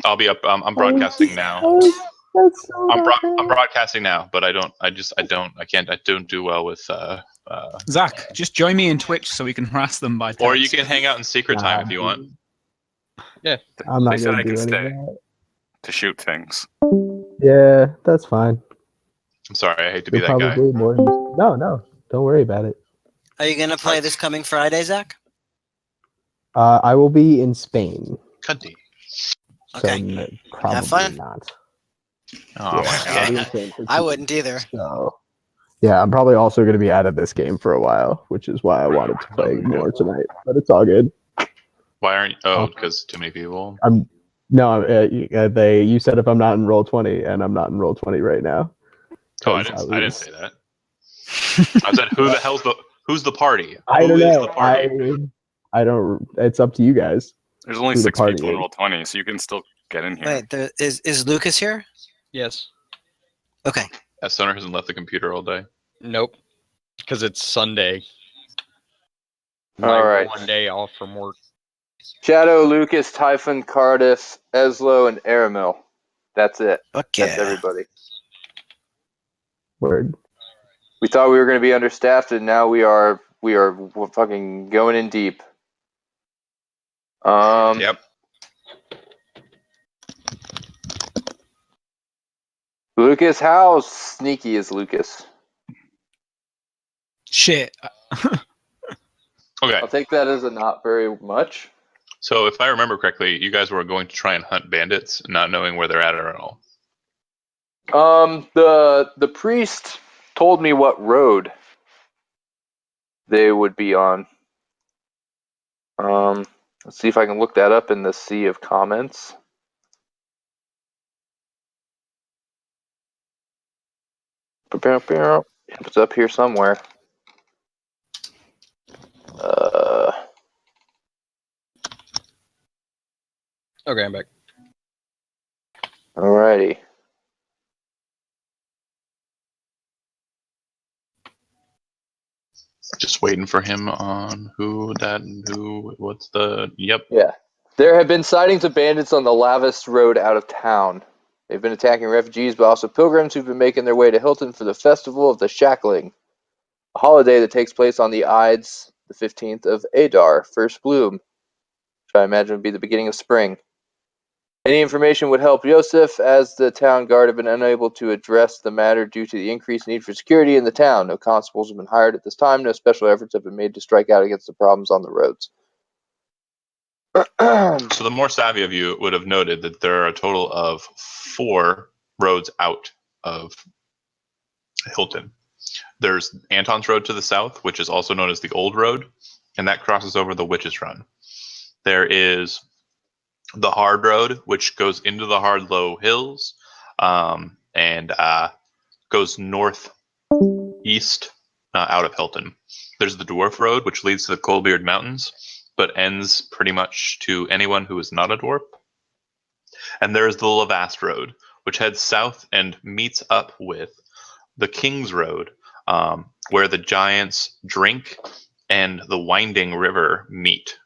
I'll be up. I'm broadcasting now. That's so I'm broadcasting now, but I don't do well with. Zach, just join me in Twitch so we can harass them by text. Or you can hang out in secret time if you want. Yeah, I'm not They said gonna I do can any stay of that. to shoot things. Yeah, that's fine. I'm sorry, I hate to be You're that guy. probably more. No, don't worry about it. Are you going to play this coming Friday, Zach? I will be in Spain. Cunty. So Okay. probably Have fun. not. Oh my I'll be god. in Spain for I 2 wouldn't either. weeks, So yeah, I'm probably also going to be out of this game for a while, which is why I wanted to play more tonight. But it's all good. Why aren't you? Oh, because too many people. You said if I'm not in roll 20, and I'm not in roll 20 right now. Oh, I didn't say that. I said, who's the party? I don't Who is know. the party? I don't. It's up to you guys. There's only Who the 6 party people in is. roll 20, so you can still get in here. Wait, is Lucas here? yes. Okay. That Stoner hasn't left the computer all day. Nope. Because it's Sunday. All right. One day off from work. Shadow, Lucas, Typhon, Cardiff, Eslo, and Aramil. That's it. Okay. That's everybody. Word. We thought we were going to be understaffed, and now we're fucking going in deep. Yep. Lucas, how sneaky is Lucas? Shit. Okay. I'll take that as a not very much. So if I remember correctly, you guys were going to try and hunt bandits, not knowing where they're at at all. The priest told me what road they would be on. Let's see if I can look that up in the sea of comments. It's up here somewhere. Okay, I'm back. Alrighty. Just waiting for him on what's the, yep. Yeah. There have been sightings of bandits on the Lavis Road out of town. They've been attacking refugees, but also pilgrims who've been making their way to Hilton for the Festival of the Shackling, a holiday that takes place on the Ides, the 15th of Adar, first bloom, which I imagine would be the beginning of spring. Any information would help Yosef, as the town guard have been unable to address the matter due to the increased need for security in the town. No constables have been hired at this time. No special efforts have been made to strike out against the problems on the roads. So the more savvy of you would have noted that there are a total of 4 roads out of Hilton. There's Anton's Road to the south, which is also known as the Old Road, and that crosses over the Witch's Run. There is the Hard Road, which goes into the Hardlow Hills, and goes northeast out of Hilton. There's the Dwarf Road, which leads to the Coalbeard Mountains, but ends pretty much to anyone who is not a dwarf. And there's the Lavast Road, which heads south and meets up with the King's Road, where the giants drink and the Winding River meet.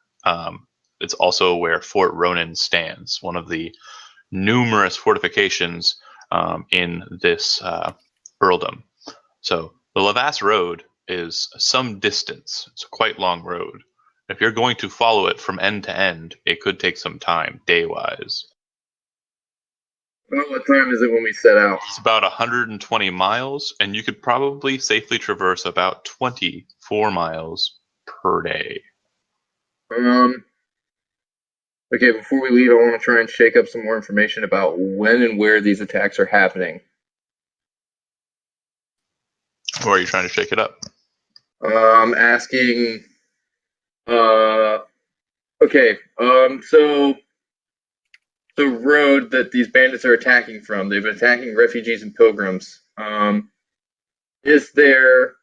It's also where Fort Ronan stands, one of the numerous fortifications in this earldom. So the Lavast Road is some distance. It's a quite long road. If you're going to follow it from end to end, it could take some time, day-wise. Well, what time is it when we set out? It's about 120 miles, and you could probably safely traverse about 24 miles per day. Okay, before we leave, I want to try and shake up some more information about when and where these attacks are happening. Or are you trying to shake it up? Asking. Okay. So the road that these bandits are attacking from, they've been attacking refugees and pilgrims. Is there,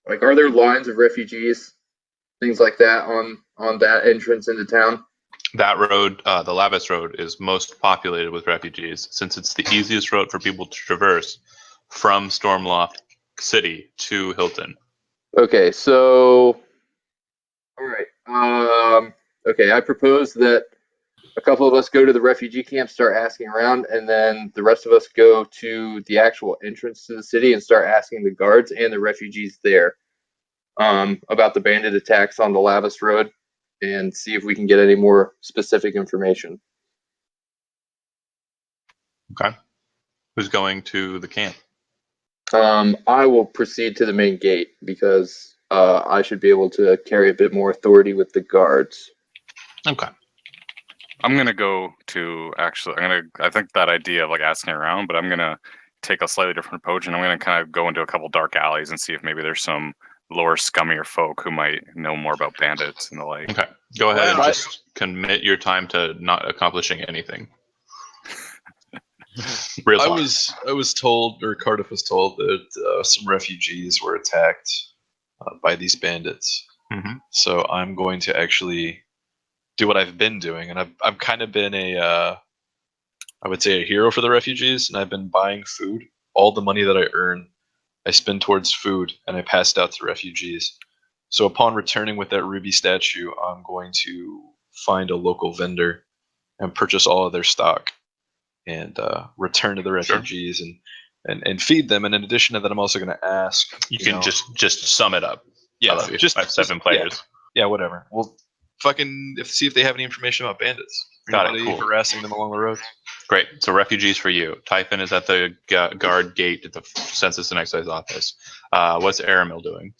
are there lines of refugees, things like that on that entrance into town? That road, the Lavis Road, is most populated with refugees, since it's the easiest road for people to traverse from Stormloft City to Hilton. Okay, so, all right. Okay, I propose that A couple of us go to the refugee camp, start asking around, and then the rest of us go to the actual entrance to the city and start asking the guards and the refugees there about the bandit attacks on the Lavis Road and see if we can get any more specific information. Okay. Who's going to the camp? I will proceed to the main gate because I should be able to carry a bit more authority with the guards. Okay. I'm gonna go to I think that idea of like asking around, but I'm gonna take a slightly different approach, and I'm gonna kind of go into a couple dark alleys and see if maybe there's some lower, scummier folk who might know more about bandits and the like. Okay. Go ahead and Well, just commit your time to not accomplishing anything. Real I talk. was told, or Cardiff was told, that some refugees were attacked by these bandits. Mhm. So I'm going to actually do what I've been doing, and I've kind of been I would say a hero for the refugees, and I've been buying food. All the money that I earn, I spend towards food, and I pass it out to refugees. So upon returning with that ruby statue, I'm going to find a local vendor and purchase all of their stock, and return to the refugees and feed them. And in addition to that, I'm also going to ask. You can know, just sum it up. yeah, I love you. just I have 7 players. Yeah, whatever. We'll see if they have any information about bandits. Got it, Anybody cool. harassing them along the roads. Great. So refugees for you. Typhon is at the guard gate at the Census and Excise office. What's Aramil doing?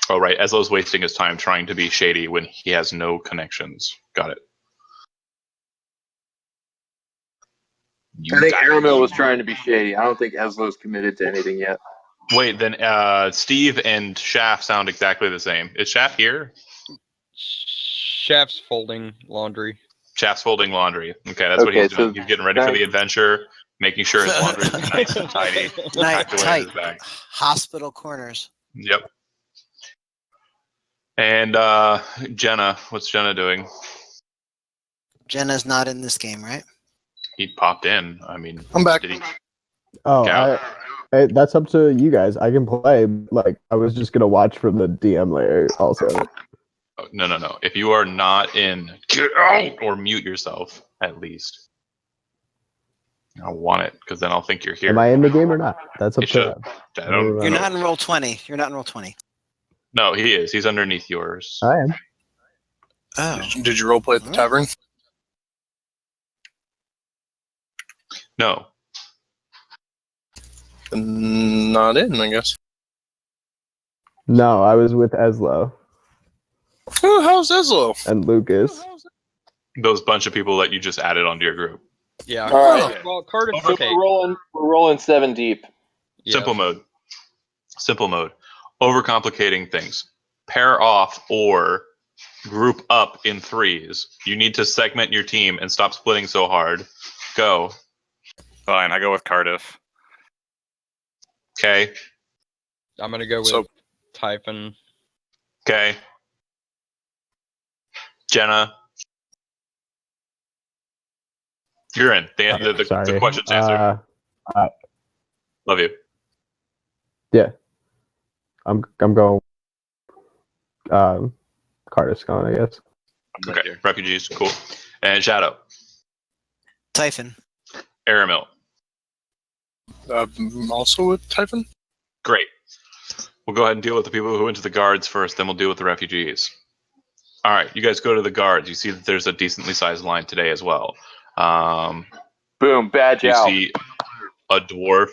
Oh, right. Eslo's wasting his time trying to be shady when he has no connections. Got it. I think Aramil was trying to be shady. I don't think Eslo's committed to anything yet. Wait, then Steve and Shaft sound exactly the same. Is Shaft here? Shaft's folding laundry. Shaft's folding laundry. Okay, that's what he's Okay, doing. so He's getting ready for the adventure, making sure his laundry is nice and tidy, Night packed away in tight. his bag. Hospital corners. Yep. And Jenna, what's Jenna doing? Jenna's not in this game, right? He popped in. I mean, I'm back. did he? Oh, Gal? that's up to you guys. I can play. Like, I was just gonna watch from the DM layer also. Oh, no. If you are not in, get out or mute yourself at least. I want it because then I'll think you're here. Am I in the game or not? That's up You to should. them. I don't You're know. not in roll 20. You're not in roll 20. No, he is. He's underneath yours. I am. Oh. Did you roleplay at the tavern? No. Not in, I guess. No, I was with Eslo Oh, how's Eslo? and Lucas. Those bunch of people that you just added onto your group. Yeah. All right. Well, Cardiff. So Okay. we're rolling 7 deep. Yeah. Simple mode. Simple mode. Overcomplicating things. Pair off or group up in threes. You need to segment your team and stop splitting so hard. Go. Fine, I go with Cardiff. Okay. I'm gonna go with So- Typhon. Okay. Jenna. You're in. The Sorry. question's answered. Love you. I'm going. Cardiff's going, I guess. I'm right Okay. here. Refugees. Cool. And Shadow. Typhon. Aramil. Also with Typhon? Great. We'll go ahead and deal with the people who went to the guards first, then we'll deal with the refugees. All right, you guys go to the guards. You see that there's a decently sized line today as well. Boom, badge You out. see a dwarf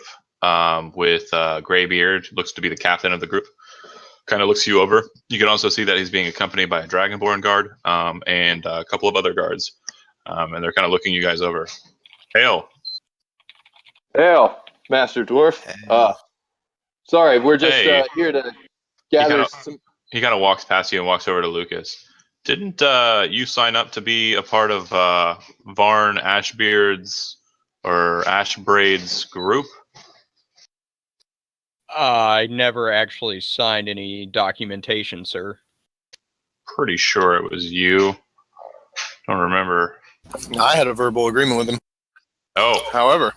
with gray beard, looks to be the captain of the group. Kind of looks you over. You can also see that he's being accompanied by a dragonborn guard and a couple of other guards. And they're kind of looking you guys over. Hail. Hail, Master Dwarf. Sorry, we're just Hey. here to gather kinda- some. He kind of walks past you and walks over to Lucas. Didn't you sign up to be a part of Varn Ashbeard's or Ashbraid's group? I never actually signed any documentation, sir. Pretty sure it was you. Don't remember. I had a verbal agreement with him. Oh, However,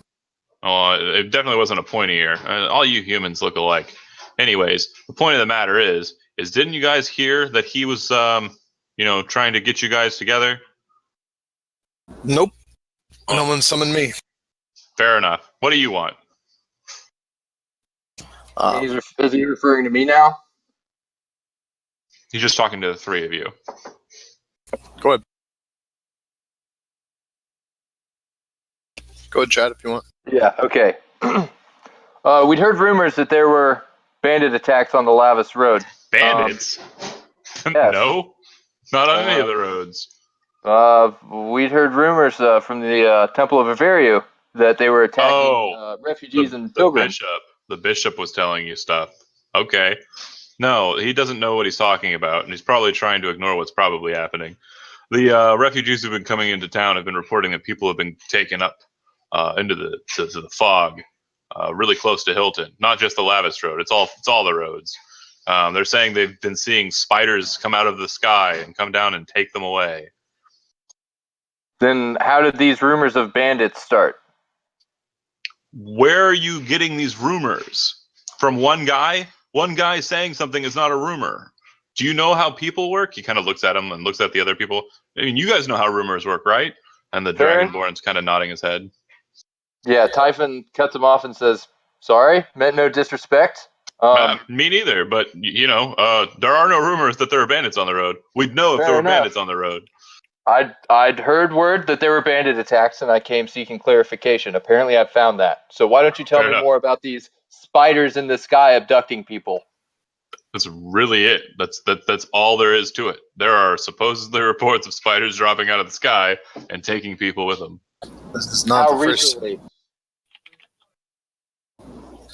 it definitely wasn't a pointy ear. All you humans look alike. Anyways, the point of the matter is didn't you guys hear that he was, trying to get you guys together? Nope. No one summoned me. Fair enough. What do you want? Is he referring to me now? He's just talking to the three of you. Go ahead. Go ahead, chat, if you want. Yeah, okay. We'd heard rumors that there were bandit attacks on the Lavis Road. Bandits? yes. No, not on any of the roads. We'd heard rumors from the Temple of Averio that they were attacking refugees and pilgrims. The bishop was telling you stuff. Okay. No, he doesn't know what he's talking about, and he's probably trying to ignore what's probably happening. The refugees who've been coming into town have been reporting that people have been taken up into the fog, really close to Hilton. Not just the Lavis Road; it's all the roads. They're saying they've been seeing spiders come out of the sky and come down and take them away. Then how did these rumors of bandits start? Where are you getting these rumors? From one guy? One guy saying something is not a rumor. Do you know how people work? He kind of looks at him and looks at the other people. I mean, you guys know how rumors work, right? And the Dragonborn's kind of nodding his head. Yeah, Typhon cuts him off and says, "Sorry, meant no disrespect." Me neither, but, you know, there are no rumors that there are bandits on the road. We'd know if there were bandits on the road. I'd heard word that there were bandit attacks, and I came seeking clarification. Apparently, I've found that. So why don't you tell me more about these spiders in the sky abducting people? That's really it. That's all there is to it. There are supposedly reports of spiders dropping out of the sky and taking people with them. This is not How the first. recently?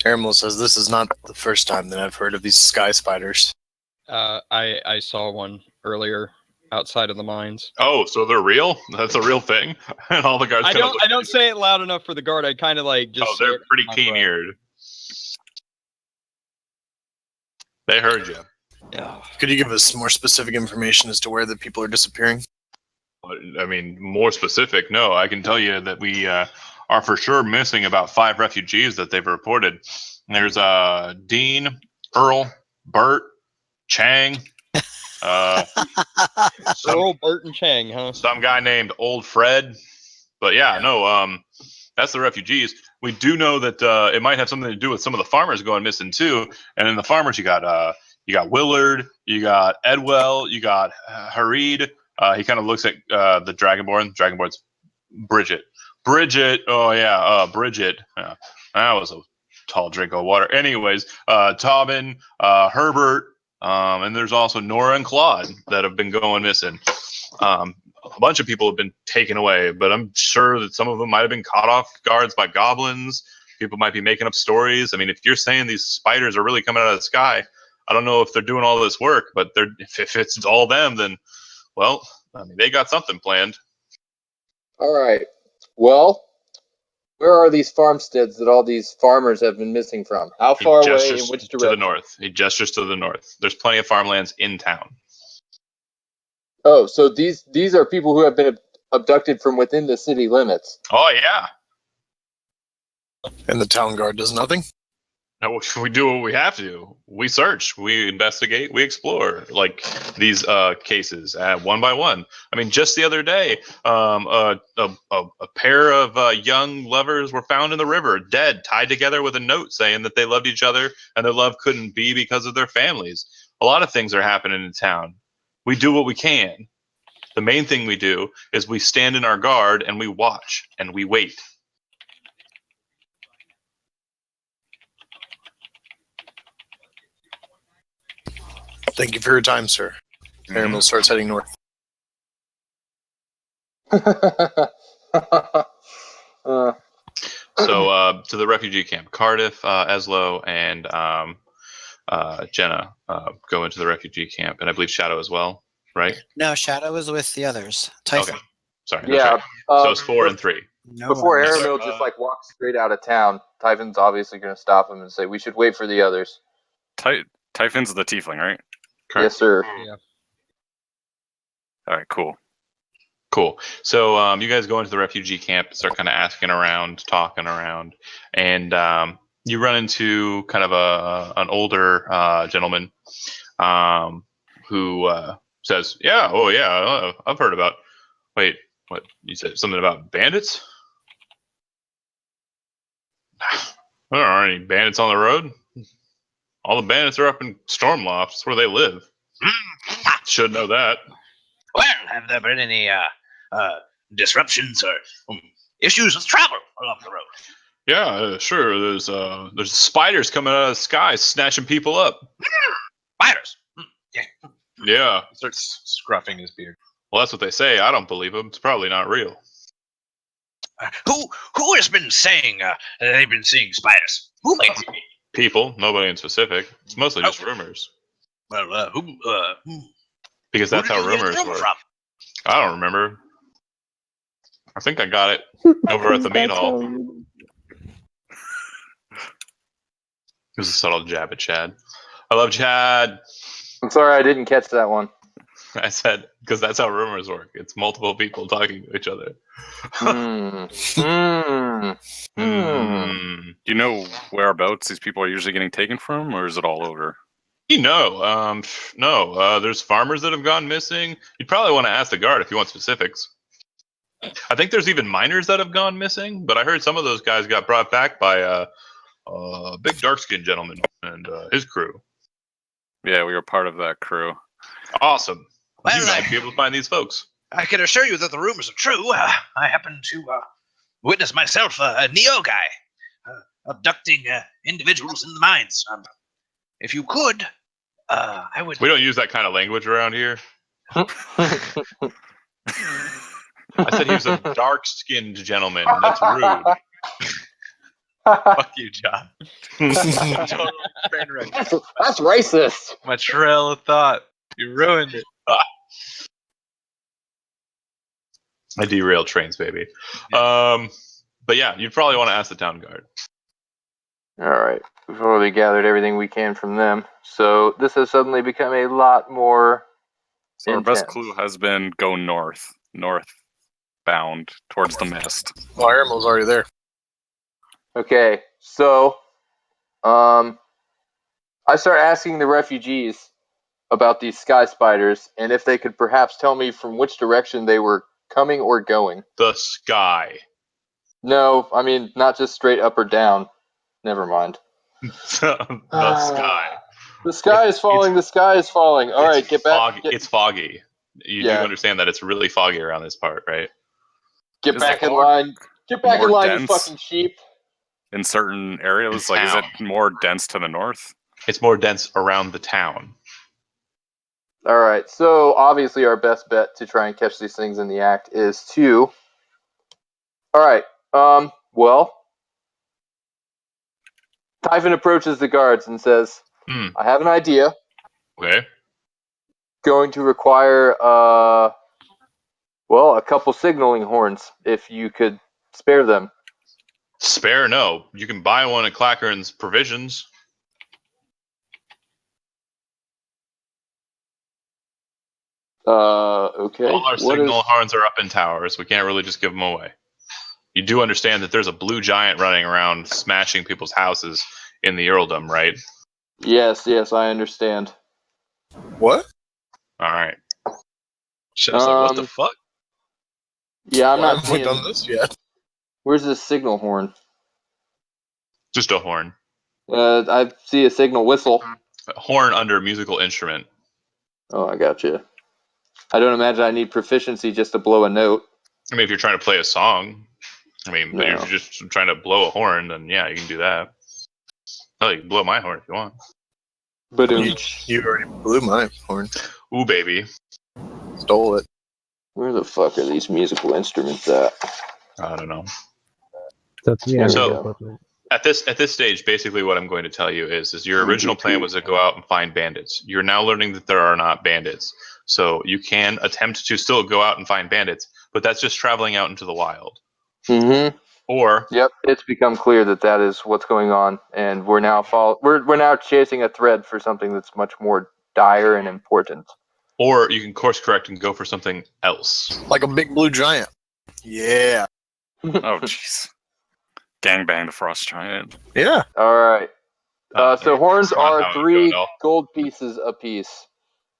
Aramil says this is not the first time that I've heard of these sky spiders. I saw one earlier outside of the mines. Oh, so they're real? That's a real thing? And all the guards I don't say it loud enough for the guard. I kind of like just. Oh, they're pretty keen-eared. They heard you. Yeah. Could you give us more specific information as to where the people are disappearing? I mean, more specific, no. I can tell you that we are for sure missing about 5 refugees that they've reported. There's Dean, Earl, Bert, Chang. Earl, Bert, and Chang, huh? Some guy named Old Fred. But yeah, no, that's the refugees. We do know that it might have something to do with some of the farmers going missing too. And in the farmers, you got Willard, you got Edwell, you got Harid. He kind of looks at the Dragonborn. Dragonborn's Bridget. Oh yeah, Bridget. That was a tall drink of water. Anyways, Tobin, Herbert, and there's also Nora and Claude that have been going missing. A bunch of people have been taken away, but I'm sure that some of them might have been caught off guards by goblins. People might be making up stories. I mean, if you're saying these spiders are really coming out of the sky, I don't know if they're doing all this work, but if it's all them, then, well, I mean, they got something planned. All right. Well, where are these farmsteads that all these farmers have been missing from? How far away? In which direction? To the north. He gestures to the north. There's plenty of farmlands in town. Oh, so these are people who have been abducted from within the city limits. Oh, yeah. And the town guard does nothing? No, we do what we have to. We search, we investigate, we explore, like these cases one by one. I mean, just the other day, a pair of young lovers were found in the river, dead, tied together with a note saying that they loved each other and their love couldn't be because of their families. A lot of things are happening in town. We do what we can. The main thing we do is we stand in our guard and we watch and we wait. Thank you for your time, sir. Aramil starts heading north. So to the refugee camp, Cardiff, Eslo, and Jenna go into the refugee camp, and I believe Shadow as well, right? No, Shadow is with the others. Typhon. Okay, sorry. Yeah. Right. So it's 4 and 3. No Before worries. Aramil just like walks straight out of town, Typhon's obviously going to stop him and say, "We should wait for the others." Typhon's the tiefling, right? Yes, sir. Yeah. All right, cool. So you guys go into the refugee camp, start kind of asking around, talking around, and you run into kind of an older gentleman who says, "Yeah, oh yeah, I've heard about. Wait, What, you said something about bandits? There aren't any bandits on the road. All the bandits are up in Stormloft. That's where they live. Should know that. Well, have there been any disruptions or issues with travel along the road? Yeah, sure. There's spiders coming out of the sky, snatching people up. Spiders. Yeah. He starts scruffing his beard. Well, that's what they say. I don't believe them. It's probably not real. Who has been saying that they've been seeing spiders? Who might it be? People, nobody in specific. It's mostly just rumors. Well, who? Because that's who how did you hear rumors the rumor work. from? I don't remember. I think I got it over at the meat hall. It was a subtle jab at Chad. I love Chad. I'm sorry I didn't catch that one. I said, because that's how rumors work. It's multiple people talking to each other. Do you know whereabouts these people are usually getting taken from, or is it all over? No. There's farmers that have gone missing. You'd probably want to ask the guard if you want specifics. I think there's even miners that have gone missing, but I heard some of those guys got brought back by a big dark-skinned gentleman and his crew. Yeah, we were part of that crew. Awesome. Well, You might be able to find these folks. I can assure you that the rumors are true. I happen to witness myself a Neo guy abducting individuals in the mines. If you could, I would. We don't use that kind of language around here. I said he was a dark-skinned gentleman. That's rude. Fuck you, John. That's racist. My trail of thought. You ruined it. I derailed trains, baby. But yeah, you'd probably want to ask the town guard. All right. We've already gathered everything we can from them. So this has suddenly become a lot more So our best intense. clue has been go northbound towards the mist. Well, Irma's already there. Okay, so I start asking the refugees about these sky spiders and if they could perhaps tell me from which direction they were coming or going. The sky. No, I mean not just straight up or down. Never mind. The sky. The sky is falling. The sky is falling. All right, get back. It's foggy. You do understand that it's really foggy around this part, right? Get Is back it in line. Get back in more line, you dense? fucking sheep. In certain areas, In like is it town. more dense to the north? It's more dense around the town. All right, so obviously our best bet to try and catch these things in the act is to. All right. Well, Typhon approaches the guards and says, "I have an idea. Okay. Going to require a couple signaling horns if you could spare them." Spare? No. You can buy one at Clackern's Provisions. Okay. All our What signal is- horns are up in towers. We can't really just give them away. You do understand that there's a blue giant running around smashing people's houses in the earldom, right? Yes, I understand. What? All right. Shep's like, what the fuck? Yeah, I'm Why not haven't we seeing. done this yet? Where's this signal horn? Just a horn. I see a signal whistle. A horn under musical instrument. Oh, I got you. I don't imagine I need proficiency just to blow a note. I mean, if you're trying to play a song, but if No. you're just trying to blow a horn, then yeah, you can do that. Oh, you can blow my horn if you want. But You already blew my horn. Ooh, baby. Stole it. where the fuck are these musical instruments at? I don't know. That's the There we So- go. At this stage, basically what I'm going to tell you is your original plan was to go out and find bandits. You're now learning that there are not bandits. So you can attempt to still go out and find bandits, but that's just traveling out into the wild. Mm-hmm. Or Yep, it's become clear that is what's going on, and we're now we're now chasing a thread for something that's much more dire and important. you can course correct and go for something else. Like a big blue giant. Yeah. Oh, jeez. Gangbang the Frost Giant. Yeah. All right. So horns That's not are how it would 3 go at all. gold pieces apiece.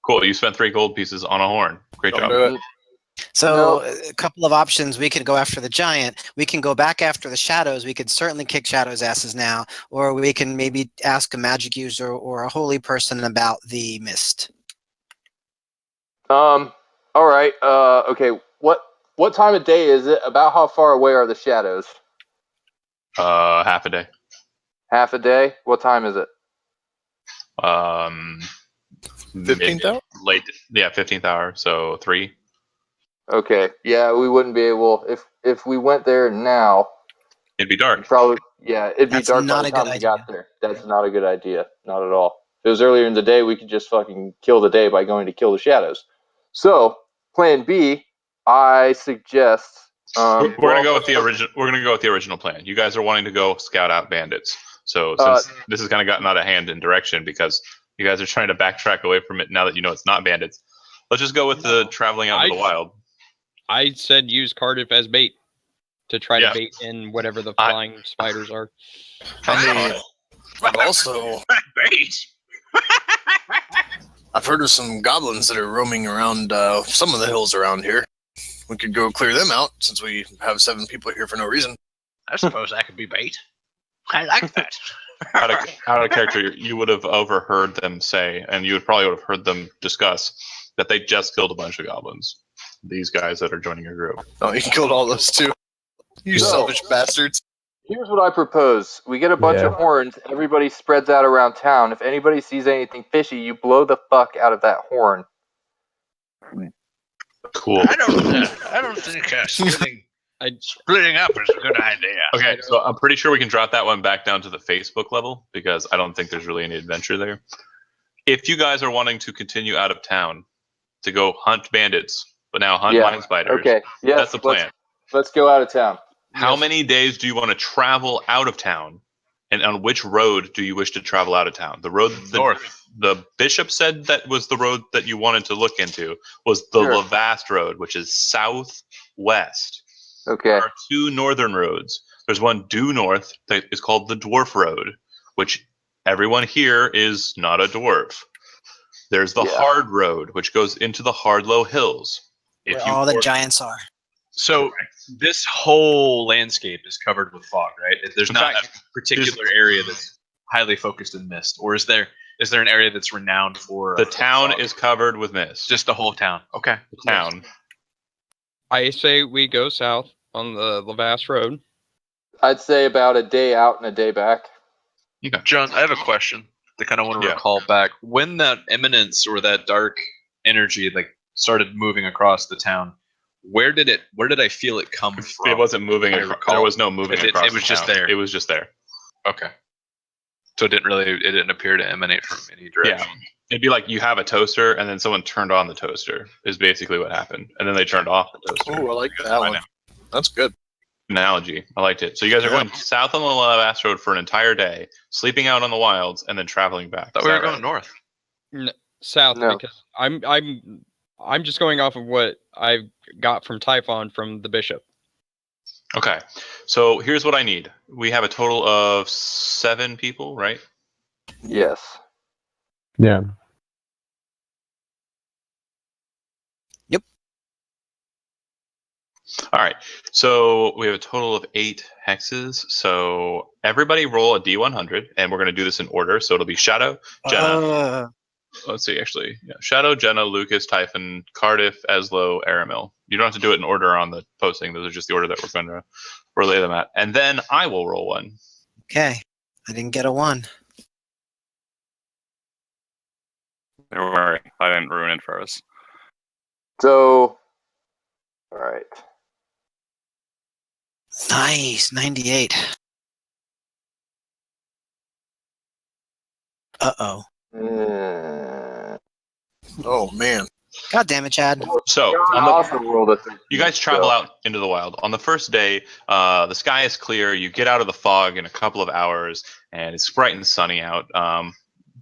Cool. You spent 3 gold pieces on a horn. Great Don't job. do it. So a couple of options. We could go after the giant. We can go back after the shadows. We could certainly kick shadows' asses now, or we can maybe ask a magic user or a holy person about the mist. All right. Okay. What time of day is it? About how far away are the shadows? Half a day. Half a day. What time is it? 15th hour? Late. Yeah, 15th hour. So 3. Okay. Yeah, we wouldn't be able if we went there now. It'd be dark. Probably. Yeah, it'd be That's dark by not the a good time we idea. got there. That's not a good idea. Not at all. If it was earlier in the day, we could just fucking kill the day by going to kill the shadows. So, plan B, I suggest. We're gonna go with the original. We're gonna go with the original plan. You guys are wanting to go scout out bandits. So since this has kind of gotten out of hand in direction because you guys are trying to backtrack away from it now that you know it's not bandits, let's just go with the traveling out into the wild. I said use Cardiff as bait to try Yeah. to bait in whatever the flying spiders are. I mean, I've also Bait. I've heard of some goblins that are roaming around some of the hills around here. We could go clear them out since we have 7 people here for no reason. I suppose that could be bait. I like that. Out of character, you would have overheard them say, and you would probably would have heard them discuss that they just killed a bunch of goblins. These guys that are joining your group. Oh, you killed all those too. You selfish bastards. Here's what I propose. We get a bunch of horns. Everybody spreads out around town. If anybody sees anything fishy, you blow the fuck out of that horn. Cool. I don't think splitting up is a good idea. Okay, so I'm pretty sure we can drop that one back down to the Facebook level because I don't think there's really any adventure there. If you guys are wanting to continue out of town to go hunt bandits, but now hunt mine spiders, okay. Yes, that's the plan. Let's go out of town. How many days do you want to travel out of town? And on which road do you wish to travel out of town? The road North. The bishop said that was the road that you wanted to look into was the Lavast road, which is southwest. Okay. There are 2 northern roads. There's one due north that is called the Dwarf Road, which everyone here is not a dwarf. There's the Hard Road, which goes into the Hardlow Hills. Where all the giants are. So this whole landscape is covered with fog, right? There's not a particular area that's highly focused in mist, or is there an area that's renowned for the town is covered with mist? Just the whole town. Okay. The town. I say we go south on the Lavast Road. I'd say about a day out and a day back. Okay. John, I have a question. I kind of want to recall back when that eminence or that dark energy like started moving across the town. Where did I feel it come from? It wasn't moving. There was no moving across. It was just there. It was just there. Okay. So it didn't appear to emanate from any direction. Yeah. It'd be like you have a toaster and then someone turned on the toaster is basically what happened. And then they turned off the toaster. Oh, I like that one. That's good. Analogy. I liked it. So you guys are going south on the Lavast Road for an entire day, sleeping out on the wilds, and then traveling back. I thought we were going north. South because I'm just going off of what I got from Typhon from the bishop. Okay. So here's what I need. We have a total of 7 people, right? Yes. Yeah. Yep. All right. So we have a total of 8 hexes. So everybody roll a D100, and we're going to do this in order. So it'll be Shadow, Jenna. Let's see, actually. Yeah. Shadow, Jenna, Lucas, Typhon, Cardiff, Eslo, Aramil. You don't have to do it in order on the posting. Those are just the order that we're going to relay them at. And then I will roll one. Okay. I didn't get a 1. Don't worry, I didn't ruin it for us. So, all right. Nice. 98. Uh-oh. Oh, man. God damn it, Chad. So, you guys travel out into the wild. On the first day, the sky is clear. You get out of the fog in a couple of hours, and it's bright and sunny out.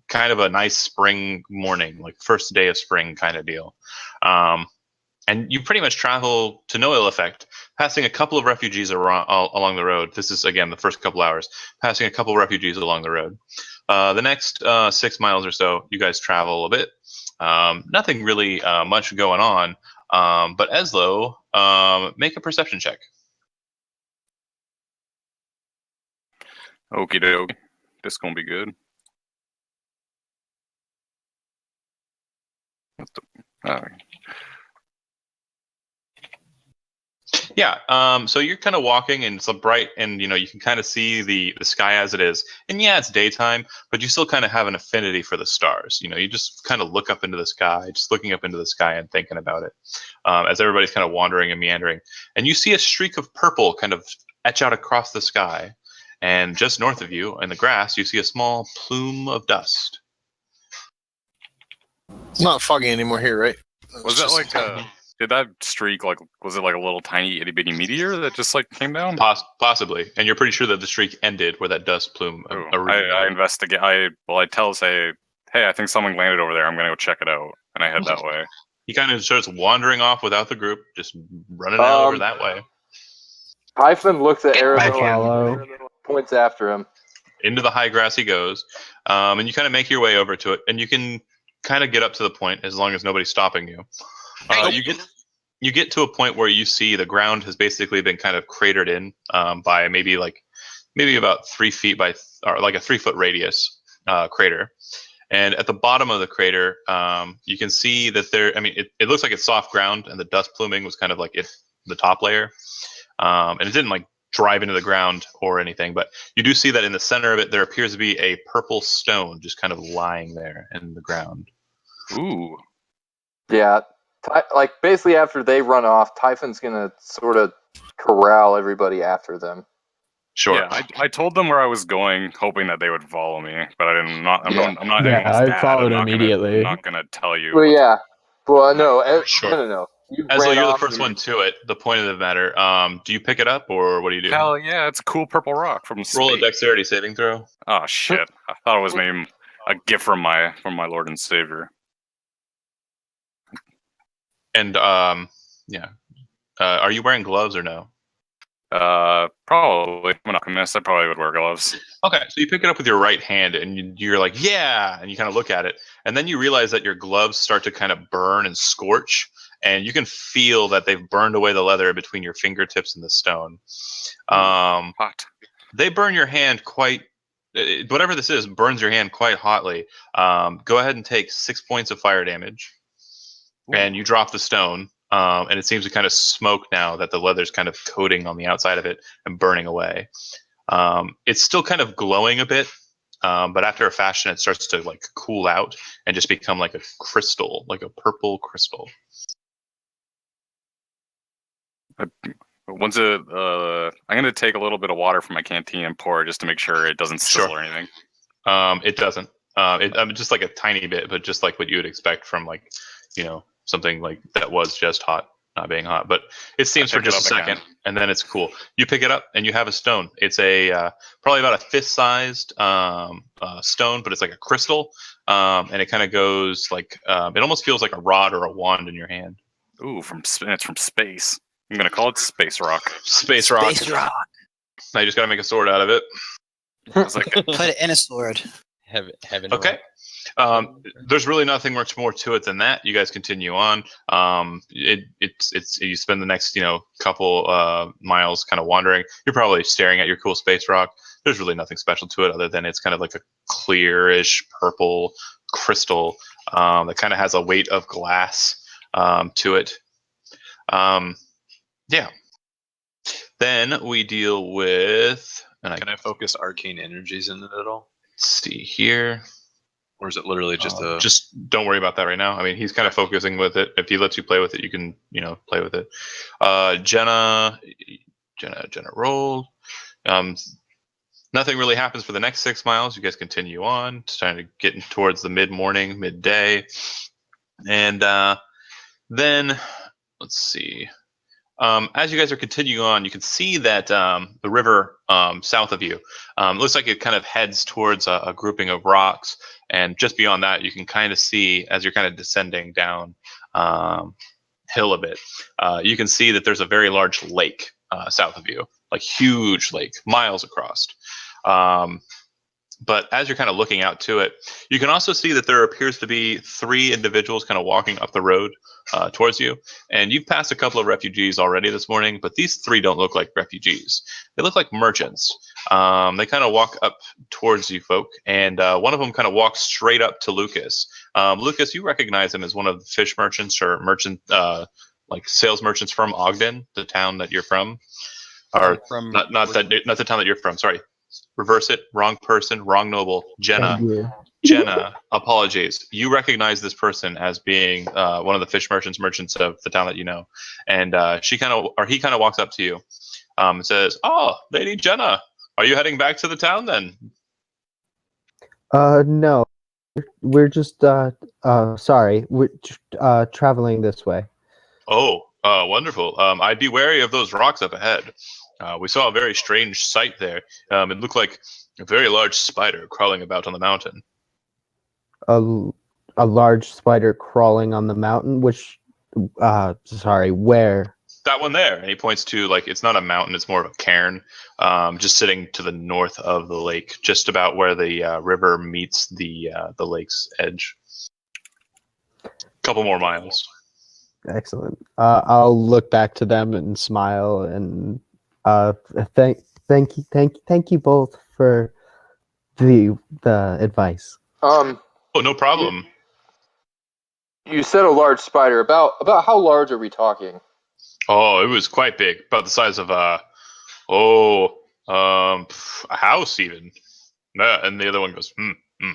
Kind of a nice spring morning, like first day of spring kind of deal. And you pretty much travel to no ill effect, passing a couple of refugees along the road. This is, again, the first couple hours, passing a couple of refugees along the road. The next 6 miles or so, you guys travel a bit. Nothing really much going on But Eslo, make a perception check. Okie dokie. This gonna be good. What the? Yeah. So you're kind of walking, and it's a bright, and you can kind of see the sky as it is. And yeah, it's daytime, but you still kind of have an affinity for the stars. You just kind of look up into the sky, just looking up into the sky and thinking about it, as everybody's kind of wandering and meandering. And you see a streak of purple kind of etch out across the sky. And just north of you, in the grass, you see a small plume of dust. It's not foggy anymore here, right? Was that like did that streak was it like a little tiny itty bitty meteor that just came down? Possibly, and you're pretty sure that the streak ended where that dust plume originated. I investigate. I say, hey, I think something landed over there. I'm gonna go check it out, and I head that way. He kind of starts wandering off without the group, just running out over that way. Typhon looks at I Arabelle follow. and points after him. Into the high grass he goes, and you kind of make your way over to it, and you can kind of get up to the point as long as nobody's stopping you. You get to a point where you see the ground has basically been kind of cratered in by maybe about 3 feet by or like a 3-foot radius crater. And at the bottom of the crater, you can see that it looks like it's soft ground, and the dust pluming was kind of like the top layer, and it didn't drive into the ground or anything. But you do see that in the center of it, there appears to be a purple stone just kind of lying there in the ground. Ooh. Yeah. Basically after they run off, Typhon's gonna sort of corral everybody after them. Sure. Yeah, I told them where I was going, hoping that they would follow me, but I'm not Yeah, anyone's I dad. followed I'm not immediately. I'm not gonna tell you. Well, yeah. Well, no. Sure. No. You As though ran you're the off first and- one to it, the point of the matter, do you pick it up, or what do you do? Hell yeah, it's a cool purple rock from space. Roll a dexterity saving throw. Oh shit! I thought it was maybe a gift from my Lord and Savior. And yeah. Are you wearing gloves or no? Probably. I'm not convinced. I probably would wear gloves. Okay, so you pick it up with your right hand, and you're like, yeah, and you kind of look at it, and then you realize that your gloves start to kind of burn and scorch, and you can feel that they've burned away the leather between your fingertips and the stone. Hot. They burn your hand whatever this is, burns your hand quite hotly. Go ahead and take 6 points of fire damage. Ooh. And you drop the stone, and it seems to kind of smoke now that the leather's kind of coating on the outside of it and burning away. It's still kind of glowing a bit, but after a fashion, it starts to cool out and just become like a crystal, like a purple crystal. I'm gonna take a little bit of water from my canteen and pour it just to make sure it doesn't sizzle or anything. It doesn't. Just like a tiny bit, but just like what you would expect from something like that was just hot, not being hot. But it steams for just a second, and then it's cool. You pick it up, and you have a stone. It's a probably about a fist-sized stone, but it's like a crystal, and it kind of goes it almost feels like a rod or a wand in your hand. Ooh, it's from space. I'm gonna call it space rock. Space rock. Space rock. Now you just gotta make a sword out of it. Put it in a sword. Heaven. Okay. There's really nothing much more to it than that. You guys continue on. It's you spend the next couple miles kind of wandering. You're probably staring at your cool space rock. There's really nothing special to it other than it's kind of like a clearish purple crystal that kind of has a weight of glass to it. Yeah. Then we deal with. Can I focus arcane energies in it at all? Let's see here. Or is it literally just a... Just don't worry about that right now. I mean, he's kind of focusing with it. If he lets you play with it, you can, play with it. Jenna rolled. Nothing really happens for the next 6 miles. You guys continue on. It's trying to get towards the mid-morning, midday. And then, let's see. As you guys are continuing on, you can see that the river south of you looks like it kind of heads towards a grouping of rocks. And just beyond that, you can kind of see, as you're kind of descending down hill a bit, you can see that there's a very large lake south of you, like huge lake, miles across. But as you're kind of looking out to it, you can also see that there appears to be 3 individuals kind of walking up the road towards you. And you've passed a couple of refugees already this morning, but these 3 don't look like refugees. They look like merchants. They kind of walk up towards you folk, and one of them kind of walks straight up to Lucas. Lucas, you recognize him as one of the fish merchants or like sales merchants from Ogden, the town that you're from. Or From not the town that you're from. Sorry, reverse it. Wrong person, wrong noble. Thank you. Jenna, apologies. You recognize this person as being one of the fish merchants of the town that you know, and he kind of walks up to you, and says, "Oh, Lady Jenna, are you heading back to the town then?" No, we're just sorry, we're traveling this way. Oh, wonderful. I'd be wary of those rocks up ahead. We saw a very strange sight there. It looked like a very large spider crawling about on the mountain. A large spider crawling on the mountain. Which, sorry, where? That one there. And he points to, like, it's not a mountain, it's more of a cairn, just sitting to the north of the lake, just about where the river meets the lake's edge. Couple more miles. Excellent. I'll look back to them and smile and thank you both for the advice. Oh, no problem. You said a large spider. About how large are we talking? Oh, it was quite big, about the size of a house even. And the other one goes,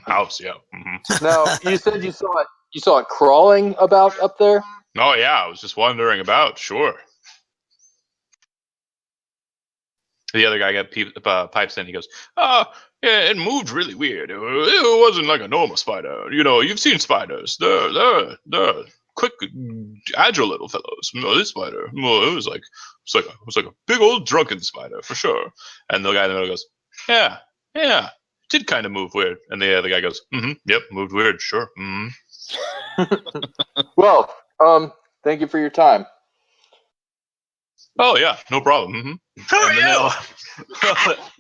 house, yeah. Mm-hmm. Now, you said you saw it crawling about up there? Oh yeah, I was just wandering about. Sure. The other guy pipes in. He goes, yeah, it moved really weird. It wasn't like a normal spider. You know, you've seen spiders. They're quick, agile little fellows. No, this spider, it was like a big old drunken spider for sure." And the guy in the middle goes, "Yeah, it did kind of move weird." And the other guy goes, "Yep, moved weird, sure." Well, thank you for your time. Oh yeah, no problem. And then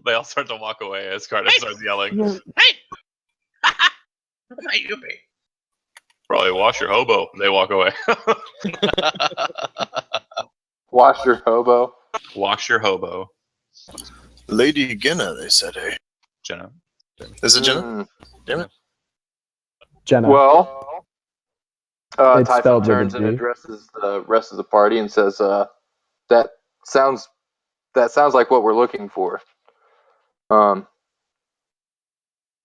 they all start to walk away as Cardiff starts yelling. Hey! Who might you be? Probably wash your hobo. They walk away. Wash your hobo. Wash your hobo. Lady Genna, they said, hey. Jenna. Is it Jenna? Damn it. Jenna. Well, It's Typhon spelled with a turns and G. addresses the rest of the party and says, that sounds like what we're looking for. But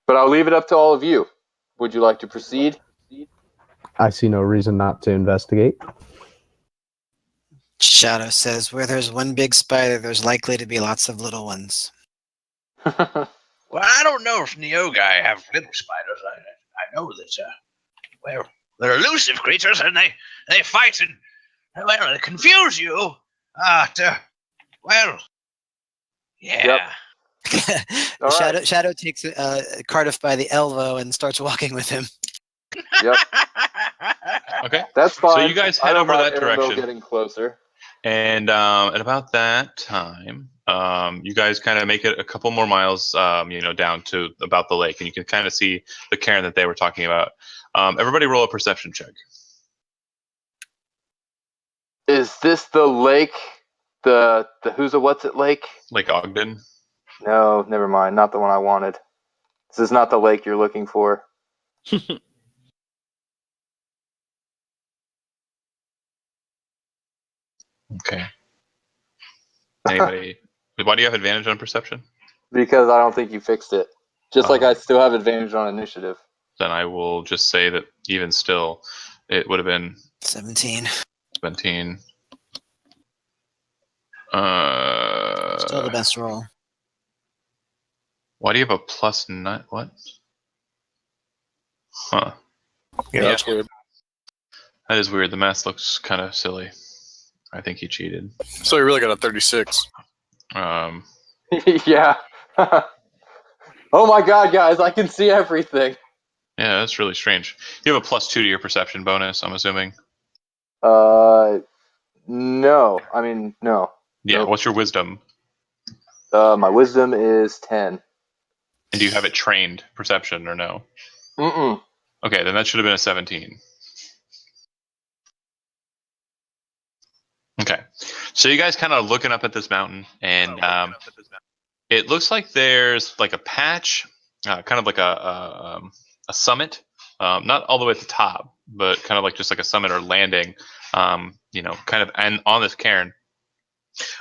I'll leave it up to all of you. Would you like to proceed? I see no reason not to investigate. Shadow says, where there's one big spider, there's likely to be lots of little ones. Well, I don't know if Neogai have little spiders. I know that, well, they're elusive creatures and they fight and, well, they confuse you. Well, yeah. Yep. Shadow takes Cardiff by the elbow and starts walking with him. Yep. Okay. That's fine. So you guys head over that direction. Getting closer. And at about that time, you guys kind of make it a couple more miles, down to about the lake, and you can kind of see the cairn that they were talking about. Everybody roll a perception check. Is this the lake? The who's a what's it lake? Lake Ogden. No, never mind. Not the one I wanted. This is not the lake you're looking for. Okay. Anybody? Why do you have advantage on perception? Because I don't think you fixed it. Just like I still have advantage on initiative. Then I will just say that even still, it would have been 17. 17. Still the best roll. Why do you have a plus 9? What? Huh. Yeah, that's weird. That is weird. The math looks kind of silly. I think he cheated. So you really got a 36. Yeah. Oh my god, guys, I can see everything. Yeah, that's really strange. You have a +2 to your perception bonus, I'm assuming. No. I mean, no. Yeah, Nope. What's your wisdom? My wisdom is 10. And do you have it trained perception or no? Mm-mm. Okay, then that should have been a 17. Okay, so you guys kind of looking up at this mountain, and it looks like there's like a patch, kind of like a summit, not all the way at the top, but kind of like just like a summit or landing, kind of and on this cairn.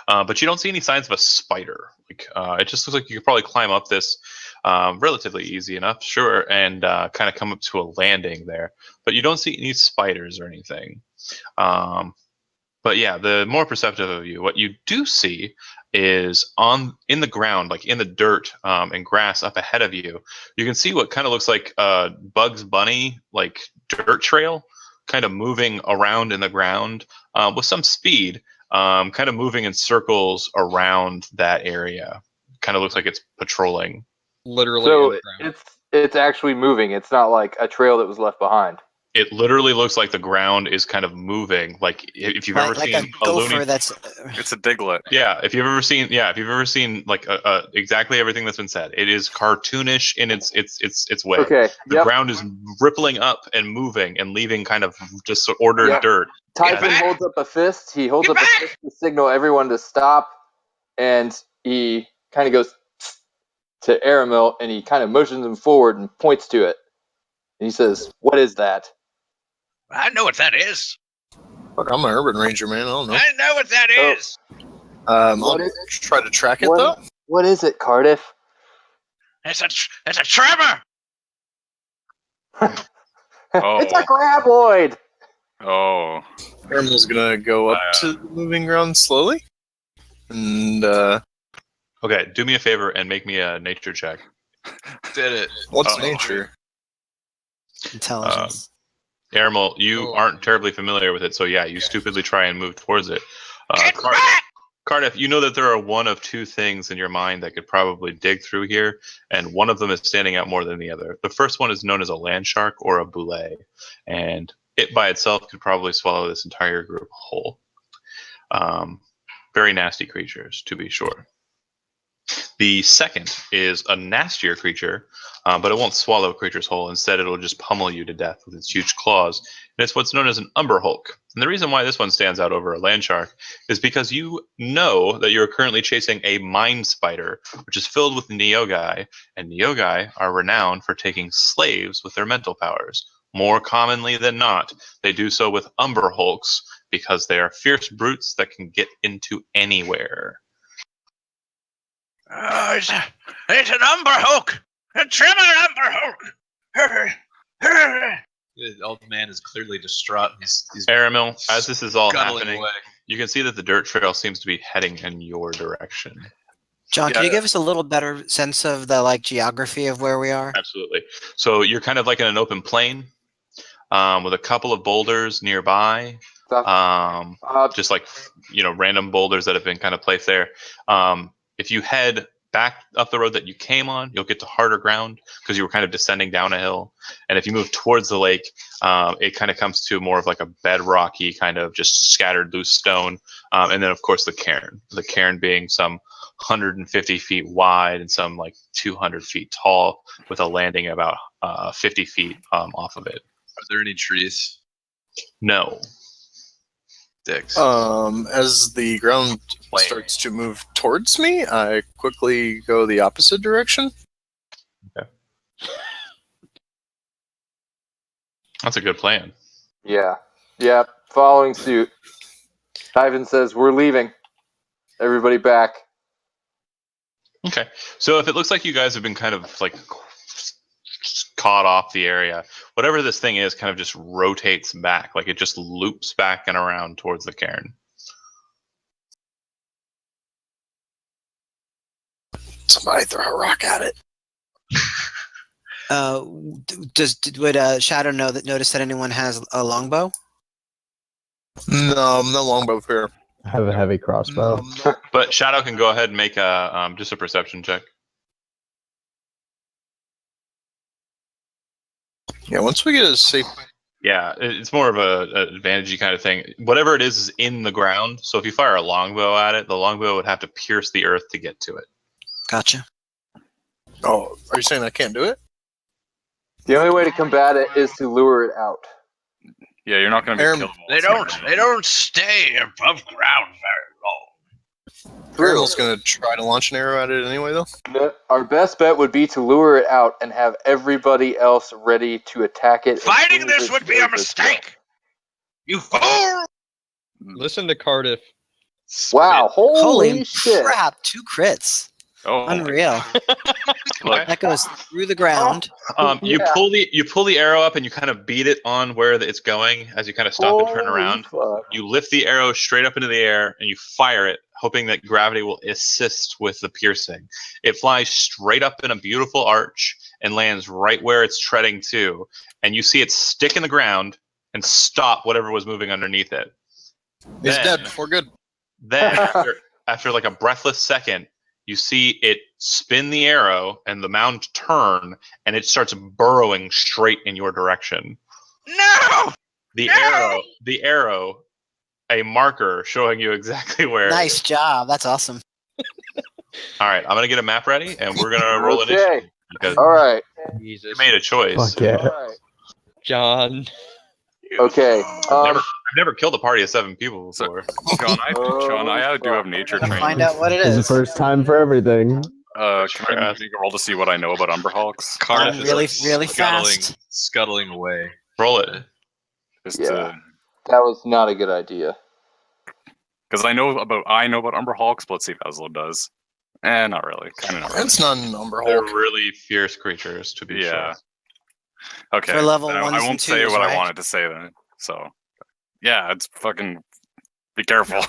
But you don't see any signs of a spider. Like it just looks like you could probably climb up this relatively easy enough, sure, and kind of come up to a landing there. But you don't see any spiders or anything. But yeah, the more perceptive of you, what you do see is in the ground, like in the dirt and grass up ahead of you, you can see what kind of looks like a Bugs Bunny like dirt trail, kind of moving around in the ground with some speed, kind of moving in circles around that area. Kind of looks like it's patrolling. Literally. So it's actually moving. It's not like a trail that was left behind. It literally looks like the ground is kind of moving. Like if you've ever Like seen a gopher Looney, that's It's a Diglett. yeah. If you've ever seen like exactly everything that's been said, it is cartoonish in its way. Okay. The Yep. ground is rippling up and moving and leaving kind of just ordered Yep. dirt. Typhon back! holds up a fist. He holds Get up back! a fist to signal everyone to stop, and he kind of goes to Aramil, and he kind of motions him forward and points to it. And he says, "What is that?" I know what that is. Look, I'm an urban ranger, man. I don't know. I know what that Oh. is. I'll What is- try to track it, what- though. What is it, Cardiff? It's a tremor. It's a graboid. Oh, Aramil's gonna go up to the moving ground slowly. And, Okay, do me a favor and make me a nature check. Did it. what's Uh-oh. nature? intelligence. Aramil, you Oh. aren't terribly familiar with it, so yeah, you stupidly try and move towards it. Get back! Cardiff, you know that there are one of two things in your mind that could probably dig through here, and one of them is standing out more than the other. The first one is known as a land shark or a boulet, and it by itself could probably swallow this entire group whole. Very nasty creatures, to be sure. The second is a nastier creature, but it won't swallow creatures whole. Instead, it'll just pummel you to death with its huge claws. And it's what's known as an umber hulk. And the reason why this one stands out over a land shark is because you know that you're currently chasing a mind spider, which is filled with neogai, and neogai are renowned for taking slaves with their mental powers. More commonly than not, they do so with umber hulks because they are fierce brutes that can get into anywhere. Oh, it's an umber hulk. A tremor umber hulk. The old man is clearly distraught. He's Aramil, as this is all scuttling happening, away. you can see that the dirt trail seems to be heading in your direction. John, can yeah. you give us a little better sense of the geography of where we are? Absolutely. So you're kind of like in an open plain with a couple of boulders nearby. Just like random boulders that have been kind of placed there. If you head back up the road that you came on, you'll get to harder ground because you were kind of descending down a hill. And if you move towards the lake, it kind of comes to more of like a bedrocky kind of just scattered loose stone. And then of course the cairn being some 150 feet wide and some like 200 feet tall with a landing about 50 feet off of it. Are there any trees? No. Dicks. As the ground starts to move towards me, I quickly go the opposite direction. Okay. That's a good plan. Yeah. Following suit. Typhon says, "We're leaving. Everybody back." Okay. So if it looks like you guys have been kind of like caught off the area, whatever this thing is kind of just rotates back, like it just loops back and around towards the cairn. Somebody throw a rock at it. Would Shadow notice that anyone has a longbow? No longbow here. I have a heavy crossbow. But Shadow can go ahead and make a just a perception check. Yeah, once we get a safe. Yeah, it's more of an advantage-y kind of thing. Whatever it is in the ground. So if you fire a longbow at it, the longbow would have to pierce the earth to get to it. Gotcha. Oh, are you saying I can't do it? The only way to combat it is to lure it out. Yeah, you're not going to be Aram- killable. They don't stay above ground very long. Paramel's gonna try to launch an arrow at it anyway, though. Our best bet would be to lure it out and have everybody else ready to attack it. Fighting this would be a mistake. You fool! Listen to Cardiff. Wow! Holy Holy shit! crap! 2 crits. Oh, Unreal. Look, That goes through the ground. You Yeah. pull the arrow up and you kind of beat it on where it's going as you kind of stop and turn Holy around. fuck. You lift the arrow straight up into the air and you fire it, hoping that gravity will assist with the piercing. It flies straight up in a beautiful arch and lands right where it's treading to, and you see it stick in the ground and stop whatever was moving underneath it. He's Then- dead before good. Then, after like a breathless second, you see it spin the arrow and the mound turn, and it starts burrowing straight in your direction. No! The No! arrow, a marker showing you exactly where. Nice job. That's awesome. All right, I'm gonna get a map ready, and we're gonna roll Okay. initiative because All right. you Jesus. made a choice. Fuck yeah. All right. John. Okay. I've never killed a party of 7 people So- before. John, I do have nature Gotta training. find out what it It's the is. first time for everything. Can I make a roll to see what I know about Umberhawks? Cardiff I'm is really, like really scuttling, fast. scuttling away. Roll it. Just Yeah. That was not a good idea. because I know about Umberhawks, but let's see if Aslo does. Not really. Kind of not really. That's not an Umber They're Hulk. really fierce creatures, to be Yeah. sure. Okay. For level then I 1s won't and say 2s, what I right? wanted to say then. So, yeah, it's fucking. Be careful.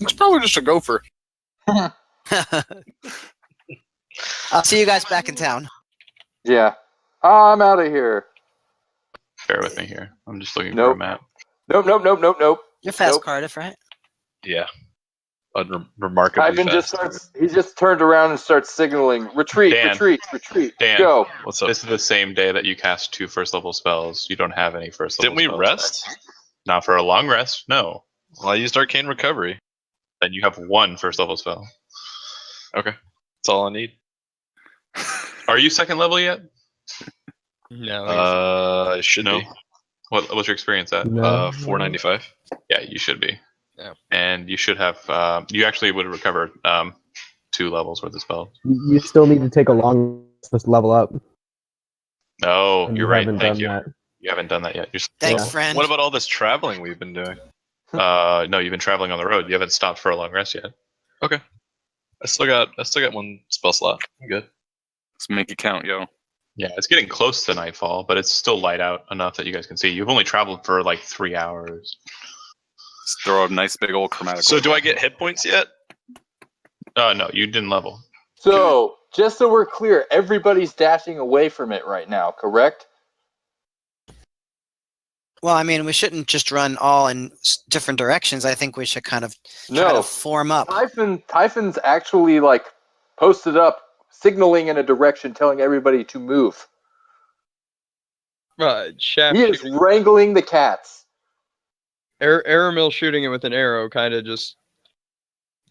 It's probably just a gopher. I'll see you guys back in town. Yeah. I'm out of here. Bear with me here. I'm just looking for Nope. a map. Nope. You're fast, Nope. Cardiff, right? Yeah. Remarkably Ivan fast. he just turned around and starts signaling, retreat, Dan. retreat, Dan. go. What's up? This is the same day that you cast 2 first level spells. You don't have any first level Didn't we spells. rest? Not for a long rest, no. Well, I used Arcane Recovery. Then you have 1 first level spell. Okay. That's all I need. Are you 2nd level yet? No. I should No. be. What's your experience at? No. 495. Yeah, you should be. Yeah. And you should have. You actually would recover 2 levels worth of spells. You still need to take a long just level up. Oh, and you're you right. haven't Thank done you. that. You haven't done that yet. You're Thanks, Yeah. friend. What about all this traveling we've been doing? no, you've been traveling on the road. You haven't stopped for a long rest yet. I still got 1 spell slot. I'm good. Let's make it count, yo. Yeah, it's getting close to nightfall, but it's still light out enough that you guys can see. You've only traveled for like 3 hours. Let's throw a nice big old chromatic. So orb. do I get hit points yet? No, you didn't level. So, just so we're clear, everybody's dashing away from it right now, correct? Well, I mean, we shouldn't just run all in different directions. I think we should kind of try to No. form up. Typhon's actually like posted up, signaling in a direction, telling everybody to move. Shaft He is shooting. wrangling the cats. Aramil shooting it with an arrow kind of just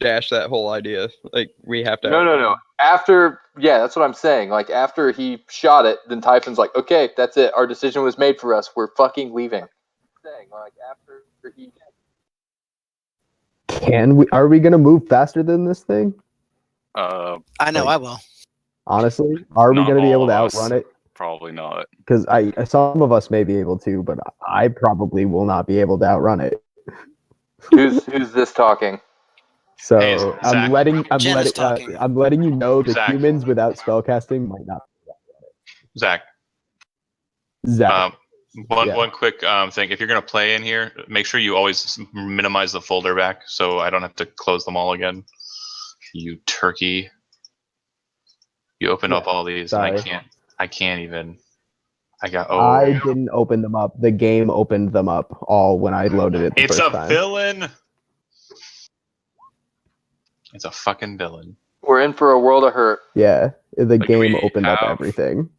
dashed that whole idea. Like, we have to. No. That's what I'm saying. Like, after he shot it, then Typhon's like, okay, that's it. Our decision was made for us. We're fucking leaving. Are we gonna move faster than this thing? I know, like- I will. Honestly, are we Not gonna be all able to of us. outrun it? Probably not. Because some of us may be able to, but I probably will not be able to outrun it. Who's this talking? So Hey, Zach. I'm Jen is talking. letting you know that Zach. humans without spellcasting might not. Zach, Zach, Yeah. one quick thing. If you're gonna play in here, make sure you always minimize the folder back so I don't have to close them all again. You turkey. You opened up all these, and sorry. I can't even. I didn't open them up. The game opened them up all when I loaded it the It's first a time. villain. It's a fucking villain. We're in for a world of hurt. Yeah, the Like, do game we opened up have- everything.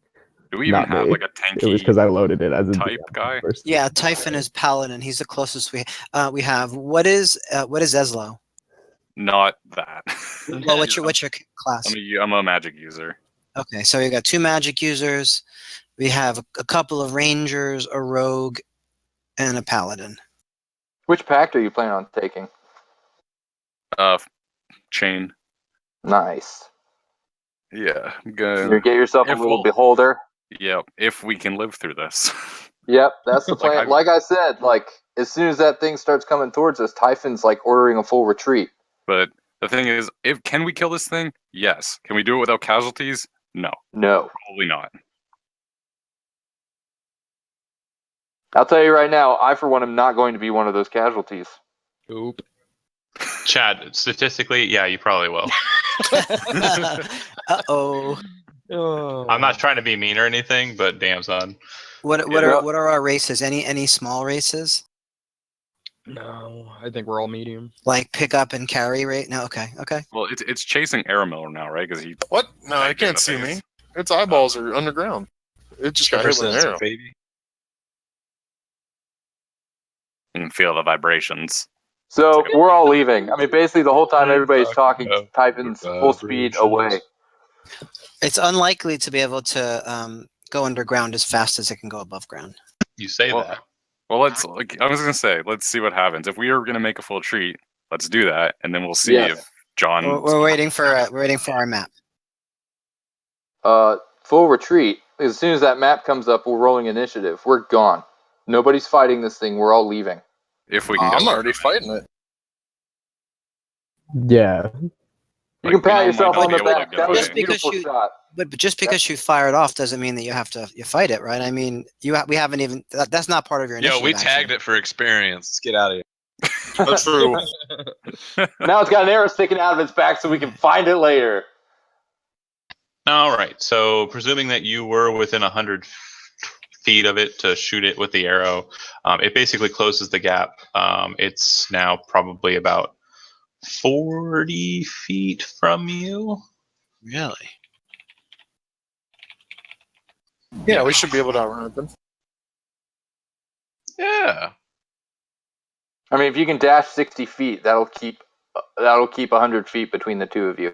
Do we even Not have me. like a tanky It was because I loaded it as a type DM guy? first. Yeah, Typhon is Paladin. He's the closest we have. What is Ezlo? Not that. Well, what's your class? I'm a magic user. Okay, so we got 2 magic users. We have a couple of rangers, a rogue, and a paladin. Which pact are you planning on taking? Chain. Nice. Yeah, I'm You gonna. get yourself a If little we'll- beholder. Yep, if we can live through this. Yep, that's the plan. I've- Like I said, like as soon as that thing starts coming towards us, Typhon's like ordering a full retreat. But the thing is, can we kill this thing? Yes. Can we do it without casualties? No, No. probably not. I'll tell you right now, I for one am not going to be one of those casualties. Oop. Chad, statistically, yeah, you probably will. Uh-oh. I'm not trying to be mean or anything, but damn, son. What Yeah. are our races? Any small races? No, I think we're all medium. Like pick up and carry rate? No, okay. Well, it's chasing Aramiller now, right? Because he. What? No, tagged it you in can't the see face. me. Its eyeballs are underground. It just got hit with an Represents a arrow. baby. You can feel the vibrations. So we're all leaving. I mean, basically the whole time everybody's talking, about Typhon's full speed away. It's unlikely to be able to go underground as fast as it can go above ground. You say Well, that. Well, I was gonna say, let's see what happens. If we are gonna make a full treat, let's do that, and then we'll see Yes. if John. We're waiting for our map. Full retreat. As soon as that map comes up, we're rolling initiative. We're gone. Nobody's fighting this thing. We're all leaving. If we can get I'm away already from it. fighting it. Yeah. You can pat we yourself might on not the be able to back. get That away. was a beautiful shot. But just because you fired off doesn't mean that you have to fight it, right? I mean, we haven't even that's not part of your initiative. Yo, we tagged actually. it for experience. Let's get out of here. That's true. Now it's got an arrow sticking out of its back so we can find it later. All right. So, presuming that you were within 100 feet of it to shoot it with the arrow, it basically closes the gap. It's now probably about 40 feet from you. Really? Yeah, we should be able to outrun it then. Yeah. I mean, if you can dash 60 feet, that'll keep 100 feet between the two of you.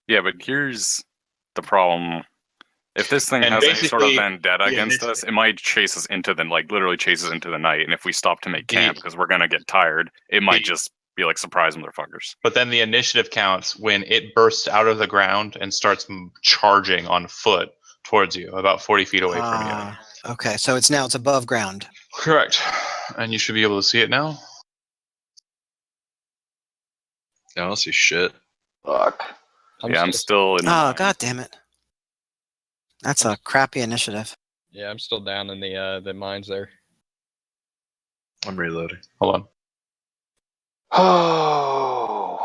Yeah, but here's the problem. If this thing And has any sort of basically, vendetta yeah, against us, it might chase us into the literally chase us into the night. And if we stop to make camp because we're gonna get tired, it might just be like surprise motherfuckers. But then the initiative counts when it bursts out of the ground and starts charging on foot towards you, about 40 feet away from you. Okay, so it's above ground. Correct. And you should be able to see it now. I don't see shit. Fuck. I'm still in. Oh, god damn it. That's a crappy initiative. Yeah, I'm still down in the mines there. I'm reloading. Hold on. Oh.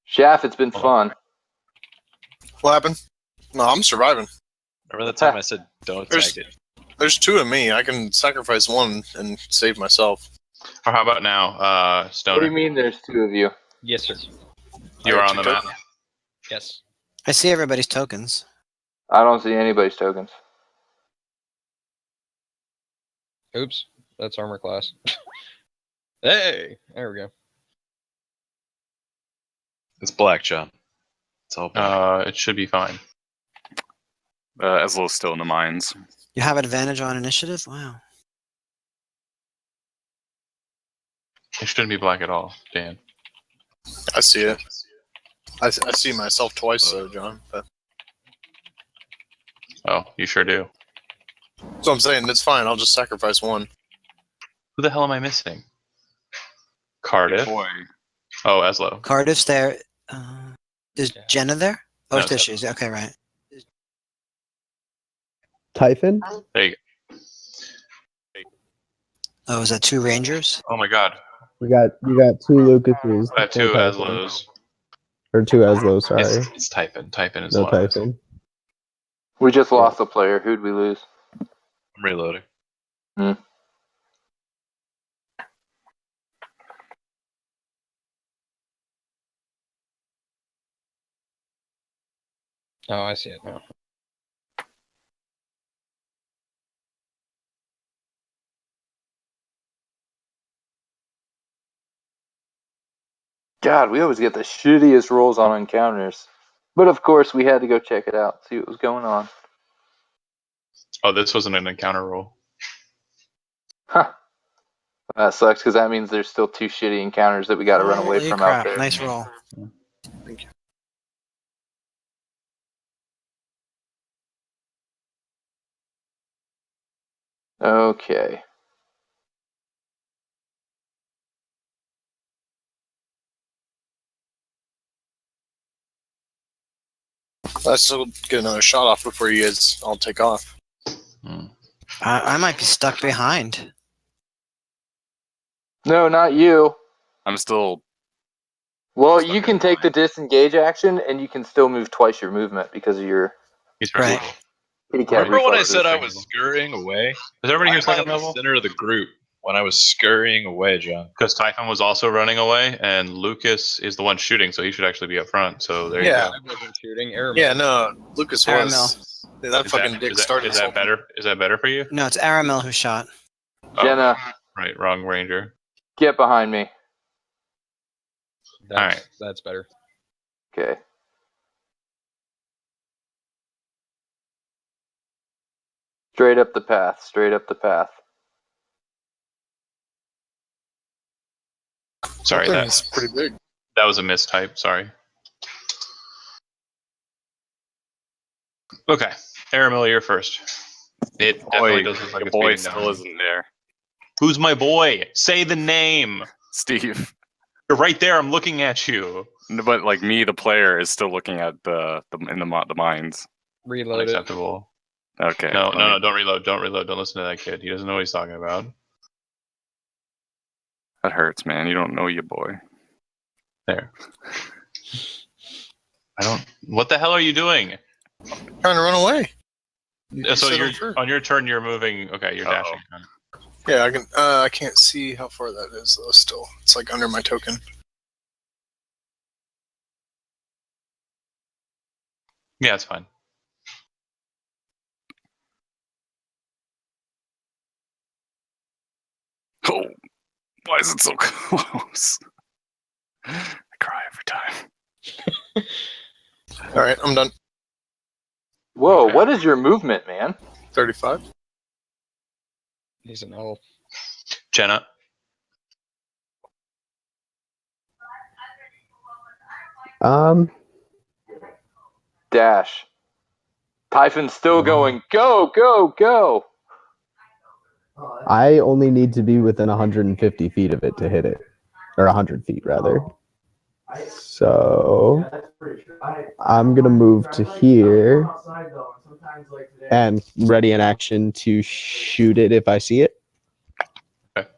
Shaft, it's been fun. What happened? No, I'm surviving. Remember that time I said don't There's- tag it? There's 2 of me. I can sacrifice one and save myself. Or how about now, What do Stoner? you mean there's 2 of you? Yes, sir. You I are got on the 2 map. tokens. Yes. I see everybody's tokens. I don't see anybody's tokens. Oops, that's armor class. Hey, there we go. It's black, John. It's all black. It should be fine. Ezlo's still in the mines. You have advantage on initiative? Wow. It shouldn't be black at all, Dan. I see it. I see myself twice, though, John. But Oh, you sure do. that's what I'm saying. It's fine. I'll just sacrifice one. Who the hell am I missing? Cardiff. Boy. Oh, Eslo. Cardiff's there. Is Yeah. Jenna there? Oh, No, there she is. Okay, right. Typhon? There you go. Oh, is that 2 rangers? Oh my god. You got 2 Lucases. I have 2 no Typhon. Eslos. Or 2 Eslos, sorry. It's Typhon. Typhon is No one. Typhon. We just lost a player. Who'd we lose? I'm reloading. Oh, I see it now. God, we always get the shittiest rolls on encounters. But of course, we had to go check it out, see what was going on. Oh, this wasn't an encounter roll. Huh. That sucks because that means there's still 2 shitty encounters that we got to run away Holy from crap! out there. Nice roll. Okay. Let's still get another shot off before you guys all take off. I might be stuck behind. No, not you. I'm still. Well, Stuck you in can the take the line. disengage action, and you can still move twice your movement because of your He's Right. first level. kitty cat Remember when I reflexes. said I was scurrying away? Is everybody here Why am I second in the level? center of the group when I was scurrying away, John? Because Typhon was also running away, and Lucas is the one shooting, so he should actually be up front. So there you Yeah. go. I wasn't shooting. Aramil. Yeah, no, Lucas Aramil. was. Yeah, that fucking dick started Is that something. better? Is that better for you? No, it's Aramil who shot. Jenna, Right, wrong ranger. get behind me. That's better. Okay. Straight up the path. Straight up the path. Sorry, That thing that is pretty big. that was a mistype. Sorry. Okay, Aramil, you're first. It definitely does look like your it's boy beating still down. isn't there. Who's my boy? Say the name. Steve. You're right there. I'm looking at you. No, but like me, the player, is still looking at the mines. Reload it. Unacceptable. Okay. No, don't reload. Don't reload. Don't listen to that kid. He doesn't know what he's talking about. That hurts, man. You don't know your boy. There. I don't. What the hell are you doing? Trying to run away. You So said you're I'm sure. on your turn. You're moving. Okay, you're Uh-oh. dashing. Yeah, I can. I can't see how far that is though. Still, it's like under my token. Yeah, it's fine. Oh, why is it so close? I cry every time. All right, I'm done. Whoa, Okay. what is your movement, man? 35. He's an elf. Jenna. Dash. Typhon's still going. Go, go, go. I only need to be within 150 feet of it to hit it, or 100 feet rather. So I'm gonna move to here and ready in action to shoot it if I see it. Okay.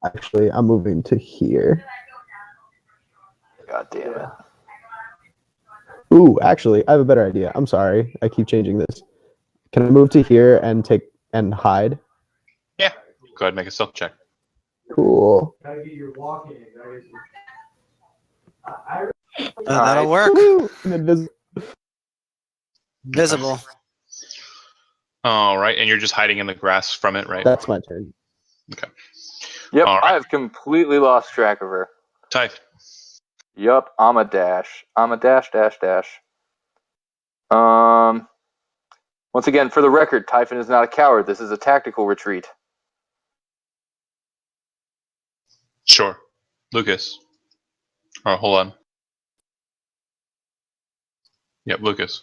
Actually, I'm moving to here. God damn it. Ooh, actually, I have a better idea. I'm sorry. I keep changing this. Can I move to here and hide? Yeah. Go ahead and make a stealth check. Cool. That'll work. Woo-hoo! I'm invisible. Visible. All right, and you're just hiding in the grass from it, right? That's my turn. Yep, All right. I have completely lost track of her. Type. Yup, I'm a dash. I'm a dash, dash, dash. Once again, for the record, Typhon is not a coward. This is a tactical retreat. Sure. Lucas. Oh, hold on. Yep, Lucas.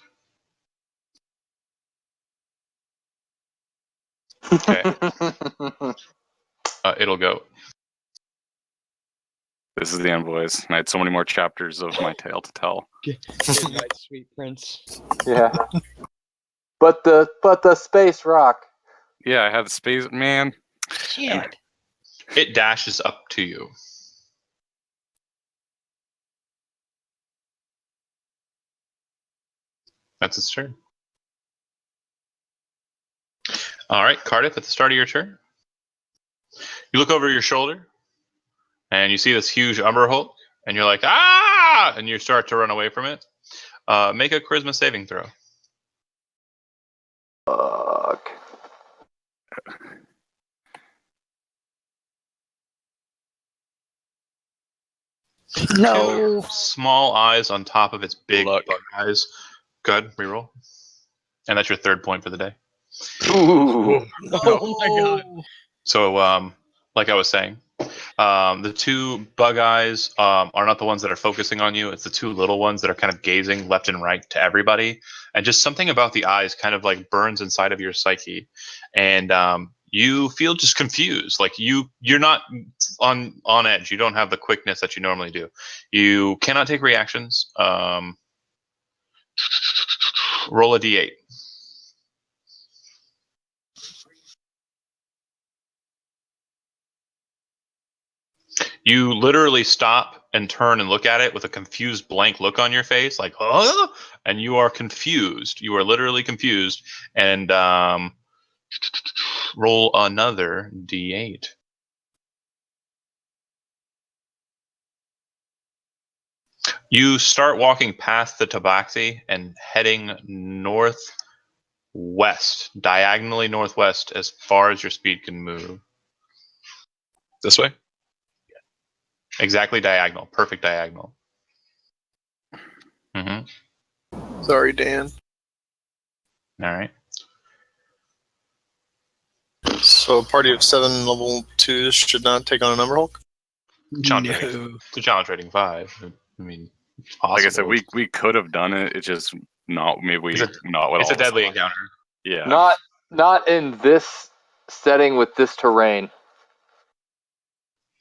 Okay. It'll go. This is the end, boys. And I had so many more chapters of my tale to tell. Good night, sweet prince. Yeah. But the space rock. Yeah, I had the space, man. Shit. It dashes up to you. That's its turn. All right, Cardiff, at the start of your turn, you look over your shoulder and you see this huge Umber Hulk, and you're like, ah! And you start to run away from it. Make a charisma saving throw. Fuck. No. Two small eyes on top of its big Luck. bug eyes. Good, reroll. And that's your third point for the day. Ooh. Oh my god. So, like I was saying, the two bug eyes are not the ones that are focusing on you. It's the two little ones that are kind of gazing left and right to everybody. And just something about the eyes kind of like burns inside of your psyche. And you feel just confused. Like you're not on edge. You don't have the quickness that you normally do. You cannot take reactions. Roll a d8. You literally stop and turn and look at it with a confused, blank look on your face, like, huh? And you are confused. You are literally confused. And roll another d8. You start walking past the tabaxi and heading northwest, diagonally northwest, as far as your speed can move. This way? Exactly diagonal. Perfect diagonal. Mm-hmm. Sorry, Dan. All right. So a party of 7 level 2s should not take on a number Hulk? Challenge rating. It's a challenge rating 5. I mean, it's possible. Like I said, we could have done it. It's just not. Maybe we It's a- not with It's all a deadly this. encounter. Yeah. Not in this setting with this terrain.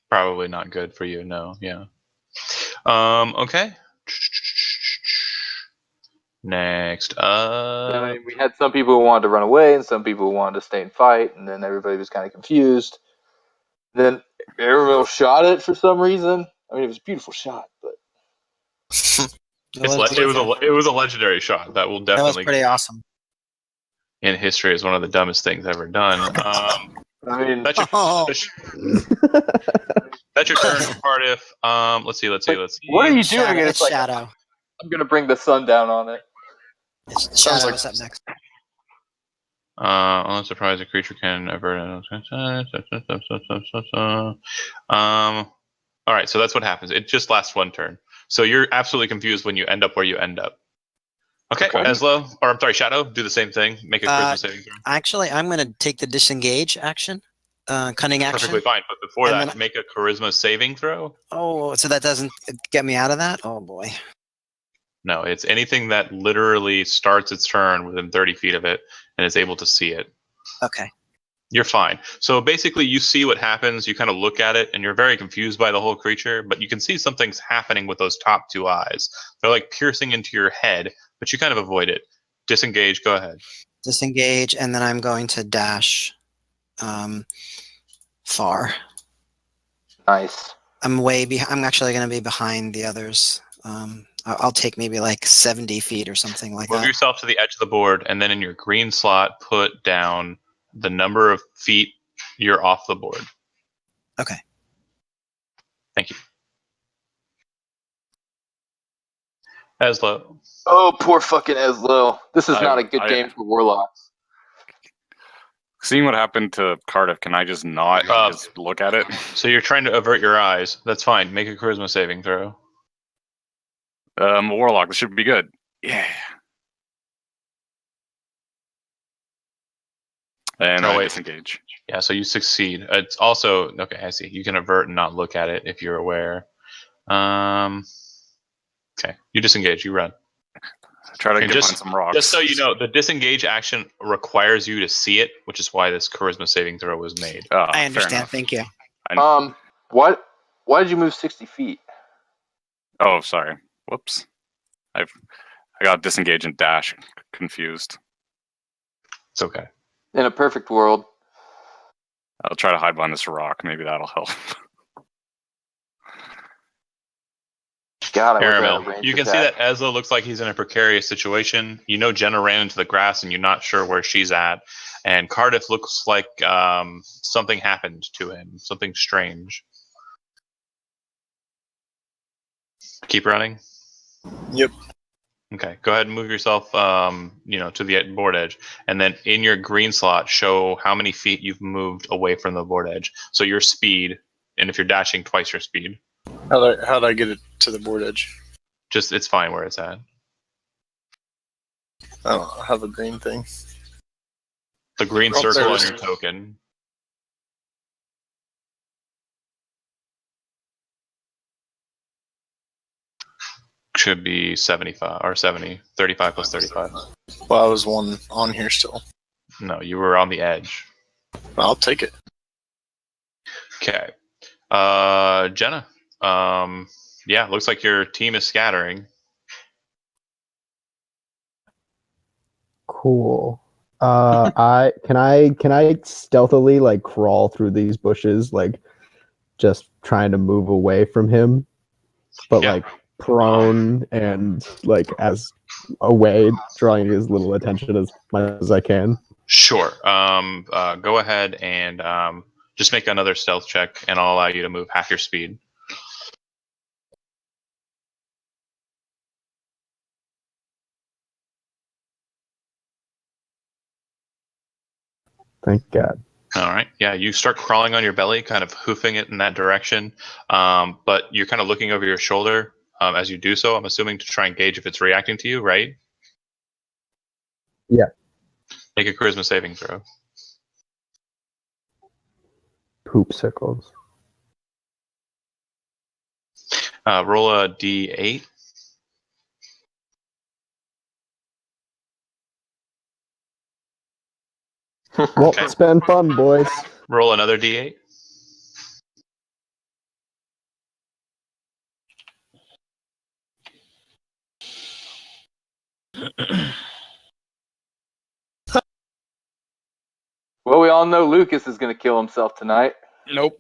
Probably not good for you. No. Yeah. Okay. Next up. I mean, we had some people who wanted to run away and some people who wanted to stay and fight, and then everybody was kind of confused. Then Aramil shot it for some reason. I mean, it was a beautiful shot, but It was a legendary shot that will That was definitely pretty awesome. in history as one of the dumbest things ever done. I mean, That's your Oh. that's your turn, Cardiff. Let's see. what are you doing? Shadow, And it's it's like, Shadow. I'm gonna bring the sun down on it. It's Sounds Shadow like- is up next. Unless surprise, a creature can avert. All right, so that's what happens. It just lasts one turn. So you're absolutely confused when you end up where you end up. Okay, Okay. Eslo, or I'm sorry, Shadow, do the same thing. Make a charisma saving throw. Actually, I'm going to take the disengage action, cunning action. Perfectly fine, but before And that, then- make a charisma saving throw. Oh, so that doesn't get me out of that? Oh boy. No, it's anything that literally starts its turn within 30 feet of it and is able to see it. Okay. You're fine. So basically, you see what happens. You kind of look at it, and you're very confused by the whole creature. But you can see something's happening with those top two eyes. They're like piercing into your head, but you kind of avoid it. Disengage. Go ahead. Disengage, and then I'm going to dash far. Nice. I'm way behind. I'm actually going to be behind the others. I'll take maybe like 70 feet or something like Move that. yourself to the edge of the board, and then in your green slot, put down the number of feet you're off the board. Okay. Thank you. Eslo. Oh, poor fucking Eslo. This is not a good I- game for Warlocks. Seeing what happened to Cardiff, can I just not just look at it? So you're trying to avert your eyes. That's fine. Make a charisma saving throw. Warlock, this should be good. Yeah. And Oh, I wait. disengage. Yeah, so you succeed. It's also okay. I see. You can avert and not look at it if you're aware. Okay, you disengage. You run. Try to And get behind some rocks. Just so you know, the disengage action requires you to see it, which is why this charisma saving throw was made. Ah, I fair understand. enough. Thank you. Why did you move 60 feet? Oh, sorry. Whoops. I got disengage and dash confused. It's okay. In a perfect world, I'll try to hide behind this rock. Maybe that'll help. God, I wish I had a Aramil, ranged you can attack. see that Ezra looks like he's in a precarious situation. You know Jenna ran into the grass and you're not sure where she's at. And Cardiff looks like something happened to him, something strange. Keep running? Yep. Okay, go ahead and move yourself to the board edge. And then in your green slot, show how many feet you've moved away from the board edge. So your speed, and if you're dashing, twice your speed. How'd I get it to the board edge? Just it's fine where it's at. I don't have a green thing. The green Oh, circle there it on is. your token. Should be 75 or 70. 35 plus 35. Well, I was one on here still. No, you were on the edge. I'll take it. Okay. Jenna. Yeah, looks like your team is scattering. Cool. Can I stealthily like crawl through these bushes, like just trying to move away from him, but Yeah. like prone and like as away, drawing as little attention as much as I can. Sure. Go ahead and just make another stealth check, and I'll allow you to move half your speed. Thank God. All right. Yeah, you start crawling on your belly, kind of hoofing it in that direction. But you're kind of looking over your shoulder as you do so. I'm assuming to try and gauge if it's reacting to you, right? Yeah. Make a charisma saving throw. Poop sickles. Roll a d8. Well, Okay. it's been fun, boys. Roll another d8. Well, we all know Lucas is going to kill himself tonight. Nope.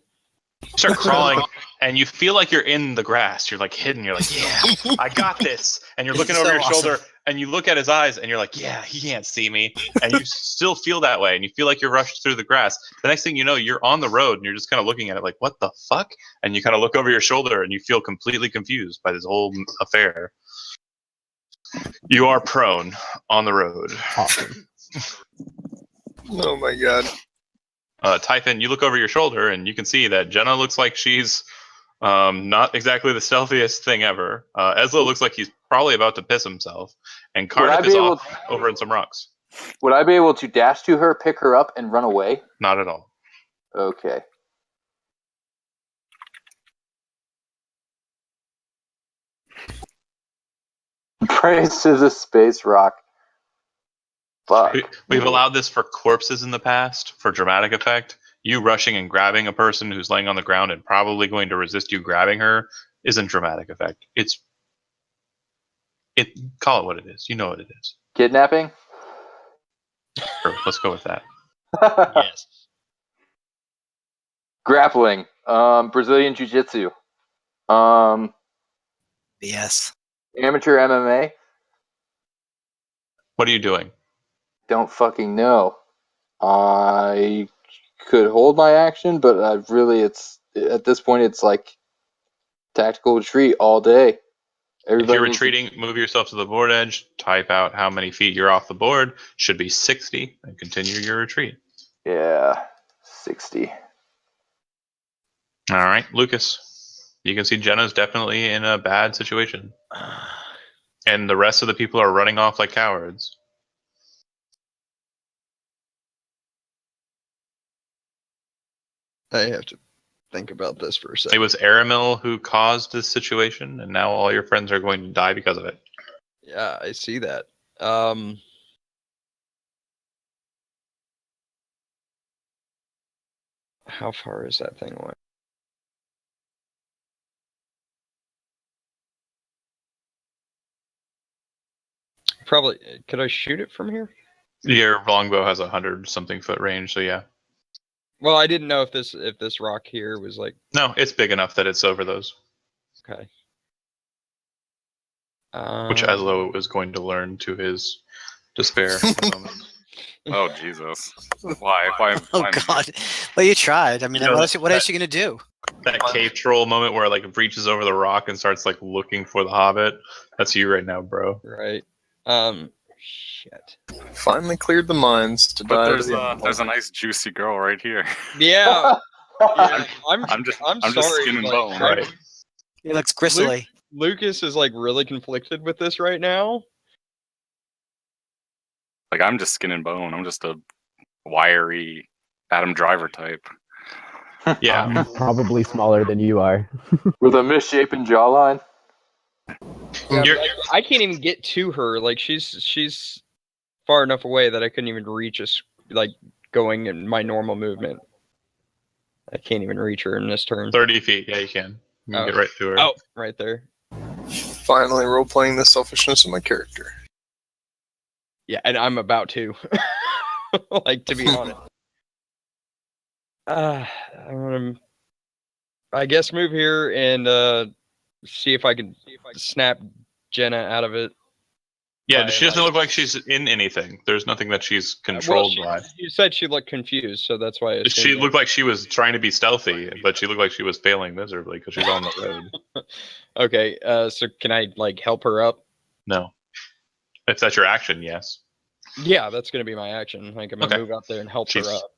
Start crawling, and you feel like you're in the grass. You're like hidden. You're like, yeah, I got this. And you're This looking is over so your shoulder, awesome. and you look at his eyes, and you're like, yeah, he can't see me. And you still feel that way, and you feel like you're rushed through the grass. The next thing you know, you're on the road, and you're just kind of looking at it like, what the fuck? And you kind of look over your shoulder, and you feel completely confused by this whole affair. You are prone on the road. Awesome. Oh my god. Typhon, you look over your shoulder, and you can see that Jenna looks like she's not exactly the stealthiest thing ever. Ezla looks like he's probably about to piss himself, and Would I Cardiff be is able off over in some rocks. Would I be able to dash to her, pick her up, and run away? Not at all. Okay. Praise to the space rock. Fuck. We've allowed this for corpses in the past for dramatic effect. You rushing and grabbing a person who's laying on the ground and probably going to resist you grabbing her isn't dramatic effect. Call it what it is. You know what it is. Kidnapping? Sure, let's go with that. Yes. Grappling. Brazilian Jiu-Jitsu. Yes. Amateur MMA? What are you doing? Don't fucking know. I could hold my action, but it's at this point it's like tactical retreat all day. If you're needs to- retreating, move yourself to the board edge, type out how many feet you're off the board. Should be 60, and continue your retreat. Yeah, 60. All right, Lucas. You can see Jenna's definitely in a bad situation. And the rest of the people are running off like cowards. I have to think about this for a It second. was Aramil who caused this situation, and now all your friends are going to die because of it. Yeah, I see that. How far is that thing away? Probably. Could I shoot it from here? Your longbow has 100-something foot range, so yeah. Well, I didn't know if this rock here was like No, it's big enough that it's over those, okay. which Aslo is going to learn to his despair in a moment. Oh Jesus! Why? Why? Oh why me? God. Well, you tried. I mean, You know, what else are you gonna do? That cave troll moment where like it reaches over the rock and starts like looking for the hobbit. That's you right now, bro. Right. Shit. Finally cleared the mines to But die. there's a nice juicy girl right here. Yeah. Yeah. I'm I'm sorry. skin and like, bone. Right. He looks gristly. Lucas is like really conflicted with this right now. Like I'm just skin and bone. I'm just a wiry Adam Driver type. Yeah. I'm probably smaller than you are. With a misshapen jawline. Yeah, You're- like, I can't even get to her. Like she's far enough away that I couldn't even reach us. Like going in my normal movement. I can't even reach her in this turn. 30 feet. Yeah, you can. You can Oh. get right to her. Oh, right there. Finally role-playing the selfishness of my character. Yeah, and I'm about to. Like, to be honest. I'm gonna, I guess, move here and see if I can snap Jenna out of it. Yeah, by, she doesn't look like she's in anything. There's nothing that she's well, controlled by. you said she looked confused, so that's why I assumed She that. looked like she was trying to be stealthy, but she looked like she was failing miserably because she's on the road. Okay, so can I like help her up? No. If that's your action, yes. Yeah, that's gonna be my action. Like I'm gonna Okay. move up there and help She's her up.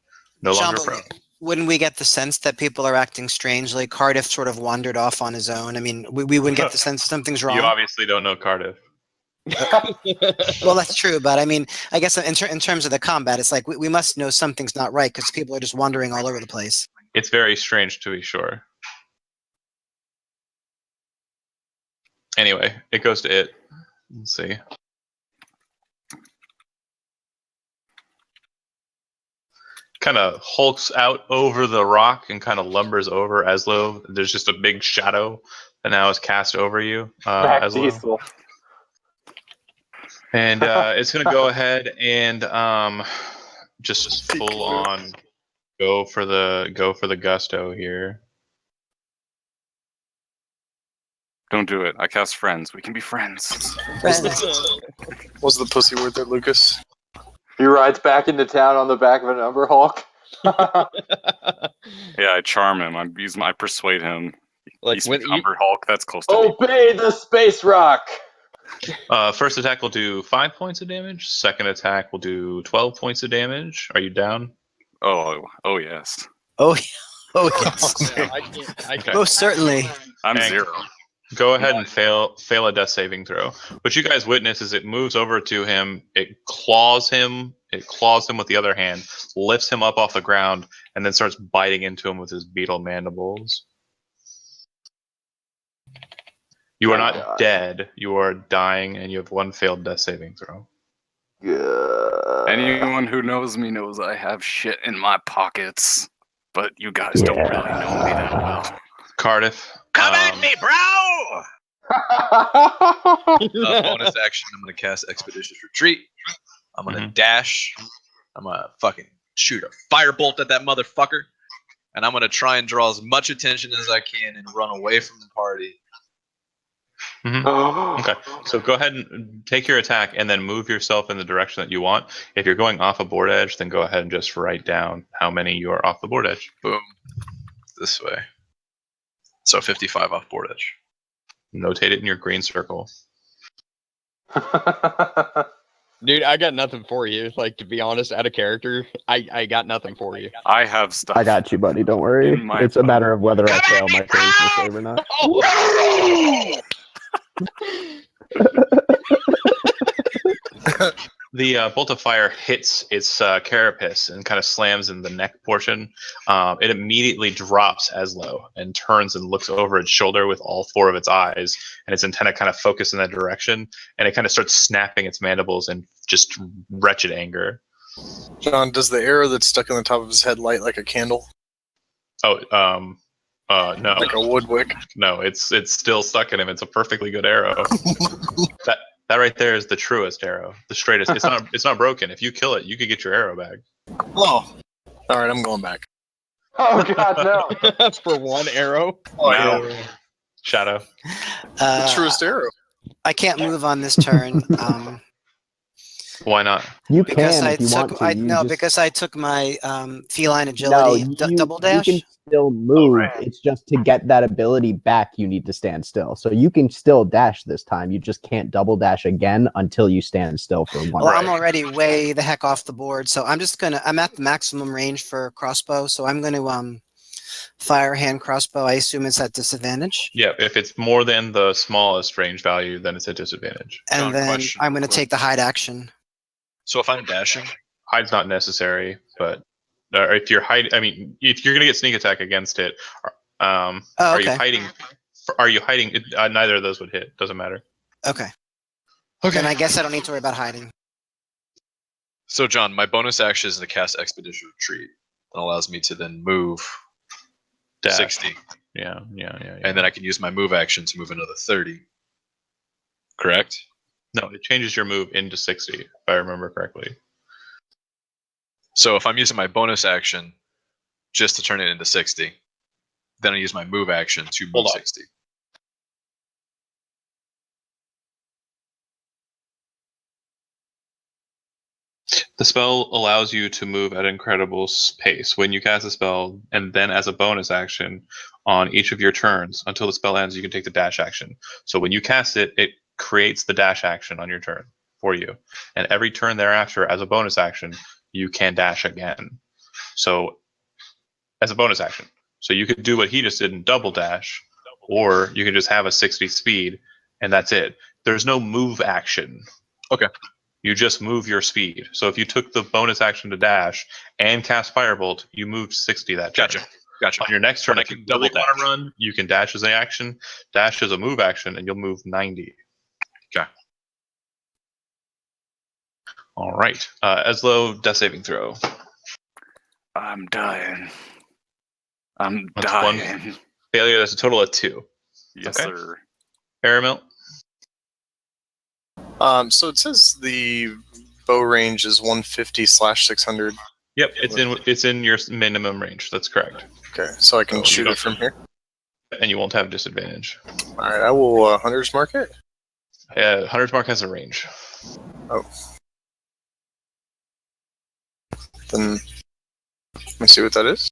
no Sean, longer but prone. wouldn't we get the sense that people are acting strangely? Cardiff sort of wandered off on his own. I mean, we wouldn't get the sense something's wrong. You obviously don't know Cardiff. Well, that's true, but I mean, I guess in terms of the combat, it's like we must know something's not right because people are just wandering all over the place. It's very strange to be sure. Anyway, it goes to it. Let's see. Kind of hulks out over the rock and kind of lumbers over Eslo. There's just a big shadow that now is cast over you, Eslo. Diesel. And it's going to go ahead and just full on go for the gusto here. Don't do it. I cast friends. We can be friends. Friends. What's the pussy word there, Lucas? He rides back into town on the back of an Umberhawk. Yeah, I charm him. I persuade him. Like He's when you, Hulk. That's close to me. Obey the space rock. First attack will do 5 points of damage. Second attack will do 12 points of damage. Are you down? Oh yes. Oh, yes. I can't. Most certainly. I'm Hank. 0. Go ahead and fail a death saving throw. What you guys witness is it moves over to him, it claws him with the other hand, lifts him up off the ground, and then starts biting into him with his beetle mandibles. You are not God. dead, you are dying, and you have 1 failed death saving throw. Good. Anyone who knows me knows I have shit in my pockets, but you guys don't really know me that well. Cardiff. Come at me, bro! Bonus action, I'm going to cast Expeditious Retreat. I'm going to dash. I'm going to fucking shoot a firebolt at that motherfucker. And I'm going to try and draw as much attention as I can and run away from the party. Okay, so go ahead and take your attack and then move yourself in the direction that you want. If you're going off a board edge, then go ahead and just write down how many you are off the board edge. Boom. This way. So 55 off board edge. Notate it in your green circle. Dude, I got nothing for you. Like, to be honest, out of character, I got nothing for you. I have stuff. I got you, buddy. Don't worry. In my It's a phone. matter of whether I fail my charisma save or not. The bolt of fire hits its carapace and kind of slams in the neck portion. It immediately drops Eslo and turns and looks over its shoulder with all 4 of its eyes, and its antenna kind of focus in that direction, and it kind of starts snapping its mandibles in just wretched anger. John, does the arrow that's stuck in the top of his head light like a candle? Oh, no. Like a wood wick? No, it's still stuck in him. It's a perfectly good arrow. That right there is the truest arrow, the straightest. It's not broken. If you kill it, you could get your arrow back. Oh. Alright, I'm going back. Oh god, no. That's for 1 arrow. Oh, No. yeah. Shadow. The truest arrow. I can't move on this turn. Why not? You Because can I if you want took to. because I took my feline agility double dash. You can still move. It's just to get that ability back, you need to stand still. So you can still dash this time. You just can't double dash again until you stand still for 1 Well, round. I'm already way the heck off the board, so I'm at the maximum range for crossbow. So I'm going to fire hand crossbow, I assume it's at disadvantage. Yeah, if it's more than the smallest range value, then it's a disadvantage. And John, then question. I'm going to take the hide action. So if I'm dashing, Hide's not necessary, but if you're hiding, I mean, if you're gonna get sneak attack against it, Oh, are you okay. hiding? Are you hiding? Neither of those would hit. Doesn't matter. Okay. okay. Then I guess I don't need to worry about hiding. So John, my bonus action is to cast Expedition Retreat. That allows me to then move Dash. 60, Yeah. and then I can use my move action to move another 30. Correct? No, it changes your move into 60, if I remember correctly. So if I'm using my bonus action just to turn it into 60, then I use my move action to move Hold on. 60. The spell allows you to move at an incredible pace when you cast a spell, and then as a bonus action on each of your turns until the spell ends, you can take the dash action. So when you cast it, it creates the dash action on your turn for you, and every turn thereafter, as a bonus action, you can dash again. So as a bonus action, so you could do what he just did and double dash, or you can just have a 60 speed, and that's it. There's no move action. Okay. You just move your speed. So if you took the bonus action to dash and cast Firebolt, you moved 60 that turn. Gotcha. On your next turn, But I if you can really double want to run, you can dash as an action, dash as a move action, and you'll move 90. Okay. All right. Eslo, death saving throw. I'm dying. I'm That's dying. one failure. That's a total of 2. Yes, Okay. sir. Aramil. So it says the bow range is 150/600. Yep, it's in your minimum range. That's correct. Okay, so I can So you shoot don't- it from here. And you won't have disadvantage. All right, I will hunter's mark it. Hunter's Mark has a range. Then let me see what that is.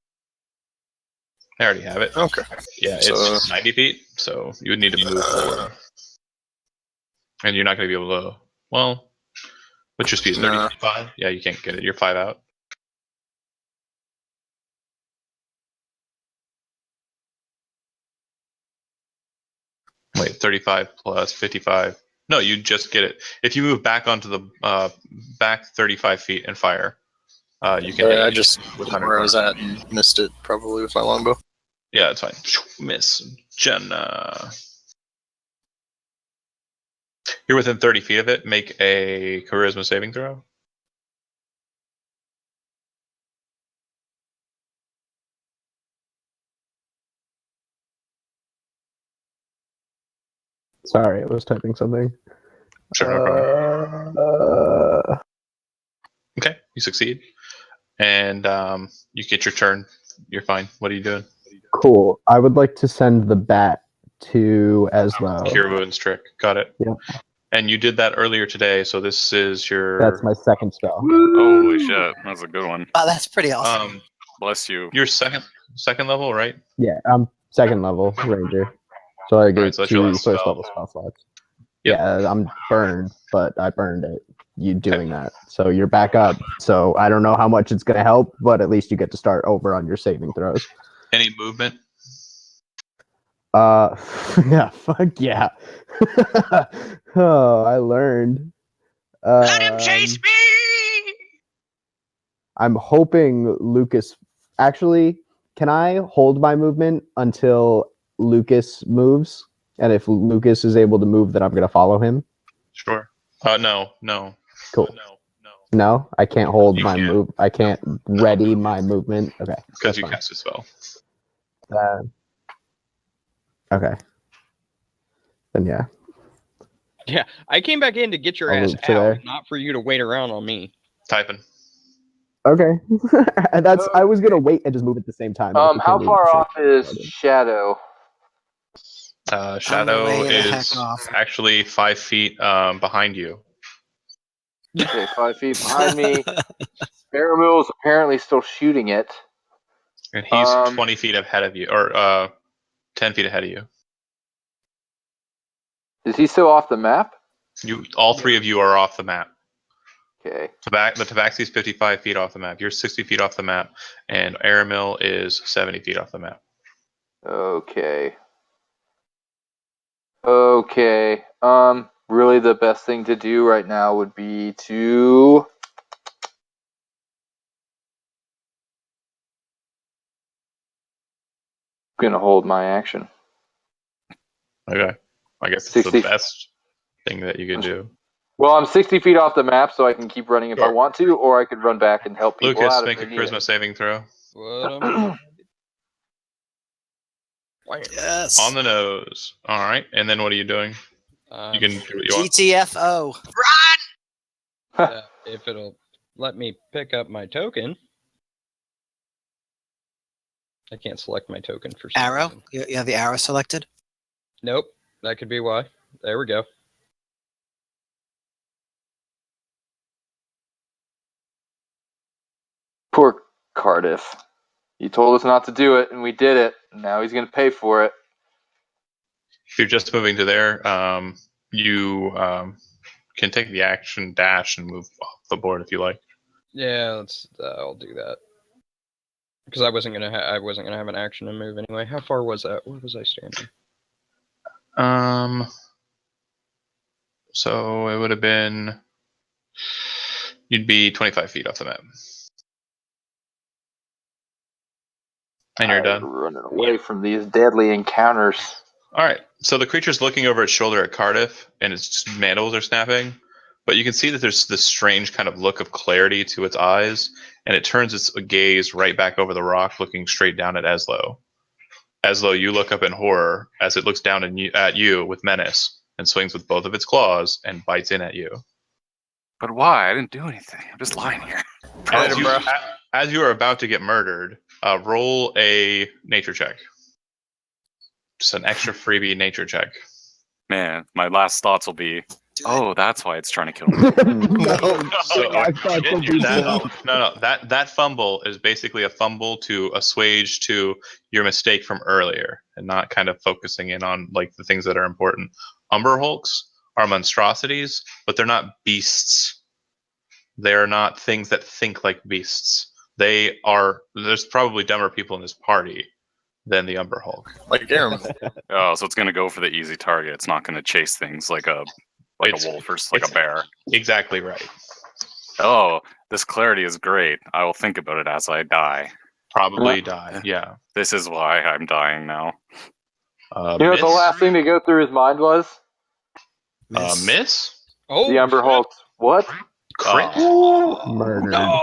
I already have it. Okay. Yeah, So- it's 90 feet, so you would need to move forward. And you're not going to be able to. Well, what's your speed? Nah. 35? Yeah, you can't get it. You're 5 out. Wait, 35 plus 55. No, you just get it. If you move back onto the back 35 feet and fire, you can hit I it just with where I 100. was at and missed it probably with my longbow. Yeah, it's fine. Miss Jenna. You're within 30 feet of it. Make a charisma saving throw. Sorry, I was typing something. Sure, no problem. Okay, you succeed. And you get your turn. You're fine. What are you doing? Cool. I would like to send the bat to Eslo. Cure Wounds trick. Got it. Yep. And you did that earlier today, so this is your. That's my second spell. Holy shit, that's a good one. Wow, that's pretty awesome. Bless you. Your second level, right? Yeah, I'm second level ranger, so I get Alright, so that's your 2 last first spell. level spell slots. Yep. Yeah, I'm burned, but I burned it. You doing that, so you're back up. So I don't know how much it's gonna help, but at least you get to start over on your saving throws. Any movement? Yeah, fuck yeah. Oh, I learned. Let him chase me! I'm hoping Lucas. Actually, can I hold my movement until Lucas moves? And if Lucas is able to move, then I'm gonna follow him. Sure. No. Cool. No. No, I can't hold You my can't. move. I can't ready my movement. Okay. Because that's you fine. cast a spell. Okay. Then yeah. Yeah, I came back in to get your I'll ass move to out, there. not for you to wait around on me. Typing. Okay. That's. I was gonna wait and just move at the same time. but if we How can move far at the off same time, is started. Shadow? Shadow way the heck is off. actually 5 feet behind you. Okay, 5 feet behind me. Barrowmill is apparently still shooting it. And he's 20 feet ahead of you, or 10 feet ahead of you. Is he still off the map? All 3 of you are off the map. Okay. The Tabaxi's 55 feet off the map. You're 60 feet off the map, and Aramil is 70 feet off the map. Okay. Really the best thing to do right now would be to gonna hold my action. Okay. I guess it's 60. the best thing that you could do. Well, I'm 60 feet off the map, so I can keep running if I Sure. want to, or I could run back and help people Lucas, out if make they a need charisma it. saving throw. What am Yes. On the nose. All right. And then what are you doing? You can do what you want. GTFO. If it'll let me pick up my token. I can't select my token for some Arrow. reason. You have the arrow selected. Nope. That could be why. There we go. Poor Cardiff. He told us not to do it, and we did it. And now he's gonna pay for it. If you're just moving to there, you can take the action dash and move off the board if you like. Yeah, let's. I'll do that. Because I wasn't gonna. I wasn't gonna have an action to move anyway. How far was that? Where was I standing? So it would have been. You'd be 25 feet off the map. And you're done. Running away from these deadly encounters. All right. So the creature's looking over its shoulder at Cardiff, and its mandibles are snapping. But you can see that there's this strange kind of look of clarity to its eyes, and it turns its gaze right back over the rock, looking straight down at Eslo. Eslo, you look up in horror as it looks down at you with menace and swings with both of its claws and bites in at you. But why? I didn't do anything. I'm just lying here. As you are about to get murdered, roll a nature check. Just an extra freebie nature check. Man, my last thoughts will be, oh, that's why it's trying to kill me. No. That fumble is basically a fumble to assuage to your mistake from earlier, and not kind of focusing in on like the things that are important. Umber Hulks are monstrosities, but they're not beasts. They're not things that think like beasts. There's probably dumber people in this party than the Umber Hulk. Like Aram. Oh, so it's going to go for the easy target. It's not going to chase things like a wolf or like a bear. Exactly right. Oh, this clarity is great. I will think about it as I die. Probably die. Yeah. This is why I'm dying now. You know what the last thing to go through his mind was? Miss? Oh, the Umber Hulks. What? Crit? Murdered. No!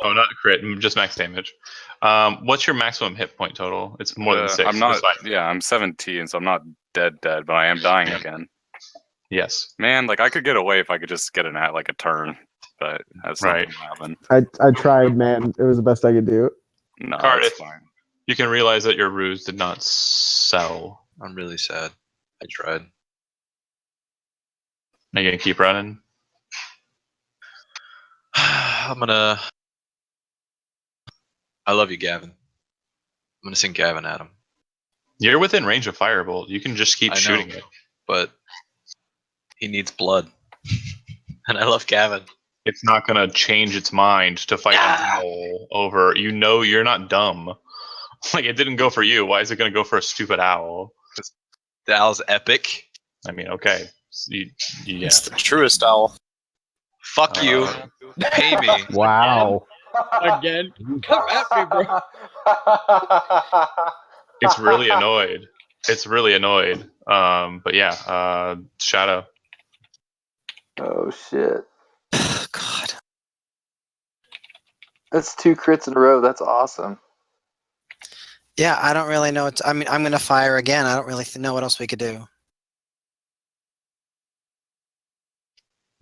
Oh, not crit. Just max damage. What's your maximum hit point total? It's more than 6. I'm not. That's fine. Yeah, I'm 17, so I'm not dead, but I am dying again. Yes. Man, like I could get away if I could just get a turn, but that's not gonna happen. I tried, man. It was the best I could do. No, Cardiff, it's fine. you can realize that your ruse did not sell. I'm really sad. I tried. Are you gonna keep running? I love you, Gavin. I'm gonna sing Gavin at him. You're within range of Firebolt. You can just keep shooting it. But he needs blood. And I love Gavin. It's not gonna change its mind to fight an owl over. You know you're not dumb. Like it didn't go for you. Why is it gonna go for a stupid owl? The owl's epic. I mean, okay. Yeah. It's the truest owl. Fuck you. Pay me. Wow. Again? Come at me, bro. It's really annoyed. But yeah, Shadow. Oh shit. God. That's 2 crits in a row. That's awesome. Yeah, I don't really know. I'm going to fire again. I don't really know what else we could do.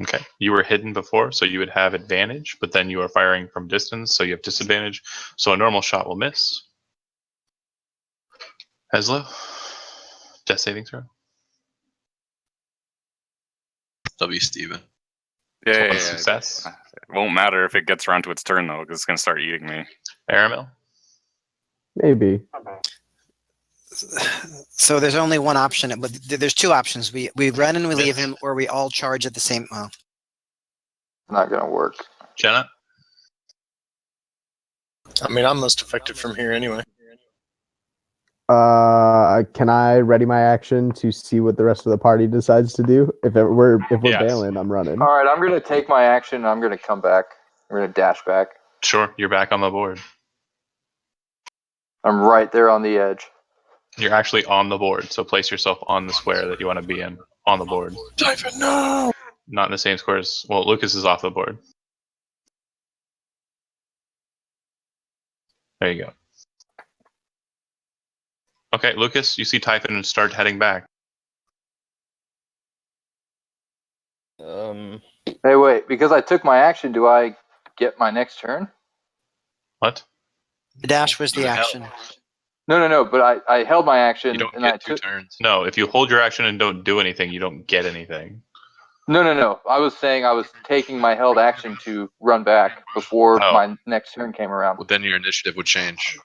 Okay. You were hidden before, so you would have advantage, but then you are firing from distance, so you have disadvantage. So a normal shot will miss. Heslo, death saving throw. W. Steven. Yeah. Success. It won't matter if it gets around to its turn though, because it's gonna start eating me. Aramil. Maybe. So there's only one option, but there's 2 options. We run and we leave him, or we all charge at the same. Well, Not gonna work. Jenna. I mean, I'm most effective from here anyway. Can I ready my action to see what the rest of the party decides to do? If we're Yes. bailing, I'm running. All right, I'm going to take my action. And I'm going to come back. I'm going to dash back. Sure, you're back on the board. I'm right there on the edge. You're actually on the board, so place yourself on the square that you want to be in on the board. Typhon, no! Not in the same square as Lucas is off the board. There you go. Okay, Lucas, you see Typhon and start heading back. Hey, wait. Because I took my action, do I get my next turn? What? The dash was the You held- action. No. But I held my action. You don't and I get two took. turns. No, if you hold your action and don't do anything, you don't get anything. No. I was saying I was taking my held action to run back before Oh. my next turn came around. Well, then your initiative would change.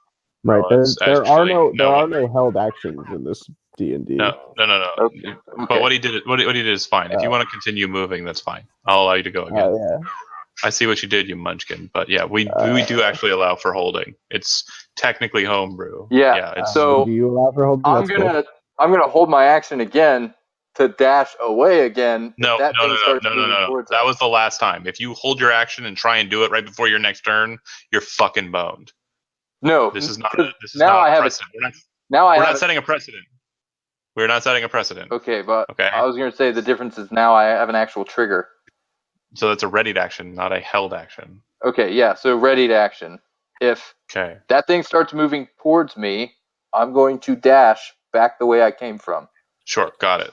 Right. No, There, it's there are actually- there no. are no held actions in this D&D. No. Okay. But what he did is fine. If you want to continue moving, that's fine. I'll allow you to go again. Yeah. I see what you did, you munchkin. But yeah, we do actually allow for holding. It's technically homebrew. Yeah, it's so do you allow for holding? I'm That's cool. gonna hold my action again to dash away again. If no, that thing starts no. moving towards That us. was the last time. If you hold your action and try and do it right before your next turn, you're fucking boned. No, This is not. 'cause This is now not I have precedent. now I We're have not setting a precedent. We're not setting a precedent. Okay, but Okay. I was gonna say the difference is now I have an actual trigger. So that's a readied action, not a held action. Okay, yeah. So ready to action. If Okay. that thing starts moving towards me, I'm going to dash back the way I came from. Sure. Got it.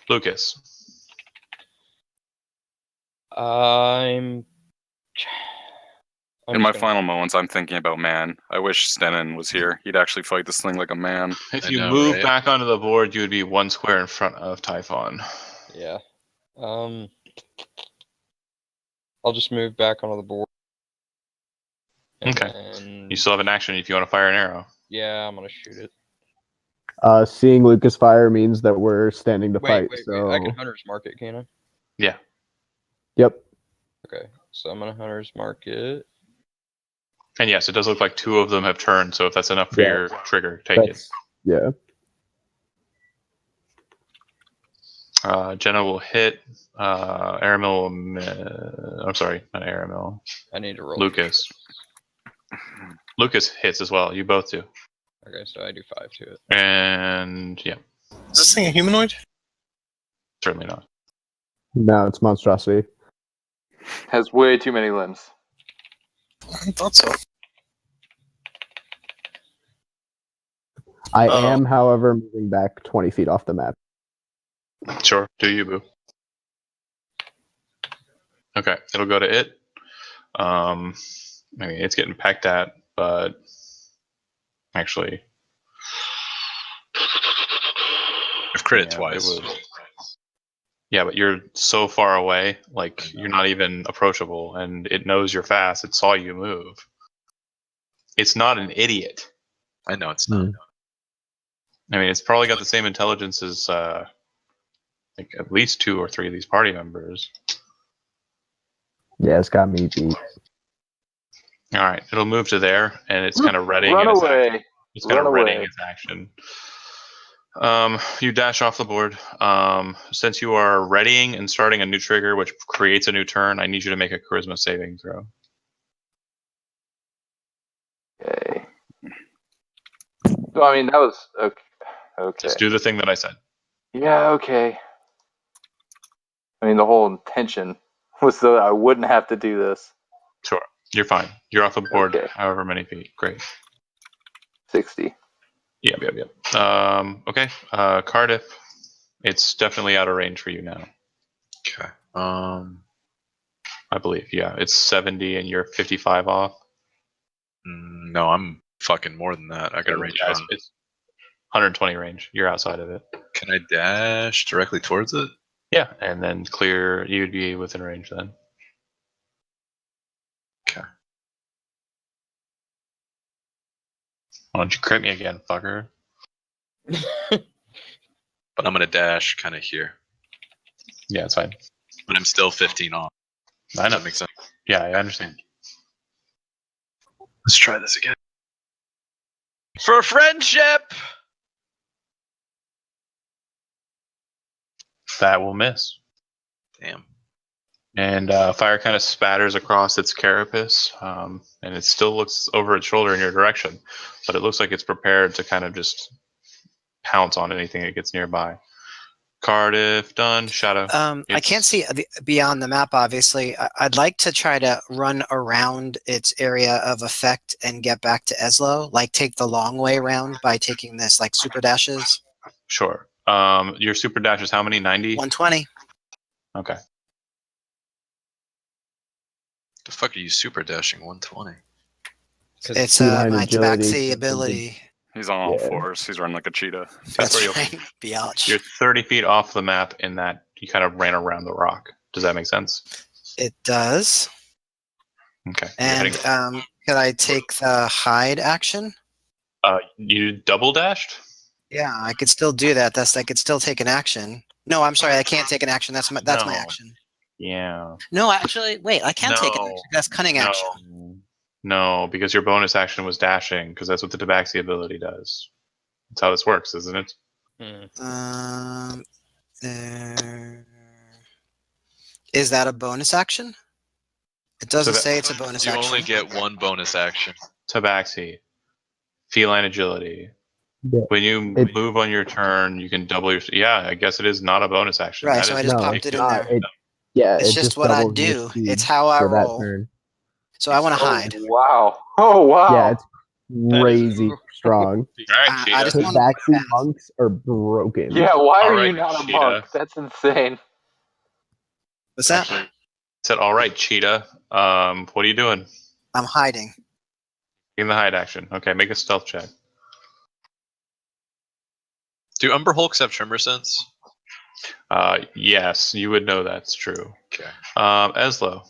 Lucas. I'm In my just gonna- final moments, I'm thinking about man. I wish Stenin was here. He'd actually fight this thing like a man. If I you know, move right? back onto the board, you would be one square in front of Typhon. Yeah. I'll just move back onto the board. Okay. And You still have an action if you want to fire an arrow. yeah, I'm gonna shoot it. Seeing Lucas fire means that we're standing to fight. Wait. So I can hunter's mark it, can I? Yeah. Yep. Okay. So I'm gonna hunter's mark it. And yes, it does look like two of them have turned, so if that's enough for Yeah. your trigger, take it. Yeah. Jenna will hit. Aramil will. I'm sorry, not Aramil. I need to roll. Lucas. Lucas hits as well. You both do. Okay, so I do 5 to it. And yeah, Is this thing a humanoid? certainly not. No, it's monstrosity. Has way too many limbs. I thought so. I Oh. am, however, moving back 20 feet off the map. Sure. Do you, boo? Okay, it'll go to it. I mean, it's getting pecked at, but actually, I've crit it yeah, twice. Yeah, but you're so far away, like you're not even approachable, and it knows you're fast. It saw you move. It's not an idiot. I know it's not. I mean, it's probably got the same intelligence as like at least 2 or 3 of these party members. Yeah, it's got me beat. All right, it'll move to there, and it's kind of readying Run its away. action. It's kind Run of readying away. its action. You dash off the board. Since you are readying and starting a new trigger, which creates a new turn, I need you to make a charisma saving throw. Okay. So I mean that was okay. Okay. Just do the thing that I said. Yeah. Okay. I mean the whole intention was so that I wouldn't have to do this. Sure, you're fine. You're off the board, Okay. however many feet. Great. 60. Yep. Okay. Cardiff, it's definitely out of range for you now. Okay. I believe. Yeah, it's 70, and you're 55 off. No, I'm fucking more than that. I got a range Yeah, on. it's 120 range. You're outside of it. Can I dash directly towards it? Yeah, and then clear. You'd be within range then. Okay. Why don't you crit me again, fucker? But I'm gonna dash kind of here. Yeah, it's fine. But I'm still 15 off. I know. That makes sense. Yeah, I understand. Let's try this again. For friendship! That will miss. Damn. And fire kind of spatters across its carapace, and it still looks over its shoulder in your direction, but it looks like it's prepared to kind of just pounce on anything that gets nearby. Cardiff, done. Shadow. I can't see beyond the map, obviously. I'd like to try to run around its area of effect and get back to Eslo, like take the long way around by taking this, like, super dashes. Sure. Your super dash is how many? 90? 120. Okay. The fuck are you super dashing 120? It's Feline my agility, tabaxi so ability. He's on all Yeah. fours. He's running like a cheetah. That's where you'll- right. Biatch. You're 30 feet off the map in that you kind of ran around the rock. Does that make sense? It does. Okay. And could I take the hide action? You double dashed? Yeah, I could still do that. I could still take an action. No, I'm sorry, I can't take an action. That's my No. action. Yeah. No, actually, wait, I can take an No. action. That's cunning action. No, because your bonus action was dashing, because that's what the tabaxi ability does. That's how this works, isn't it? Is that a bonus action? It doesn't that- say it's a bonus You action. only get one bonus action. Tabaxi. Feline agility. Yeah. When you It- move on your turn, you can double your. Yeah, I guess it is not a bonus action. Right, That so is I just No, popped it's it in not. there. It's It's just what I doubles your do. speed It's how I for that roll. turn. So I want to hide. Wow. Oh, wow. Yeah, it's is crazy strong. All right, I Cheetah. just want to Tabaxi monks are broken. Yeah, why All are right, you not a Cheetah. monk? That's insane. What's that? Actually, said, all right, Cheetah. What are you doing? I'm hiding. In the hide action. Okay, make a stealth check. Do Umber Hulks have tremor sense? Yes, you would know that's true. Okay. Eslo,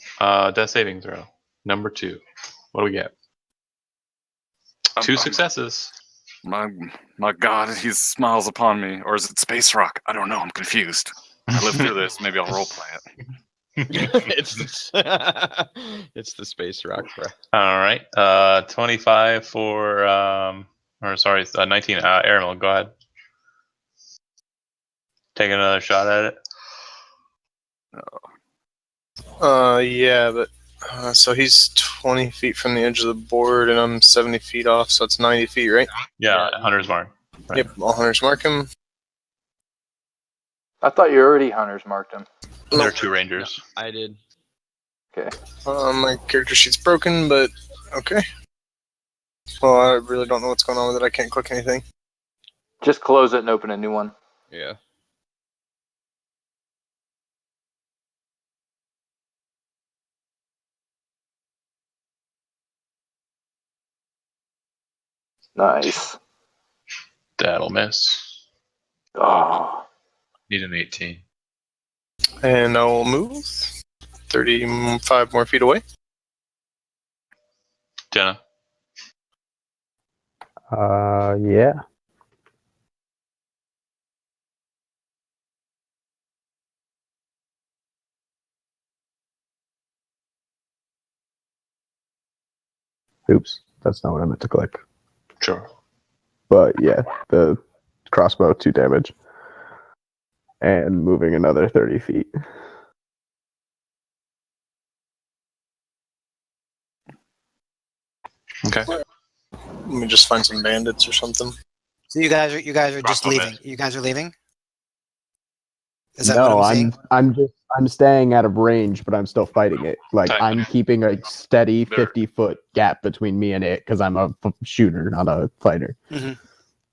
death saving throw. Number 2. What do we get? Two successes. My God, he smiles upon me. Or is it Space Rock? I don't know. I'm confused. I lived through this. Maybe I'll roleplay it. it's the space rock, bro. All right. 25 for, 19. Aramil, go ahead. Take another shot at it. Yeah, but so he's 20 feet from the edge of the board, and I'm 70 feet off, so it's 90 feet, right? Yeah, Hunter's Mark. Right. Yep, all hunters mark him. I thought you already hunters marked him. There are 2 rangers. I did. Okay. My character sheet's broken, but okay. Well, I really don't know what's going on with it. I can't click anything. Just close it and open a new one. Yeah. Nice. That'll miss. Oh. Need an 18. And I will move 35 more feet away. Jenna. Yeah. Oops, that's not what I meant to click. Sure. But yeah, the crossbow 2 damage. And moving another 30 feet. Okay. Let me just find some bandits or something. So you guys are just Crossbow leaving. miss. You guys are leaving? Is that what No, I'm seeing? I'm staying out of range, but I'm still fighting it. Like Type. I'm keeping a steady There. 50-foot gap between me and it because I'm a shooter, not a fighter. Mhm.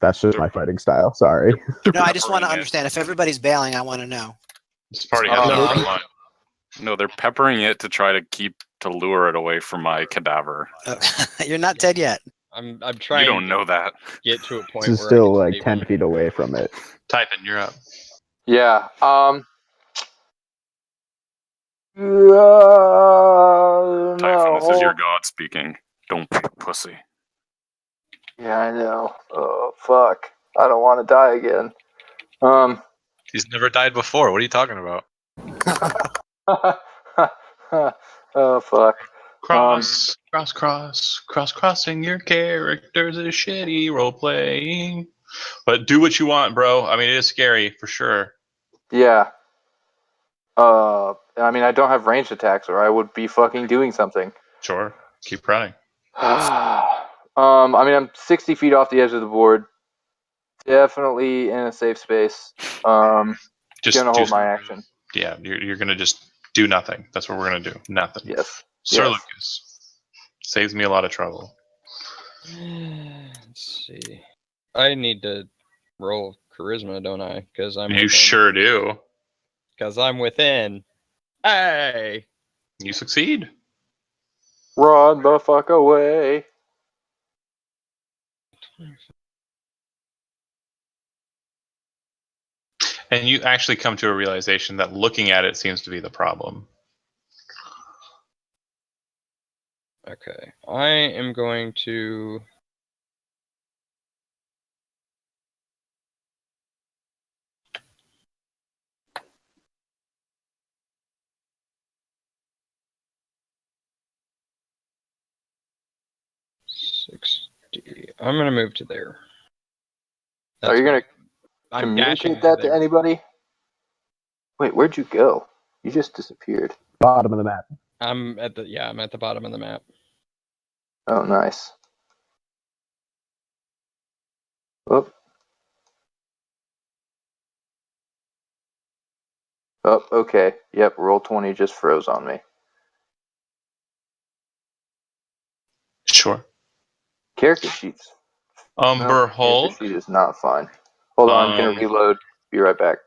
That's just my fighting style. Sorry. No, I just want to Peppering it. understand. If everybody's bailing, I want to know. This party has No, no I'm- front line. No, they're peppering it to try to lure it away from my cadaver. You're not dead yet. I'm trying You don't know that. to get to a point This is where still I like can 10 save feet away from it. Typing, you're up. Yeah. Typhon, this is your No. god speaking. Don't be a pussy. Yeah, I know. Oh, fuck. I don't want to die again. He's never died before. What are you talking about? Oh, fuck. Crossing your characters is shitty role playing. But do what you want, bro. I mean, it is scary for sure. Yeah. I mean, I don't have ranged attacks, or I would be fucking doing something. Sure. Keep running. I mean, I'm 60 feet off the edge of the board. Definitely in a safe space. Just Gonna do hold my something. action. Yeah, you're gonna just do nothing. That's what we're gonna do. Nothing. Yes. Sir Yes. Lucas saves me a lot of trouble. Let's see. I need to roll charisma, don't I? Because I'm You within. sure do. Because I'm within. Hey. You succeed. Run the fuck away. And you actually come to a realization that looking at it seems to be the problem. Okay. I am going to. I'm gonna move to there. Are you gonna I'm dashing communicate that to there. anybody? Wait, where'd you go? You just disappeared. Bottom of the map. I'm at the bottom of the map. Oh, nice. Oh. Oh, okay. Yep, Roll20 just froze on me. Sure. Character sheets. Umber No, Hulk. character sheet is not fine. Hold on, I'm gonna reload. Be right back.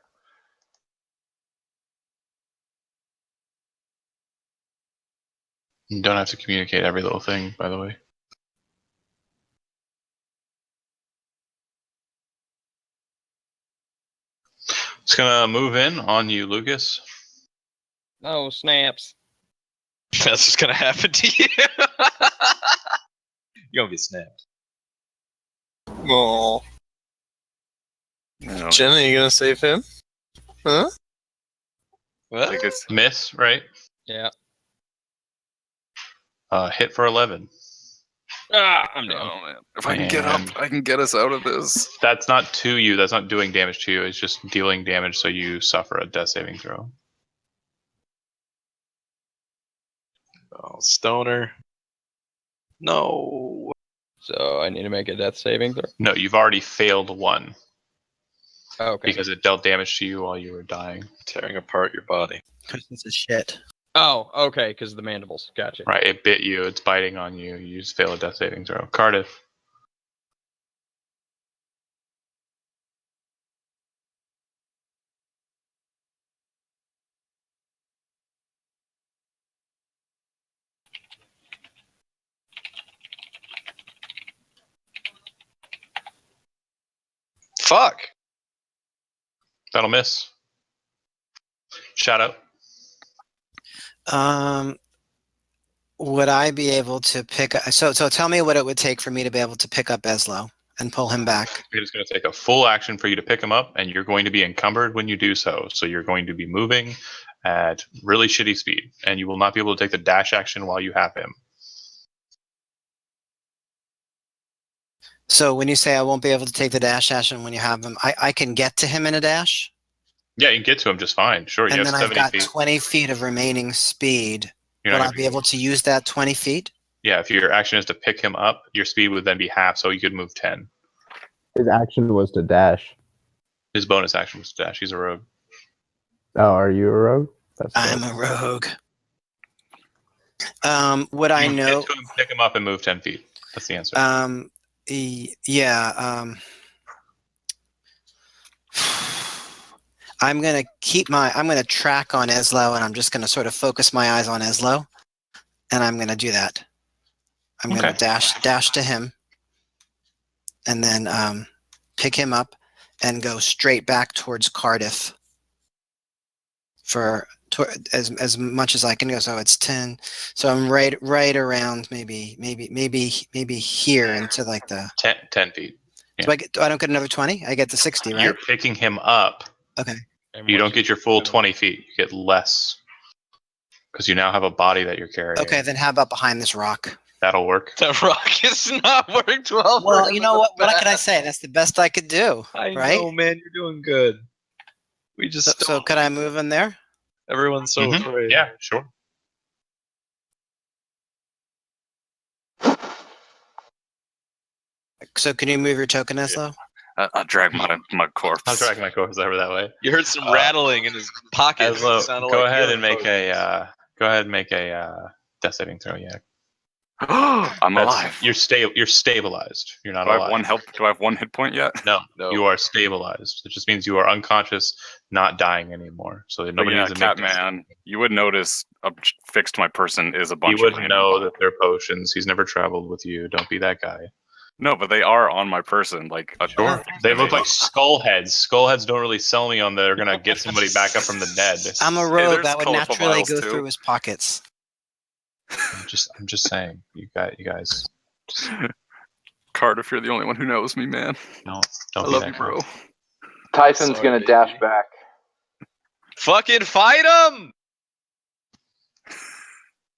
You don't have to communicate every little thing, by the way. It's gonna move in on you, Lucas. Oh, snaps. That's what's gonna happen to you. You're gonna get snapped. Oh, No. Jenny, you gonna save him? Huh? What? I think it's Miss, right? Yeah. Hit for 11. Ah, I'm down. Oh man! If I can get up, I can get us out of this. That's not to you. That's not doing damage to you. It's just dealing damage so you suffer a death saving throw. Oh, stoner. No. So I need to make a death saving throw. No, you've already failed one Okay. because it dealt damage to you while you were dying. Tearing apart your body. Christmas is shit. Oh, okay, because of the mandibles. Gotcha. Right, it bit you. It's biting on you. You just fail a death saving throw. Cardiff. Fuck. That'll miss. Shadow. Would I be able to pick? So tell me what it would take for me to be able to pick up Eslo and pull him back. It is going to take a full action for you to pick him up, and you're going to be encumbered when you do so. So you're going to be moving at really shitty speed, and you will not be able to take the dash action while you have him. So when you say I won't be able to take the dash action when you have him, I can get to him in a dash, Yeah, you can get to him just fine. Sure, you and have then I've 70 got feet. 20 feet of remaining speed. You're Would not I gonna be able to use that 20 feet? Yeah, if your action is to pick him up, your speed would then be half, so you could move 10. His action was to dash. His bonus action was to dash. He's a rogue. Oh, are you a rogue? That's I'm dope. a rogue. Would I You know? get to him, pick him up, and move 10 feet. That's the answer. Yeah. I'm gonna track on Eslo, and I'm just gonna sort of focus my eyes on Eslo, and I'm gonna do that. I'm gonna dash to him, and then pick him up, and go straight back towards Cardiff. As much as I can go, so it's 10. So I'm right around maybe here into like the 10 feet. Do I don't get another 20? I get the 60, right? You're picking him up. Okay. You don't get your full 20 feet. You get less. because you now have a body that you're carrying. Okay, then how about behind this rock? That'll work. That rock is not worked well. for Well, him you in know the what? What back. can I say? That's the best I could do. I right? know, man. You're doing good. We just So could I move in there? Everyone's so Mhm. afraid. Yeah, sure. So can you move your token, Eslo? I'll drag my corpse. I'll drag my corpse over that way. You heard some rattling in his pocket. Aslo, Sounded go like ahead urine and make potion. a death saving throw. Yeah, I'm alive. You're stabilized. You're not Do I have alive. Do I have 1 hit point yet? No, No. you are stabilized. It just means you are unconscious, not dying anymore. So But nobody yeah, needs to make. Catman, you would notice fixed to my person is a He bunch of wouldn't random know bottles. that they're potions. He's never traveled with you. Don't be that guy. No, but they are on my person. Like Sure. They look like skull heads. Skull heads don't really sell me on they're gonna get somebody back up from the dead. I'm a Hey, rogue. there's That would colorful naturally vials, go too. through his pockets. I'm just saying. You guys. Cardiff, you're the only one who knows me, man. Don't I be love that you, bro. guy. Typhon's Sorry, gonna baby. dash back. Fucking fight him!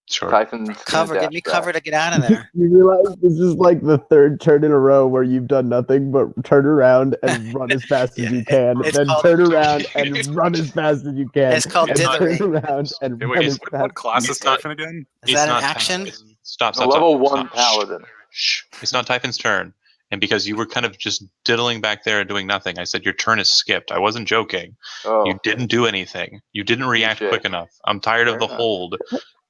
Sure. Typhon's Cover. gonna Get me dash cover back. to get out of there. You realize this is like the third turn in a row where you've done nothing but turn around and run as fast as you can, It's then called- turn around and run as fast as you can, It's called and turn dithering. around and Hey, run wait, as what fast. class is It's not- Typhon again? Is that an action? Stop. A level 1 stop. paladin. Shh. It's not Typhon's turn. And because you were kind of just diddling back there and doing nothing, I said your turn is skipped. I wasn't joking. Oh, You didn't do anything. You didn't react Touche. quick enough. I'm tired of Fair the enough. hold.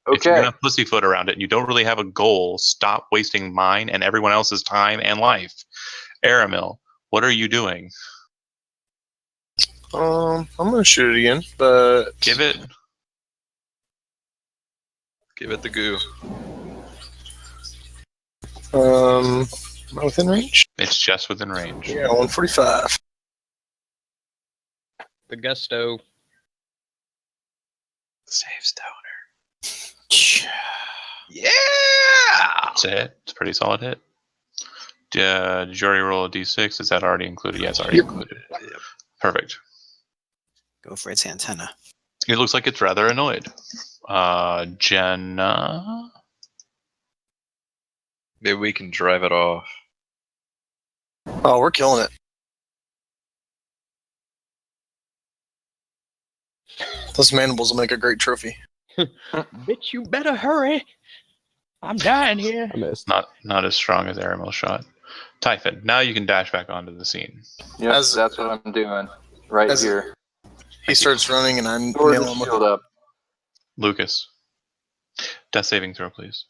If you're okay. gonna pussyfoot around it and you don't really have a goal, stop wasting mine and everyone else's time and life. Aramil, what are you doing? I'm gonna shoot it again, but Give it. Give it the goo. am I within range? It's just within range. Yeah, 145. The gusto. Save stoner. Yeah! It's a hit. It's a pretty solid hit. Did you already roll a d6? Is that already included? Yeah, it's already included. Perfect. Go for its antenna. It looks like it's rather annoyed. Jenna? Maybe we can drive it off. Oh, we're killing it. Those mandibles will make a great trophy. Bitch, you better hurry. I'm dying here. I missed. Not as strong as Aramil shot. Typhon, now you can dash back onto the scene. Yep, As- that's what I'm doing. Right as- here. He starts running, and I'm Sword nailing and him with shield up. Lucas. Death saving throw, please.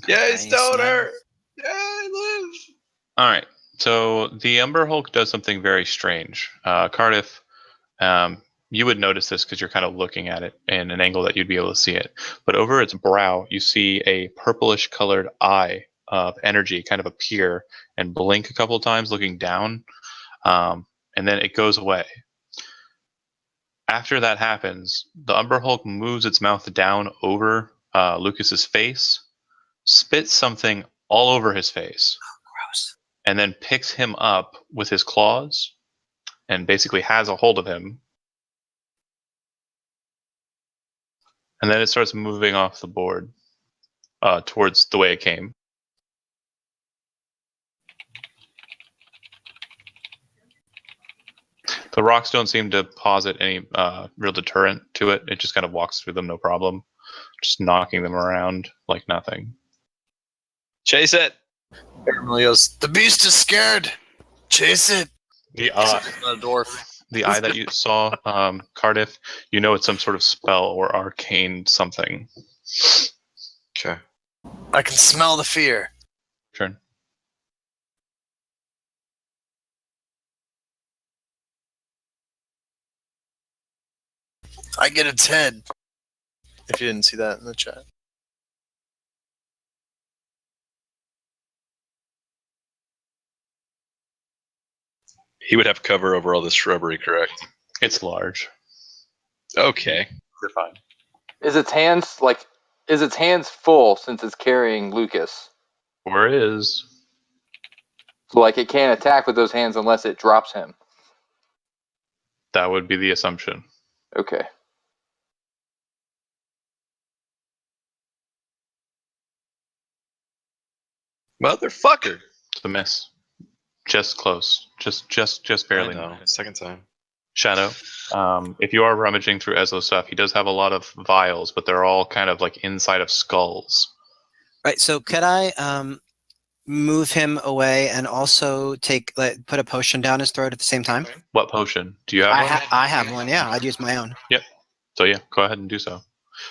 Yay, Nice, stoner! Yay, live! Alright. So the Umber Hulk does something very strange. Cardiff, you would notice this because you're kind of looking at it in an angle that you'd be able to see it. But over its brow, you see a purplish colored eye of energy kind of appear and blink a couple of times looking down. And then it goes away. After that happens, the Umber Hulk moves its mouth down over Lucas's face, spits something all over his face, Gross. and then picks him up with his claws and basically has a hold of him. And then it starts moving off the board towards the way it came. The rocks don't seem to posit any real deterrent to it. It just kind of walks through them, no problem, just knocking them around like nothing. Chase it! Aramil yells, "The beast is scared! Chase it!" The It's not a dwarf. the eye that you saw, Cardiff, you know it's some sort of spell or arcane something. Okay. I can smell the fear. Turn. I get its head. If you didn't see that in the chat. He would have cover over all this shrubbery, correct? It's large. Okay. You're fine. Is its hands full since it's carrying Lucas? Or is. So like it can't attack with those hands unless it drops him. That would be the assumption. Okay. Motherfucker. It's a miss. Just close. Just barely. I know. Second time. Shadow. If you are rummaging through Ezlo's stuff, he does have a lot of vials, but they're all kind of like inside of skulls. Right. So could I move him away and also put a potion down his throat at the same time? What potion? Do you have one? I have one. Yeah, I'd use my own. Yep. So yeah, go ahead and do so.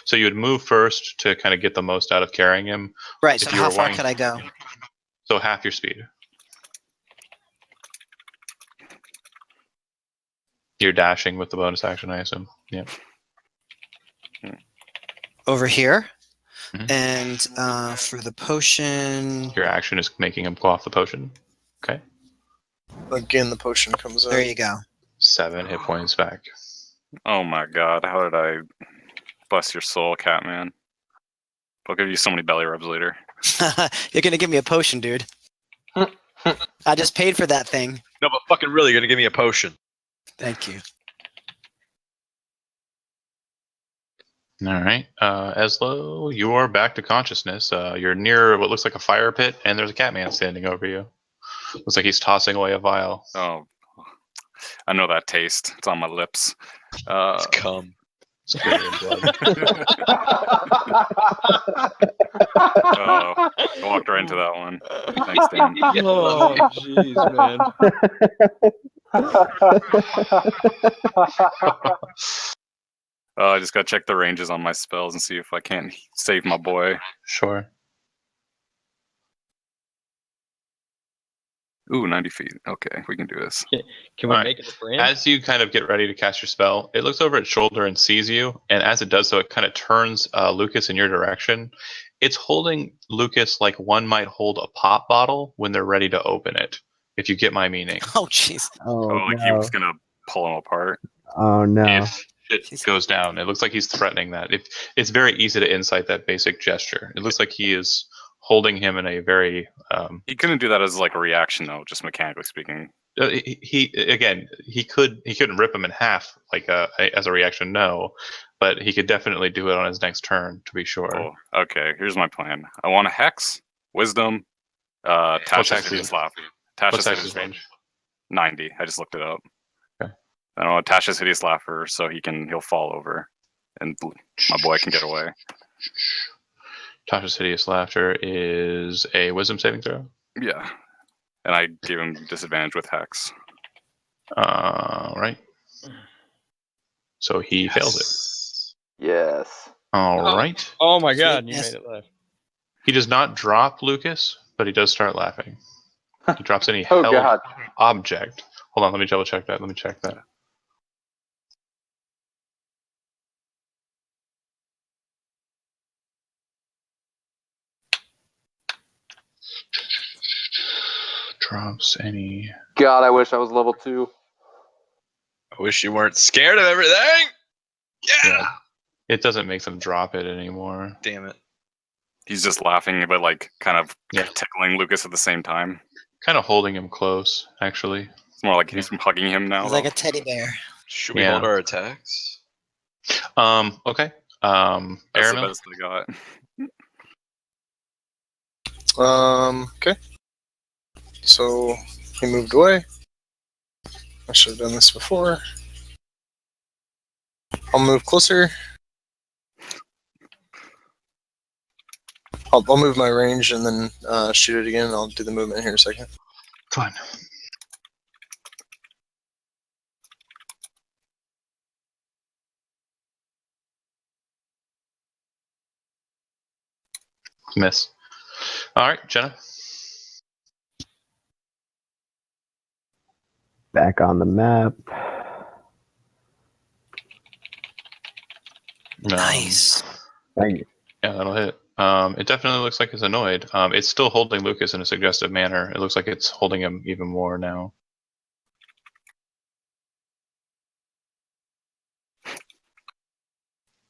So you would move first to kind of get the most out of carrying him. Right. If So you how were far wanting- could I go? So half your speed. You're dashing with the bonus action, I assume. Yeah. Over here. Mhm. And for the potion, Your action is making him go off the potion. Okay. Again, the potion comes there out. you go. 7 hit points back. Oh my god, how did I bless your soul, Catman? I'll give you so many belly rubs later. You're gonna give me a potion, dude. I just paid for that thing. No, but fucking really, you're gonna give me a potion. Thank you. All right. Eslo, you are back to consciousness. You're near what looks like a fire pit, and there's a Catman standing over you. Looks like he's tossing away a vial. Oh, I know that taste. It's on my lips. It's cum. It's clear in blood. I walked right into that one. Thanks, Dan. Oh, jeez, man. I just gotta check the ranges on my spells and see if I can't save my boy. Sure. Ooh, 90 feet. Okay, we can do this. Can we All right. make it a brand? As you kind of get ready to cast your spell, it looks over its shoulder and sees you. And as it does so, it kind of turns Lucas in your direction. It's holding Lucas like one might hold a pop bottle when they're ready to open it, if you get my meaning. Oh, jeez. Oh, like he was gonna pull him apart. Oh no. If it goes down, it looks like he's threatening that. If it's very easy to insight that basic gesture. It looks like he is holding him in a very He couldn't do that as like a reaction, though, just mechanically speaking. he couldn't rip him in half like as a reaction, no, but he could definitely do it on his next turn to be sure. Cool. Okay, here's my plan. I want a hex, wisdom, What's Tasha's Hex's- hideous laugh. What's Tasha's Hex's hideous range? 90. I just looked it up. Okay. I want Tasha's hideous laughter so he'll fall over, and my boy can get away. Tasha's hideous laughter is a wisdom saving throw. Yeah, and I gave him disadvantage with hex. Right. So he fails it. Yes. All right. Oh my god, you Sweetness. made it live. He does not drop Lucas, but he does start laughing. He drops any Oh held god. object. Hold on, let me double check that. Let me check that. Drops any. God, I wish I was level 2. I wish you weren't scared of everything. Yeah. It doesn't make them drop it anymore. Damn it. He's just laughing, but like kind of Yeah. tickling Lucas at the same time. Kind of holding him close, actually. It's more like he's hugging him now. He's like though. a teddy bear. Should we Yeah. hold our attacks? Okay. That's the Aramil? best I got. Okay. So he moved away. I should have done this before. I'll move closer. I'll move my range and then shoot it again. I'll do the movement here in a second. Fine. Miss. All right, Jenna. Back on the map. Nice. Thank you. Yeah, that'll hit. It definitely looks like it's annoyed. It's still holding Lucas in a suggestive manner. It looks like it's holding him even more now.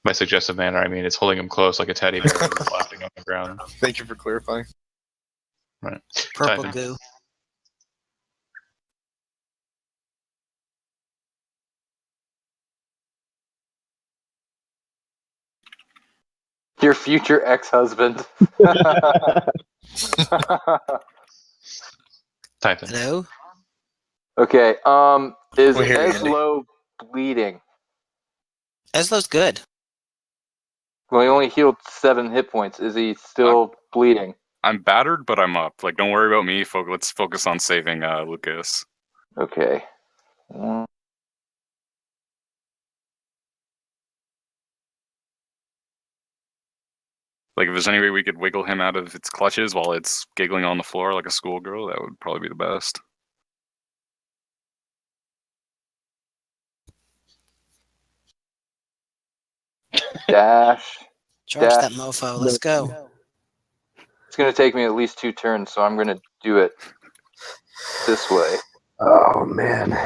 By suggestive manner, I mean it's holding him close like a teddy bear and laughing on the ground. Thank you for clarifying. Right. Purple Typhon. goo. Your future ex-husband. Type in. Hello? Okay. Is We're here, Andy. Eslo bleeding? Eslo's good. Well, he only healed 7 hit points. Is he still bleeding? I'm battered, but I'm up. Like, don't worry about me. Let's focus on saving Lucas. Okay. Like, if there's any way we could wiggle him out of its clutches while it's giggling on the floor like a schoolgirl, that would probably be the best. Dash. Charge Dash. that mofo. Let's go. It's going to take me at least 2 turns, so I'm going to do it this way. Oh man.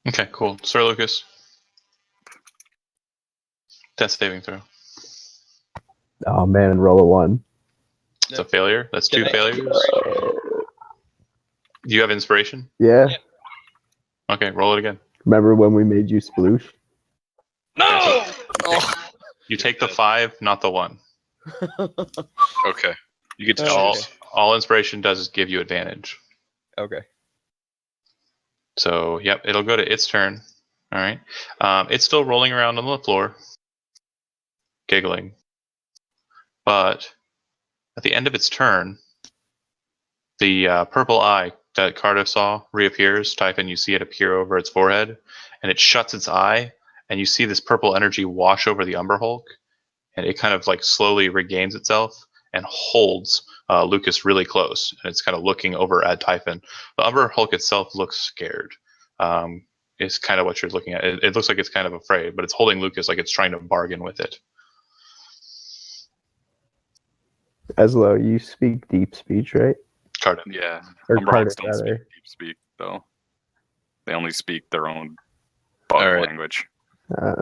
Okay, cool. Sir Lucas. Death saving throw. Oh man, roll a 1. It's a failure. That's 2 failures. Do you have inspiration? Yeah. Okay, roll it again. Remember when we made you sploosh? No! You take the 5, not the 1. Okay. You get to All, choose. all inspiration does is give you advantage. Okay. So, yep, it'll go to its turn. All right. It's still rolling around on the floor, giggling. But at the end of its turn, the purple eye that Cardiff saw reappears. Type in, you see it appear over its forehead, and it shuts its eye, and you see this purple energy wash over the Umber Hulk, and it kind of like slowly regains itself and holds Lucas really close, and it's kind of looking over at Typhon. The Umber Hulk itself looks scared. Is kind of what you're looking at. It looks like it's kind of afraid, but it's holding Lucas like it's trying to bargain with it. Eslo, you speak deep speech, right? Cardiff. Yeah. Or Umber Cardiff, Hulks don't speak rather. deep speak, though. They only speak their own bug All right. language.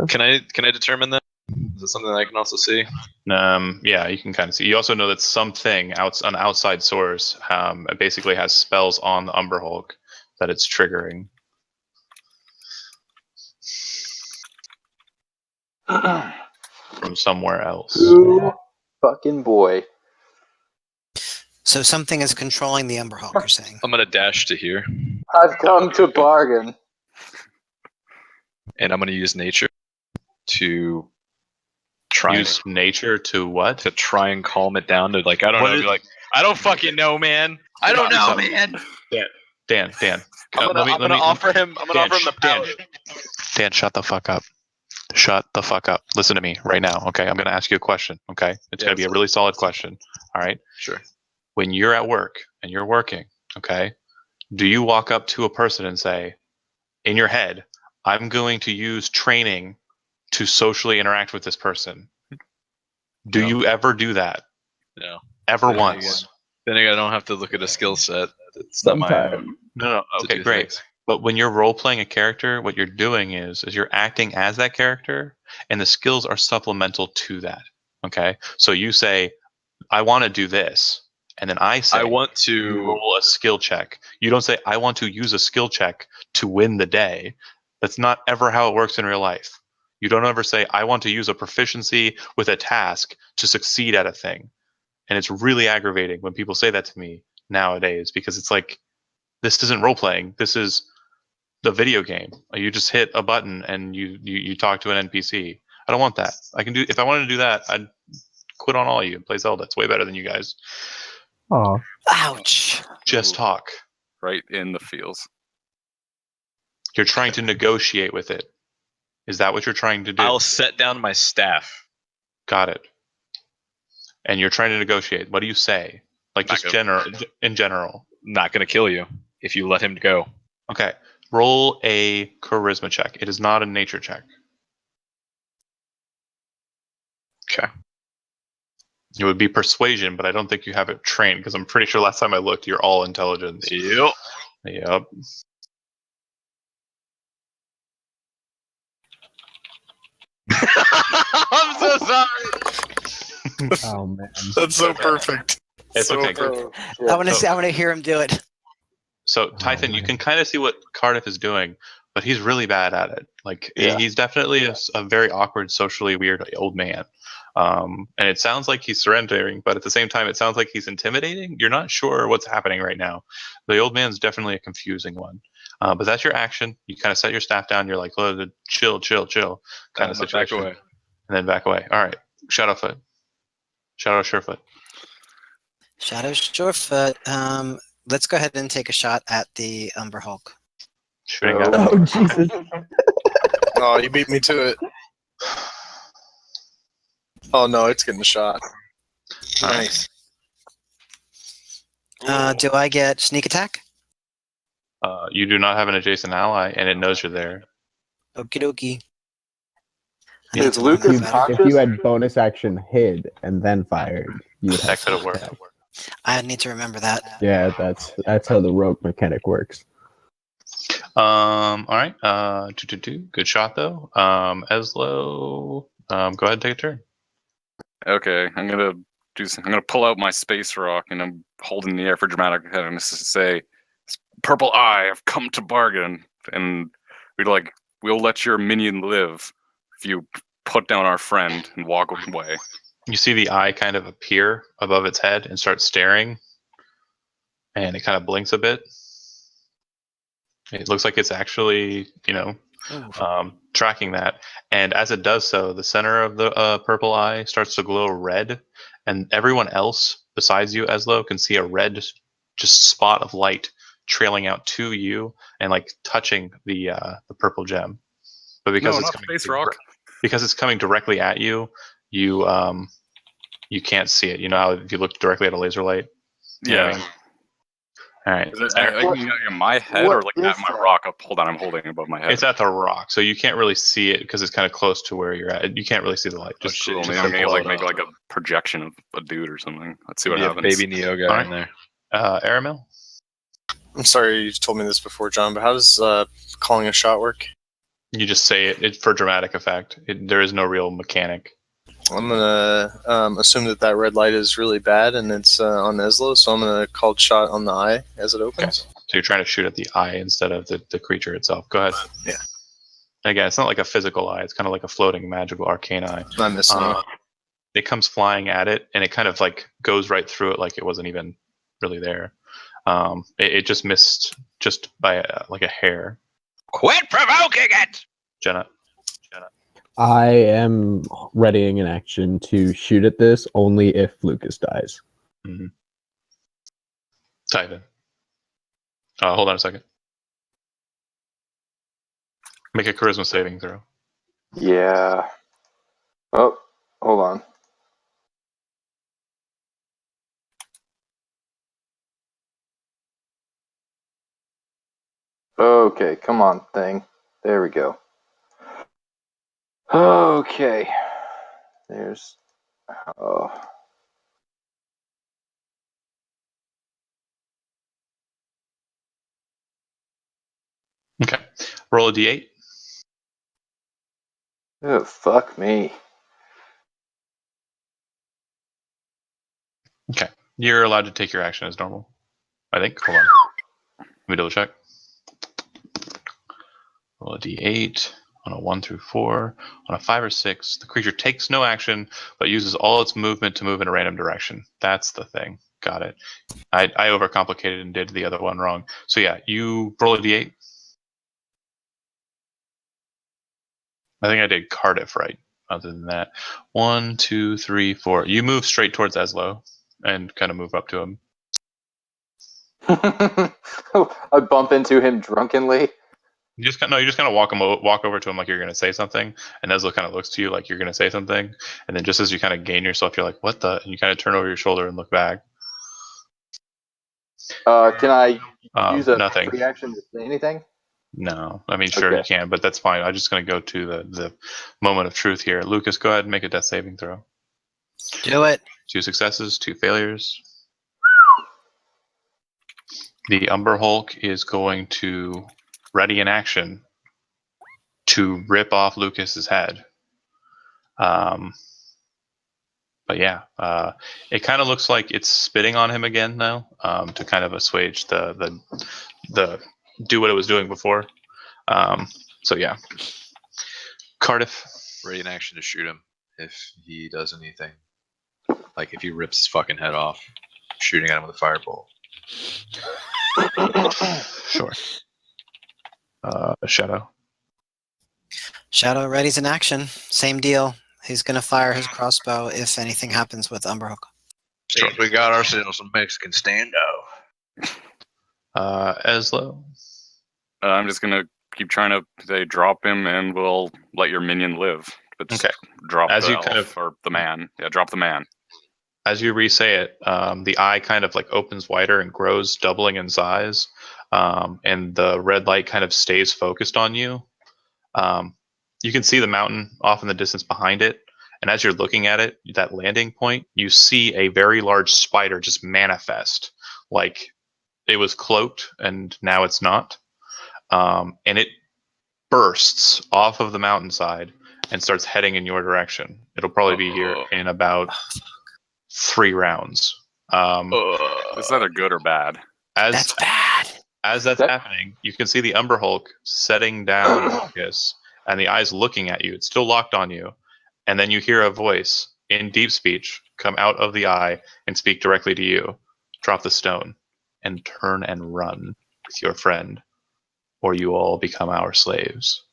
Can I determine that? Is it something that I can also see? Yeah, you can kind of see. You also know that something an outside source, it basically has spells on the Umber Hulk that it's triggering. From somewhere else. Ooh, fucking boy. So something is controlling the Umber Hulk, you're saying? I'm gonna dash to here, I've come to bargain. and I'm gonna use nature to try Use nature to what? to try and calm it down. To like, I don't What know, is- be like, I don't fucking know, man. I don't know, So- man. Dan. I'm gonna offer him the power. Dan, shut the fuck up. Shut the fuck up. Listen to me right now, okay? I'm going to ask you a question, okay? It's going to be a really solid question, all right? Sure. When you're at work and you're working, okay, do you walk up to a person and say, in your head, I'm going to use training to socially interact with this person? Do No. you ever do that? No. Ever Then once? Then again, I don't have to look at a skill set. It's not my own. No, to okay, do great. things. But when you're role playing a character, what you're doing is you're acting as that character, and the skills are supplemental to that. Okay, so you say, "I want to do this," and then I say, I want you to. roll a skill check. You don't say, "I want to use a skill check to win the day." That's not ever how it works in real life. You don't ever say, "I want to use a proficiency with a task to succeed at a thing," and it's really aggravating when people say that to me nowadays because it's like, this isn't role playing. This is the video game. You just hit a button and you talk to an NPC. I don't want that. I can do if I wanted to do that, I'd quit on all of you and play Zelda. It's way better than you guys. Oh, Ouch. Just talk. Right in the feels. You're trying to negotiate with it. Is that what you're trying to do? I'll set down my staff. Got it. And you're trying to negotiate. What do you say? Like Not just gonna- in general. Not gonna kill you if you let him go. Okay. Roll a charisma check. It is not a nature check. Okay. It would be persuasion, but I don't think you have it trained because I'm pretty sure last time I looked, you're all intelligence. Yep. Yep. I'm so sorry. oh man. That's so perfect. It's So okay. perfect. I want to hear him do it. So, Typhon, you can kind of see what Cardiff is doing, but he's really bad at it. Like Yeah. he's definitely a very awkward, socially weird old man. And it sounds like he's surrendering, but at the same time, it sounds like he's intimidating. You're not sure what's happening right now. The old man's definitely a confusing one. But that's your action. You kind of set your staff down. You're like, oh, chill, kind of Back situation, away. and then back away. All right, Shadowfoot, Shadow Surefoot. Shadow Surefoot. Let's go ahead and take a shot at the Umber Hulk. Shooting Oh. at him. Oh Jesus! Oh, you beat me to it. Oh no, it's getting the shot. Nice. Do I get sneak attack? You do not have an adjacent ally, and it knows you're there. Okie dokie. I Is need to learn Lucas that better. If you had bonus action hid and then fired, you would That have could have sneak worked. attack. I need to remember that. Yeah, that's how the rogue mechanic works. All right. Good shot though. Eslo, go ahead and take a turn. Okay, I'm gonna pull out my space rock and I'm holding in the air for dramatic effect and say, "Purple Eye, I've come to bargain, and we'll let your minion live if you put down our friend and walk away." You see the eye kind of appear above its head and start staring, and it kind of blinks a bit. It looks like it's actually, tracking that. And as it does so, the center of the purple eye starts to glow red, and everyone else besides you, Eslo, can see a red just spot of light trailing out to you and like touching the purple gem. But because it's coming directly at you, you can't see it. You know how if you look directly at a laser light? You know what I mean? All right. Is it in my head or like at my rock? Hold on, I'm holding it above my head. It's at the rock, so you can't really see it because it's kind of close to where you're at. You can't really see the light. Just cool. Just Maybe I'm blow gonna it make up. like a projection of a dude or something. Let's see what Maybe a happens. baby Neo guy Alright. in there. Aramil? I'm sorry you told me this before, John, but how does calling a shot work? You just say it for dramatic effect. There is no real mechanic. I'm gonna assume that red light is really bad and it's on Eslo, so I'm gonna call shot on the eye as it opens. So you're trying to shoot at the eye instead of the creature itself. Go ahead. Yeah. And again, it's not like a physical eye. It's kind of like a floating magical arcane eye. I'm missing it. It comes flying at it, and it kind of like goes right through it like it wasn't even really there. It just missed just by like a hair. Quit provoking it! Jenna. I am readying an action to shoot at this only if Lucas dies. Mm-hmm. Type in. Hold on a second. Make a charisma saving throw. Yeah. Oh, hold on. Okay, come on, thing. There we go. Okay. There's. Oh. Okay. Roll a d8. Oh, fuck me. Okay. You're allowed to take your action as normal, I think. Hold on. Let me double check. Roll a d8 on a 1 through 4. On a 5 or 6, the creature takes no action, but uses all its movement to move in a random direction. That's the thing. Got it. I overcomplicated and did the other one wrong. So yeah, you roll a d8. I think I did Cardiff right. Other than that, 1, 2, 3, 4. You move straight towards Eslo and kind of move up to him. I bump into him drunkenly. You just kind of walk over to him like you're going to say something, and Eslo kind of looks to you like you're going to say something, and then just as you kind of gain yourself, you're like, "What the?" And you kind of turn over your shoulder and look back. Can I use a nothing. free action to say anything? No, I mean sure Okay. you can, but that's fine. I'm just going to go to the moment of truth here. Lucas, go ahead and make a death saving throw. Do it. 2 successes, 2 failures. The Umber Hulk is going to ready in action to rip off Lucas's head. But yeah, it kind of looks like it's spitting on him again now, to kind of assuage the do what it was doing before. So yeah, Cardiff. Ready in action to shoot him if he does anything. Like if he rips his fucking head off, shooting at him with a fireball. Sure. Shadow. Shadow ready's in action. Same deal. He's going to fire his crossbow if anything happens with Umberhook. Seems we got ourselves a Mexican standoff. Eslo. I'm just gonna keep trying to say drop him, and we'll let your minion live. But just Okay. drop As the you elf kind of- or the man. Yeah, drop the man. As you re-say it, the eye kind of like opens wider and grows, doubling in size, and the red light kind of stays focused on you. You can see the mountain off in the distance behind it, and as you're looking at it, that landing point, you see a very large spider just manifest, like it was cloaked and now it's not, and it bursts off of the mountainside and starts heading in your direction. It'll probably be here in about 3 rounds. Is that a good or bad? That's bad. As that's happening, you can see the Umber Hulk setting down Lucas, and the eye's looking at you. It's still locked on you. And then you hear a voice in deep speech come out of the eye and speak directly to you. Drop the stone and turn and run with your friend, or you all become our slaves.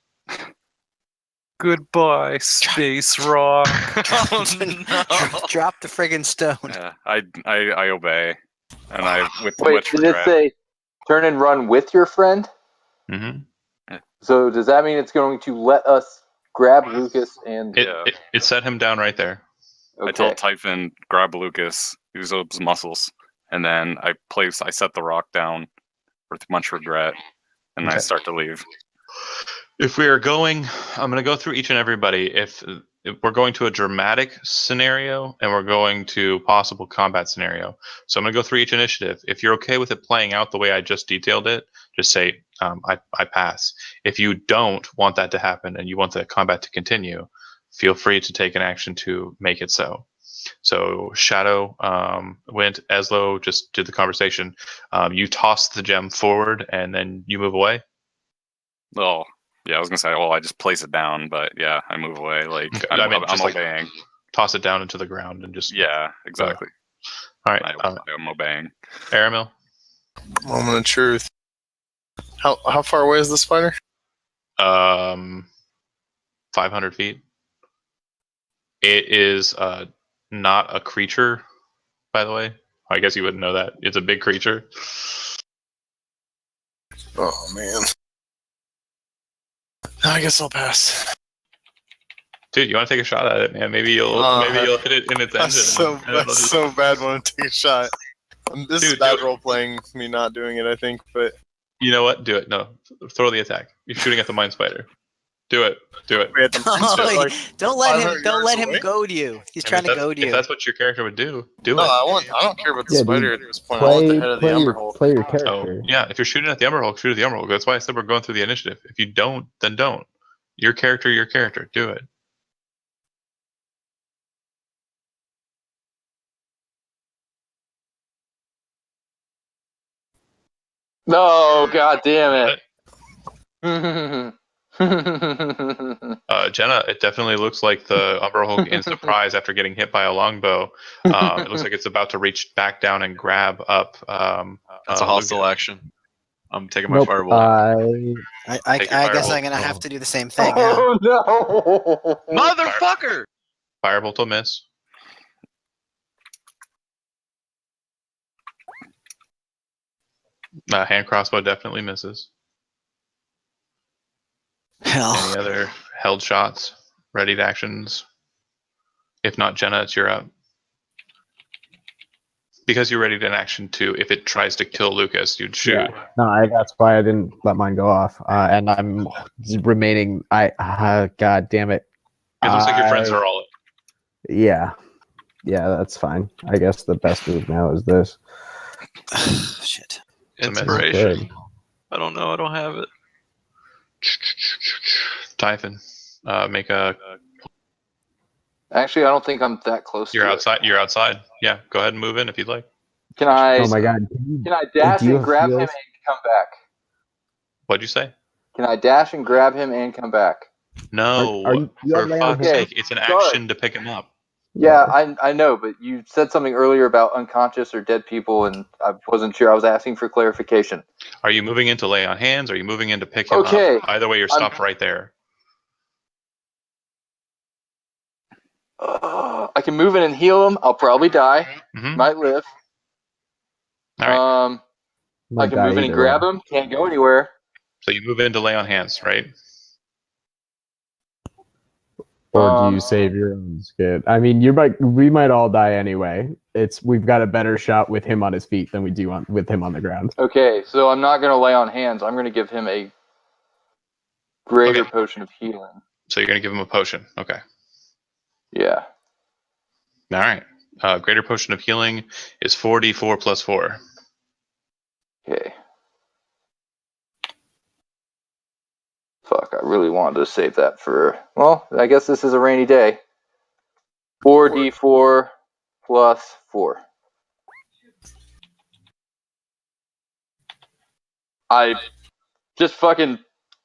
Goodbye, space rock. Oh, no. Drop the friggin' stone. Yeah, I obey, and I with Wait, much did it regret. say turn and run with your friend? Mm-hmm. So does that mean it's going to let us grab Lucas and... It set him down right there. Okay. I told Typhon, grab Lucas, use those muscles, and then I set the rock down with much regret, and I Okay. start to leave. If we are going, I'm going to go through each and everybody. If we're going to a dramatic scenario and we're going to possible combat scenario. So I'm going to go through each initiative. If you're okay with it playing out the way I just detailed it, just say, I pass. If you don't want that to happen and you want the combat to continue, feel free to take an action to make it so. So Shadow went, Eslo just did the conversation. You toss the gem forward and then you move away. Oh, yeah, I was gonna say, well, I just place it down, but yeah, I move away. Like Okay. I'm just like obeying. toss it down into the ground and just Yeah, exactly. all right. I'm obeying. Aramil. Moment of truth. How far away is the spider? 500 feet. It is not a creature, by the way. I guess you wouldn't know that. It's a big creature. Oh man. I guess I'll pass. Dude, you want to take a shot at it, man? Maybe you'll hit it in its engine. That's so bad when I take a shot. This is bad do it. role playing, me not doing it, I think, but You know what? Do it. No, throw the attack. You're shooting at the mind spider. Do it. Do it. we had to Don't let him. 500 Don't let yards him away? goad you. He's I mean, trying to goad if you. that's what your character would do, do No, it. I don't care about the Yeah, spider dude. at this point. I want the head of the Umber Hulk. Play your Oh, character. yeah. If you're shooting at the Umber Hulk, shoot at the Umber Hulk. That's why I said we're going through the initiative. If you don't, then don't. Your character. Do it. No, god damn it. Jenna, it definitely looks like the Umber Hulk in surprise after getting hit by a longbow. It looks like it's about to reach back down and grab up. That's a hostile Lucas. action. I'm taking my Nope. fireball. I Take your guess firebolt. I'm gonna have to do the same thing. Yeah. Oh no! Motherfucker! Firebolt will miss. Hand crossbow definitely misses. Hell. Any other held shots? Readied actions? If not, Jenna, it's your up. Because you're ready to an action too. If it tries to kill Lucas, you'd shoot. Yeah. No, that's why I didn't let mine go off. And I'm remaining. God damn it. It looks like your friends are all. Yeah. Yeah, that's fine. I guess the best move now is this. Shit. Inspiration. Good. I don't know. I don't have it. Typhon, make a. Actually, I don't think I'm that close You're to outside. You're outside. Yeah, go ahead and move in if you'd like. it. Can I Oh my god. can I dash Do you and grab him feel- and come back? What'd you say? Can I dash and grab him and come back? No, Are you for lay on fuck's hands? sake, it's an Sorry. action to pick him up. Yeah, I know, but you said something earlier about unconscious or dead people, and I wasn't sure. I was asking for clarification. Are you moving in to lay on hands? Or are you moving in to pick him Okay, up? Either way, you're stopped right there. I can move in and heal him. I'll probably die. Mhm. Might live. All right. I can move in and grab him. Can't go anywhere. So you move in to lay on hands, right? Or do you save your own skid? I mean, we might all die anyway. We've got a better shot with him on his feet than we do with him on the ground. Okay, so I'm not going to lay on hands. I'm going to give him a greater potion of healing. So you're going to give him a potion. Okay. Yeah. All right. Greater potion of healing is 4d4 plus 4. Okay. Fuck, I really wanted to save that for... Well, I guess this is a rainy day. 4d4 plus 4. I just fucking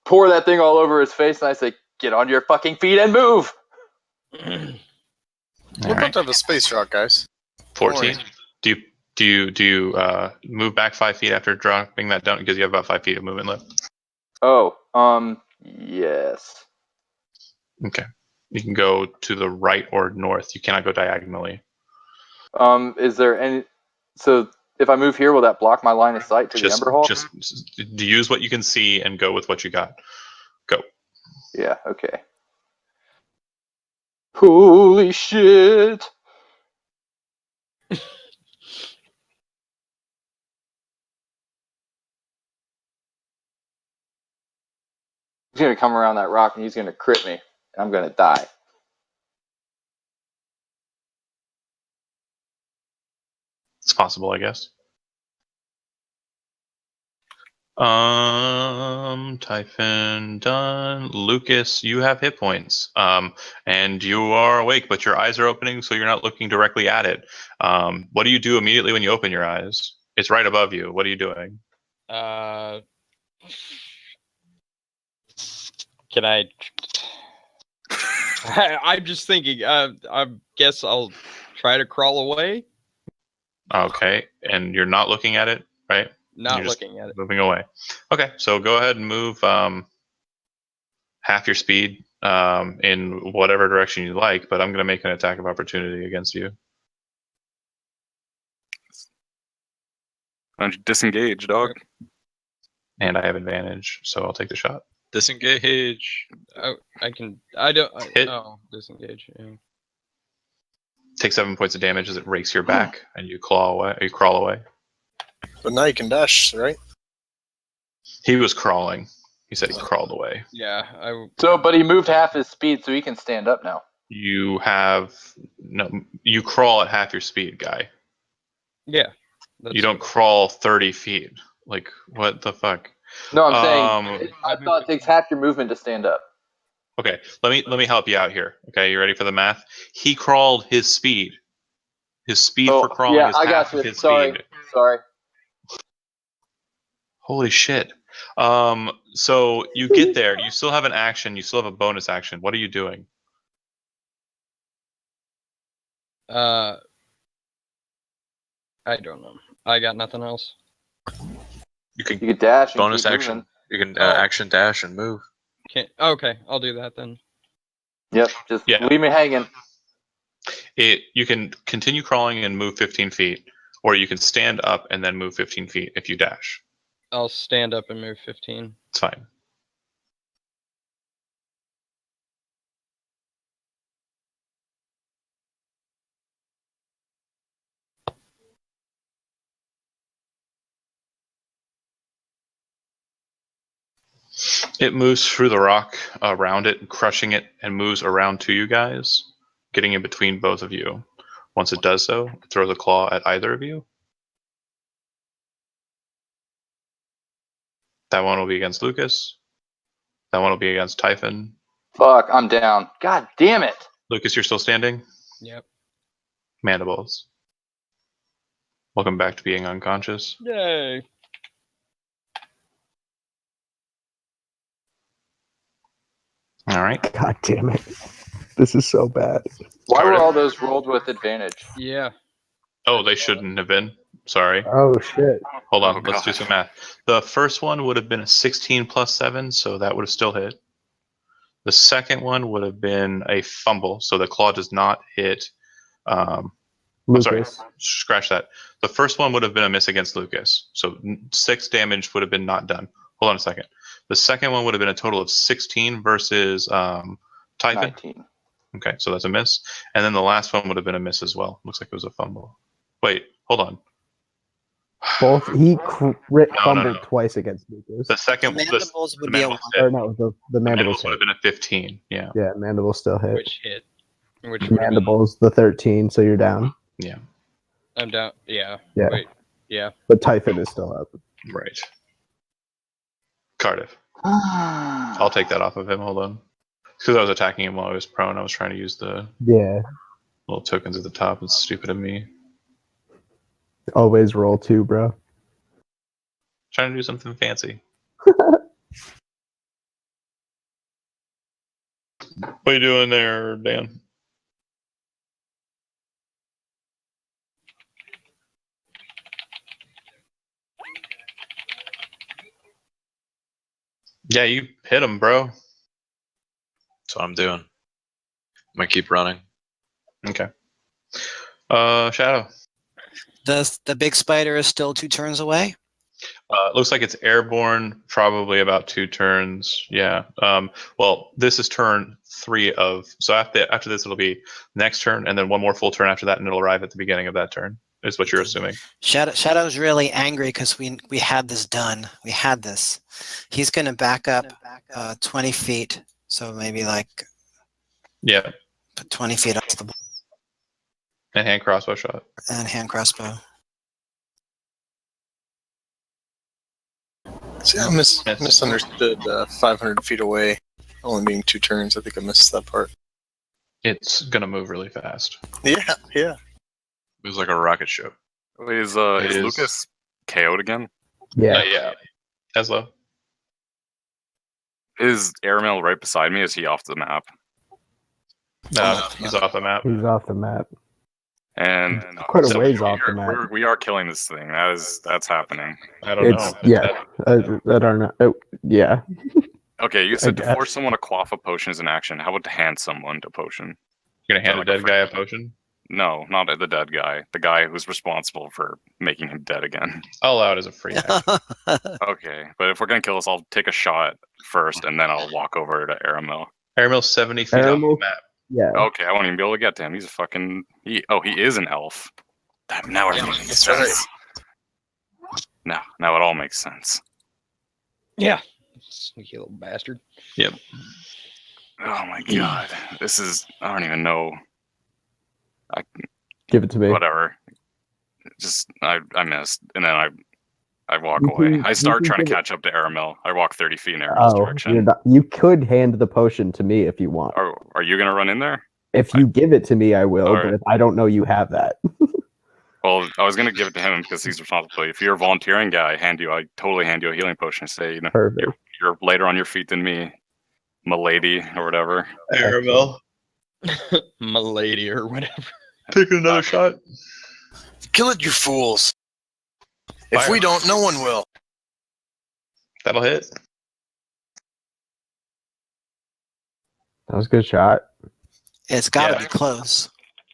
pour that thing all over his face and I say, get on your fucking feet and move! We're about to have a space rock, guys. 14. Do you move back 5 feet after dropping that down because you have about 5 feet of movement left? Oh, yes. Okay. You can go to the right or north. You cannot go diagonally. Is there any... So, if I move here, will that block my line of sight to the Ember Hall? Just use what you can see and go with what you got. Go. Yeah, okay. Holy shit! He's gonna come around that rock and he's gonna crit me. And I'm gonna die. It's possible, I guess. Typhon done. Lucas, you have hit points. And you are awake, but your eyes are opening, so you're not looking directly at it. What do you do immediately when you open your eyes? It's right above you. What are you doing? Can I? I'm just thinking. I guess I'll try to crawl away. Okay, and you're not looking at it, right? Not You're just looking at it. moving away. Okay, so go ahead and move half your speed in whatever direction you like, but I'm going to make an attack of opportunity against you. Why don't you disengage, dog? And I have advantage, so I'll take the shot. Disengage. Oh, I can. I don't. Hit. Oh, disengage. Yeah. Take 7 points of damage as it rakes your back, and you claw away. You crawl away. But now you can dash, right? He was crawling. He said he crawled away. Yeah. So, but he moved half his speed, so he can stand up now. You have no. You crawl at half your speed, guy. Yeah. You don't crawl 30 feet. Like what the fuck? No, I'm saying I thought it takes half your movement to stand up. Okay, let me help you out here. Okay, you ready for the math? He crawled his speed. His speed for crawling yeah, is I half got you. of his Sorry. speed. Sorry. Holy shit. So you get there. You still have an action. You still have a bonus action. What are you doing? I don't know. I got nothing else. You can dash. And bonus keep action. moving. You can action dash and move. Okay, I'll do that then. Yep. Just leave me hanging. You can continue crawling and move 15 feet, or you can stand up and then move 15 feet if you dash. I'll stand up and move 15. It's fine. It moves through the rock around it, crushing it, and moves around to you guys, getting in between both of you. Once it does so, it throws a claw at either of you. That one will be against Lucas. That one will be against Typhon. Fuck, I'm down. God damn it. Lucas, you're still standing? Yep. Mandibles. Welcome back to being unconscious. Yay. All right. God damn it. This is so bad. Why were Cardiff? all those rolled with advantage? Yeah. Oh, they shouldn't have been. Sorry. Oh shit. Hold on. Oh, Let's do God. some math. The first one would have been a 16 plus 7, so that would have still hit. The second one would have been a fumble, so the claw does not hit. I'm sorry, Lucas. scratch that. The first one would have been a miss against Lucas, so 6 damage would have been not done. Hold on a second. The second one would have been a total of 16 versus Typhon. 19. Okay, so that's a miss. And then the last one would have been a miss as well. Looks like it was a fumble. Wait, hold on. Both no. fumbled twice against Lucas. The second, Mandibles would the be a mandibles one. hit. Or no, the mandibles Mandibles would have hit. been a 15. Yeah. Yeah, mandibles still hit. Which hit? Which would have been? Mandibles the 13, so you're down. Yeah. I'm down. Yeah. Yeah. Wait. Yeah. But Typhon is still up. Right. Cardiff. I'll take that off of him. Hold on. Because I was attacking him while I was prone. I was trying to use the Yeah. little tokens at the top. It's stupid of me. Always roll 2, bro. Trying to do something fancy. What are you doing there, Dan? Yeah, you hit him, bro. That's what I'm doing. I'm gonna keep running. Okay. Shadow. The big spider is still 2 turns away. It looks like it's airborne, probably about 2 turns. Yeah. Well, this is turn 3 of. So after this, it'll be next turn, and then one more full turn after that, and it'll arrive at the beginning of that turn. Is what you're assuming. Shadow's really angry because we had this done. We had this. He's going to back up 20 feet. So maybe like Yeah. 20 feet off the board And hand crossbow shot. and hand crossbow. See, I misunderstood 500 feet away, only being 2 turns. I think I missed that part. It's gonna move really fast. Yeah. It was like a rocket ship. Wait, is It is. Lucas KO'd again? Yeah. Yeah. Tesla. Is Airmail right beside me? Is he off the map? No, he's off the map. He's off the map. And Quite a so ways off the map. we are killing this thing. That's happening. I don't It's know. yeah. I don't know. Oh, yeah. Okay, you said to guess. force someone to quaff a potion is an action. How about to hand someone to potion? You're gonna hand Like a a dead guy a potion? No, not the dead guy. The guy who's responsible for making him dead again. I'll allow it as a free action. Okay, but if we're gonna kill this, I'll take a shot first, and then I'll walk over to Aramil. Airmail's 70 feet off Aramil- the map. Yeah. Okay, I won't even be able to get to him. He's a fucking. He is an elf. Now everything makes that's right. sense. Now it all makes sense. Yeah. Sneaky little bastard. Yep. Oh my god, this is. I don't even know. Give it to me. Whatever. Just I missed, and then I walk You away. can- I start you can trying to give it- catch up to Aramil. I walk 30 feet in Aramil's Oh, direction. you could hand the potion to me if you want. Are you gonna run in there? If you give it to me, I will. Alright. But if I don't know you have that. Well, I was gonna give it to him because he's responsible. If you're volunteering, yeah, I totally hand you a healing potion and say, Perfect. you're later on your feet than me, milady or whatever. Aramil. Milady or whatever. Take another shot. Kill it, you fools. If Fire. we don't, no one will. That'll hit. That was a good shot. It's got to Yeah. be close.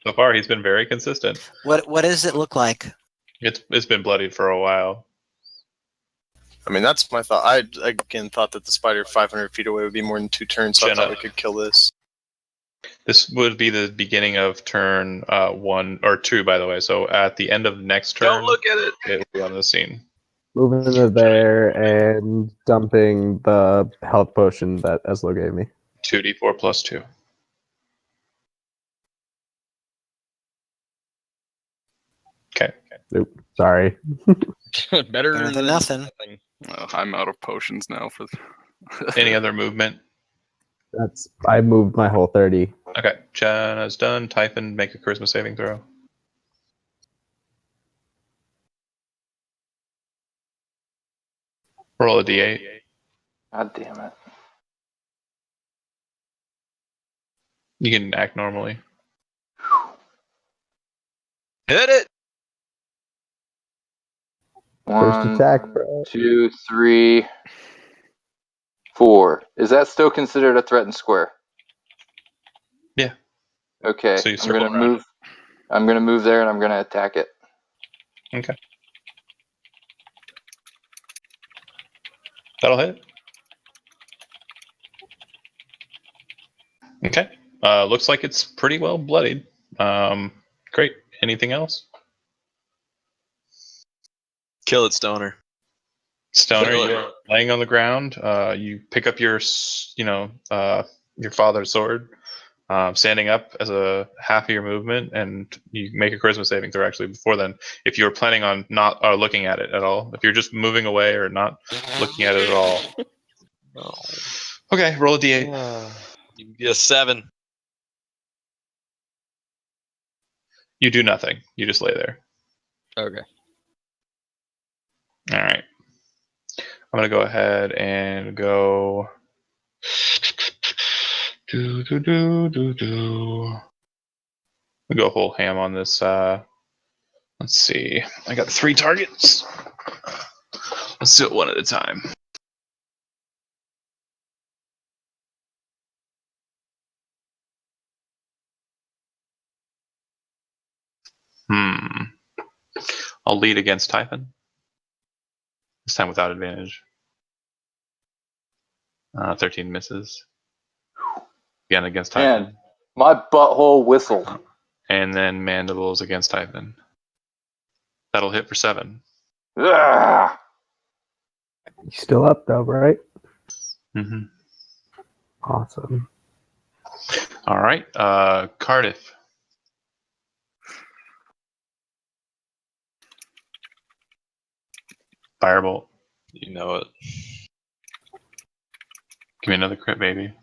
So far, he's been very consistent. What does it look like? It's been bloodied for a while. I mean, that's my thought. I again thought that the spider 500 feet away would be more than 2 turns, so I Jenna. thought we could kill this. This would be the beginning of turn 1 or 2, by the way. So at the end of next turn, Don't look at it. it will be on the scene. Moving into there and dumping the health potion that Eslo gave me. 2d4 plus 2. Okay. Nope. Sorry. Better Better than nothing. I'm out of potions now for. Any other movement? I moved my whole 30. Okay. Jenna's done. Typhon, make a charisma saving throw. Roll a d8. God damn it. You can act normally. Hit it. First One, attack, bro. 2, 3, 4. Is that still considered a threatened square? Yeah. Okay. So you I'm circle gonna around. move. I'm gonna move there and I'm gonna attack it. Okay. That'll hit. Okay. Looks like it's pretty well bloodied. Great. Anything else? Kill it, Stoner. Stoner, Kill it. you're laying on the ground. You pick up your father's sword, standing up as a half of your movement, and you make a charisma saving throw. Actually, before then, if you were planning on not looking at it at all, if you're just moving away or not looking at it at all. Oh. Okay, roll a d8. You get a 7. You do nothing. You just lay there. Okay. All right. I'm gonna go ahead and go. We go whole ham on this. Let's see. I got 3 targets. Let's do it one at a time. I'll lead against Typhon. This time without advantage. 13 misses. Again against Typhon. Man, my butthole whistled. And then Mandibles against Typhon. That'll hit for 7. Ugh. He's still up though, right? Mm-hmm. Awesome. All right. Cardiff. Firebolt. You know it. Give me another crit, baby.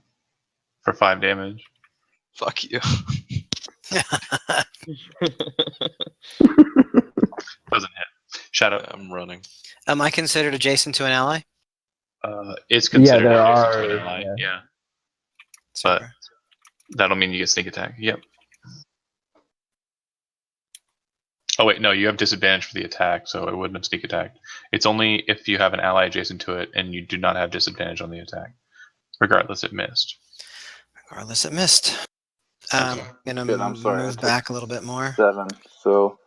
For 5 damage. Fuck you. Doesn't hit. Shadow. I'm running. Am I considered adjacent to an ally? It's considered there adjacent are, to an ally. Yeah. Super. But that'll mean you get sneak attack. Yep. Oh wait, no, you have disadvantage for the attack, so it wouldn't have sneak attacked. It's only if you have an ally adjacent to it and you do not have disadvantage on the attack. Regardless, it missed. Regardless, it missed. I'm gonna Shit, I'm sorry, I move took back a little bit more. 7. So.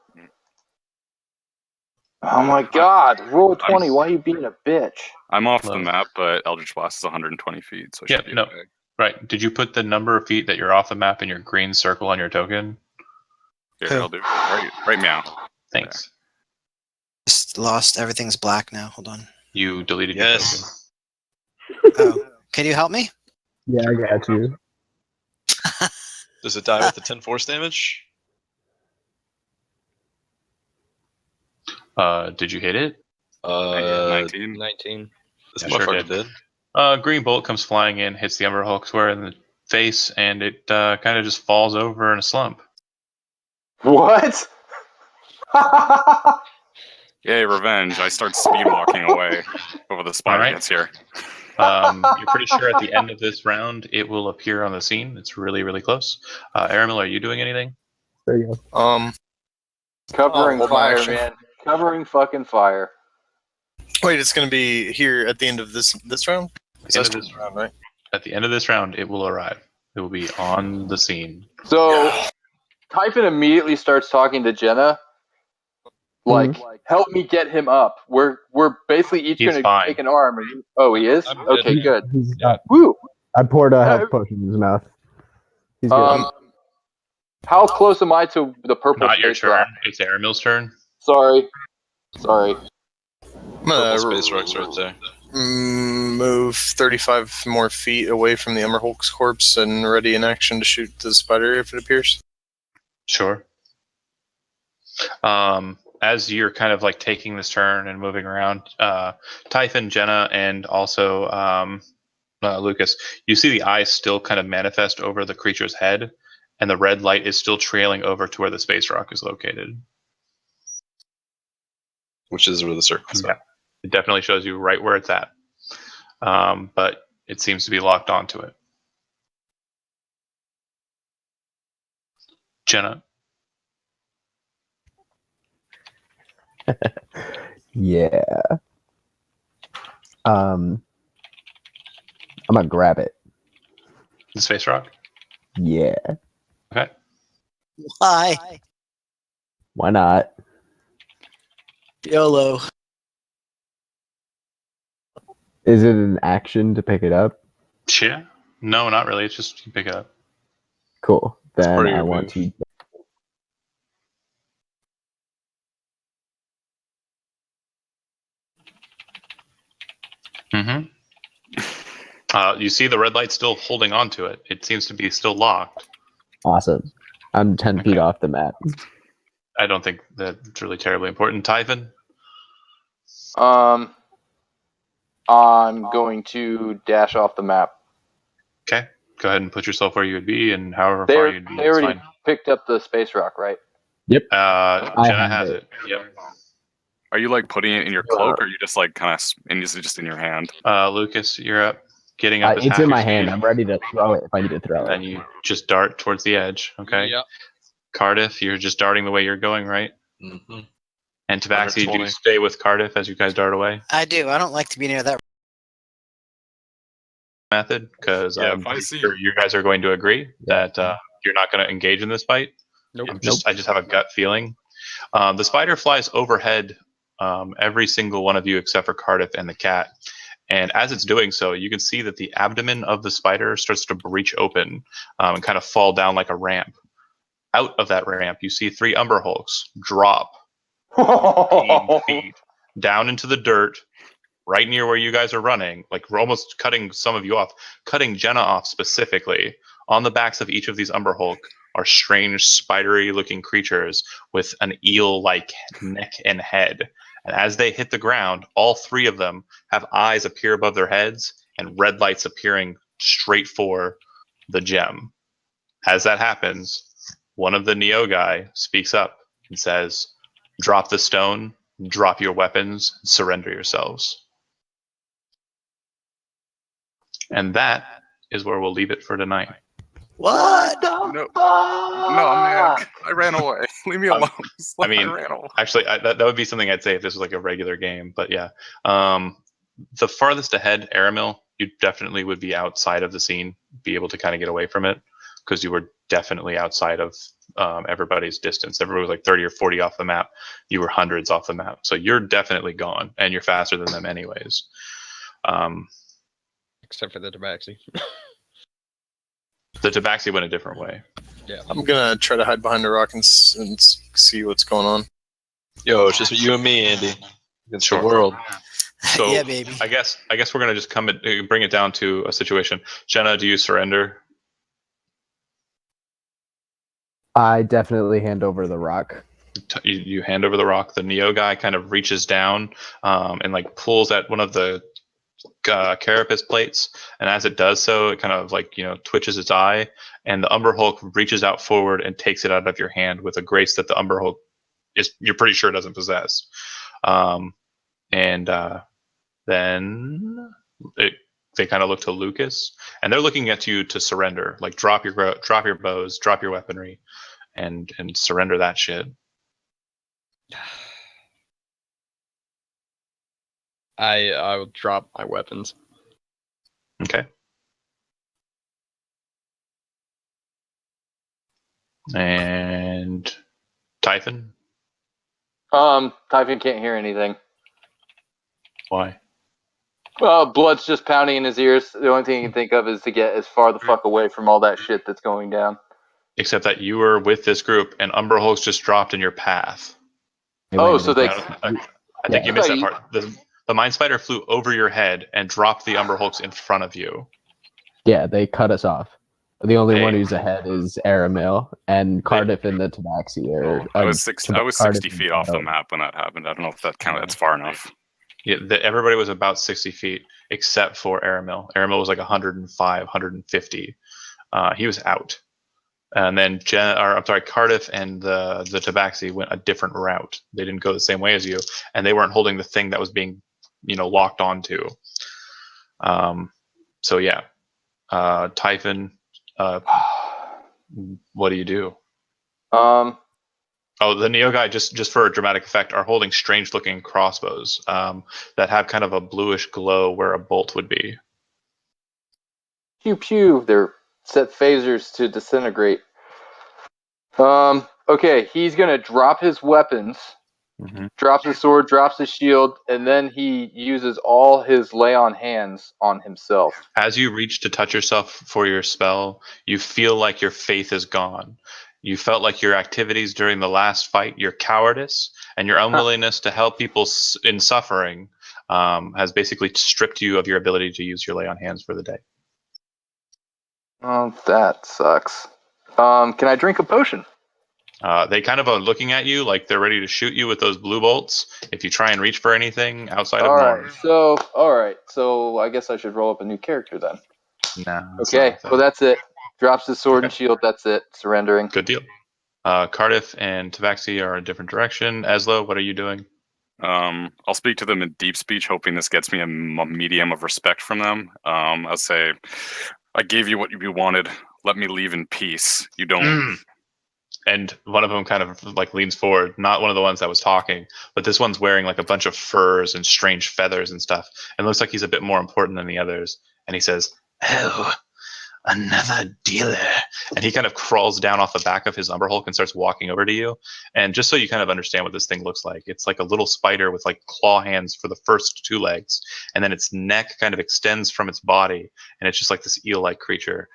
Oh my God! Roll 20. Why are you being a bitch? I'm off Low. the map, but Eldritch Blast is 120 feet, so I Yeah, should be no. okay. Right. Did you put the number of feet that you're off the map in your green circle on your token? Here, Who? I'll do it. Right meow. Thanks. Just lost. Everything's black now. Hold on. You deleted Yes. your token. Oh, can you help me? Yeah, I got you. Does it die with the 10 force damage? Did you hit it? 19. 19. This Yeah, sure motherfucker did. did. Green bolt comes flying in, hits the Ember Hulk square in the face, and it kind of just falls over in a slump. What? Yay, revenge. I start speed walking away over the spider Alright. gets here. You're pretty sure at the end of this round it will appear on the scene. It's really, really close. Aramil, are you doing anything? There you go. Covering hold my fire, action. man. Covering fucking fire. Wait, it's gonna be here at the end of this round? End of this round, right? At the end of this round, it will arrive. It will be on the scene. So, Typhon immediately starts talking to Jenna. Like, help me get him up. We're basically each He's going to fine. take an arm. Oh, he is? I'm good. Okay, good. He's Yeah. Woo! I poured a health potion in his mouth. He's good. How close am I to the purple Not your space turn. rock? It's Aramil's turn. Sorry. I'm Purple gonna space rock's right there. move 35 more feet away from the Ember Hulk's corpse and ready in action to shoot the spider if it appears. Sure. As you're kind of like taking this turn and moving around, Typhon, Jenna, and also Lucas, you see the eyes still kind of manifest over the creature's head, and the red light is still trailing over to where the space rock is located. Which is where the circle's Yeah. at. It definitely shows you right where it's at. But it seems to be locked onto it. Jenna. Yeah. I'm gonna grab it. The space rock. Yeah. Okay. Why? Why not? YOLO. Is it an action to pick it up? Yeah. No, not really. It's just you pick it up. Cool. Then part of I your want move. to. Mm-hmm. You see the red light still holding on to it. It seems to be still locked. Awesome. I'm 10 feet Okay. off the map. I don't think that's really terribly important. Typhon? I'm going to dash off the map. Okay. Go ahead and put yourself where you would be, and however They far you'd be, it's already fine. picked up the space rock, right? Jenna have has it. it. Yep. Are you like putting it in your cloak, or are you just like kind of just in your hand? Lucas, you're up. Getting up as It's half in your my hand. speed, I'm ready to throw it if I need to throw and it. then you just dart towards the edge. Okay. Yep. Cardiff, you're just darting the way you're going, right? Mm-hmm. And Tabaxi, do you 120. stay with Cardiff as you guys dart away? I do. I don't like to be near that. Method, because Yeah, I'm if I pretty see- sure you guys are going to agree that you're not going to engage in this fight. Nope. I just have a gut feeling. The spider flies overhead, every single one of you except for Cardiff and the cat. And as it's doing so, you can see that the abdomen of the spider starts to breach open and kind of fall down like a ramp. Out of that ramp, you see 3 Umber Hulks drop 15 feet down into the dirt, right near where you guys are running, like we're almost cutting some of you off, cutting Jenna off specifically. On the backs of each of these Umber Hulk are strange, spidery-looking creatures with an eel-like neck and head. And as they hit the ground, all 3 of them have eyes appear above their heads and red lights appearing straight for the gem. As that happens, one of the Neo guy speaks up and says, "Drop the stone, drop your weapons, surrender yourselves." And that is where we'll leave it for tonight. What? No, I'm mad. I ran away. Leave me alone. I mean, ran away. actually, that would be something I'd say if this was like a regular game. But yeah, the farthest ahead, Aramil, you definitely would be outside of the scene, be able to kind of get away from it, because you were definitely outside of everybody's distance. Everybody was like 30 or 40 off the map. You were hundreds off the map. So you're definitely gone, and you're faster than them anyways. Except for the tabaxi. The Tabaxi went a different way. Yeah. I'm gonna try to hide behind the rock and see what's going on. Yo, it's just you and me, Andy, against Sure. the world. So Yeah, baby. I guess we're gonna just bring it down to a situation. Jenna, do you surrender? I definitely hand over the rock. You hand over the rock. The Neo guy kind of reaches down and like pulls at one of the carapace plates, and as it does so, it kind of like twitches its eye, and the Umber Hulk reaches out forward and takes it out of your hand with a grace that the Umber Hulk you're pretty sure doesn't possess. And then they kind of look to Lucas, and they're looking at you to surrender, like drop your bows, drop your weaponry, and surrender that shit. I will drop my weapons. Okay. And Typhon, Typhon can't hear anything. why? Blood's just pounding in his ears. The only thing he can think of is to get as far the fuck away from all that shit that's going down. Except that you were with this group, and Umber Hulks just dropped in your path. Oh, so they. I think you missed that part. The Mind Spider flew over your head and dropped the Umber Hulks in front of you. Yeah, they cut us off. The only one Hey. who's ahead is Aramil, and Cardiff and the Tabaxi are. I was 60 feet off the map when that happened. I don't know if that counted. That's far enough. Yeah, everybody was about 60 feet except for Aramil. Aramil was like 105, 150. He was out. And then Cardiff and the Tabaxi went a different route. They didn't go the same way as you, and they weren't holding the thing that was being, locked onto. So yeah, Typhon, what do you do? Oh, the Neo guy, just for a dramatic effect, are holding strange-looking crossbows that have kind of a bluish glow where a bolt would be. Pew pew. They're set phasers to disintegrate. Okay, he's gonna drop his weapons, drops his sword, drops his shield, and then he uses all his lay on hands on himself. As you reach to touch yourself for your spell, you feel like your faith is gone. You felt like your activities during the last fight, your cowardice, and your unwillingness to help people in suffering has basically stripped you of your ability to use your lay on hands for the day. Oh, that sucks. Can I drink a potion? They kind of are looking at you like they're ready to shoot you with those blue bolts if you try and reach for anything outside of Norn. Alright, so I guess I should roll up a new character then. No. Okay, well that's it. Drops his sword and shield, that's it. Surrendering. Good deal. Cardiff and Tabaxi are in a different direction. Eslo, what are you doing? I'll speak to them in deep speech, hoping this gets me a medium of respect from them. I'll say, I gave you what you wanted. Let me leave in peace. You don't... And one of them kind of like leans forward, not one of the ones that was talking, but this one's wearing like a bunch of furs and strange feathers and stuff, and looks like he's a bit more important than the others. And he says, "Oh, another dealer." And he kind of crawls down off the back of his umberhulk and starts walking over to you. And just so you kind of understand what this thing looks like, it's like a little spider with like claw hands for the first two legs, and then its neck kind of extends from its body, and it's just like this eel-like creature.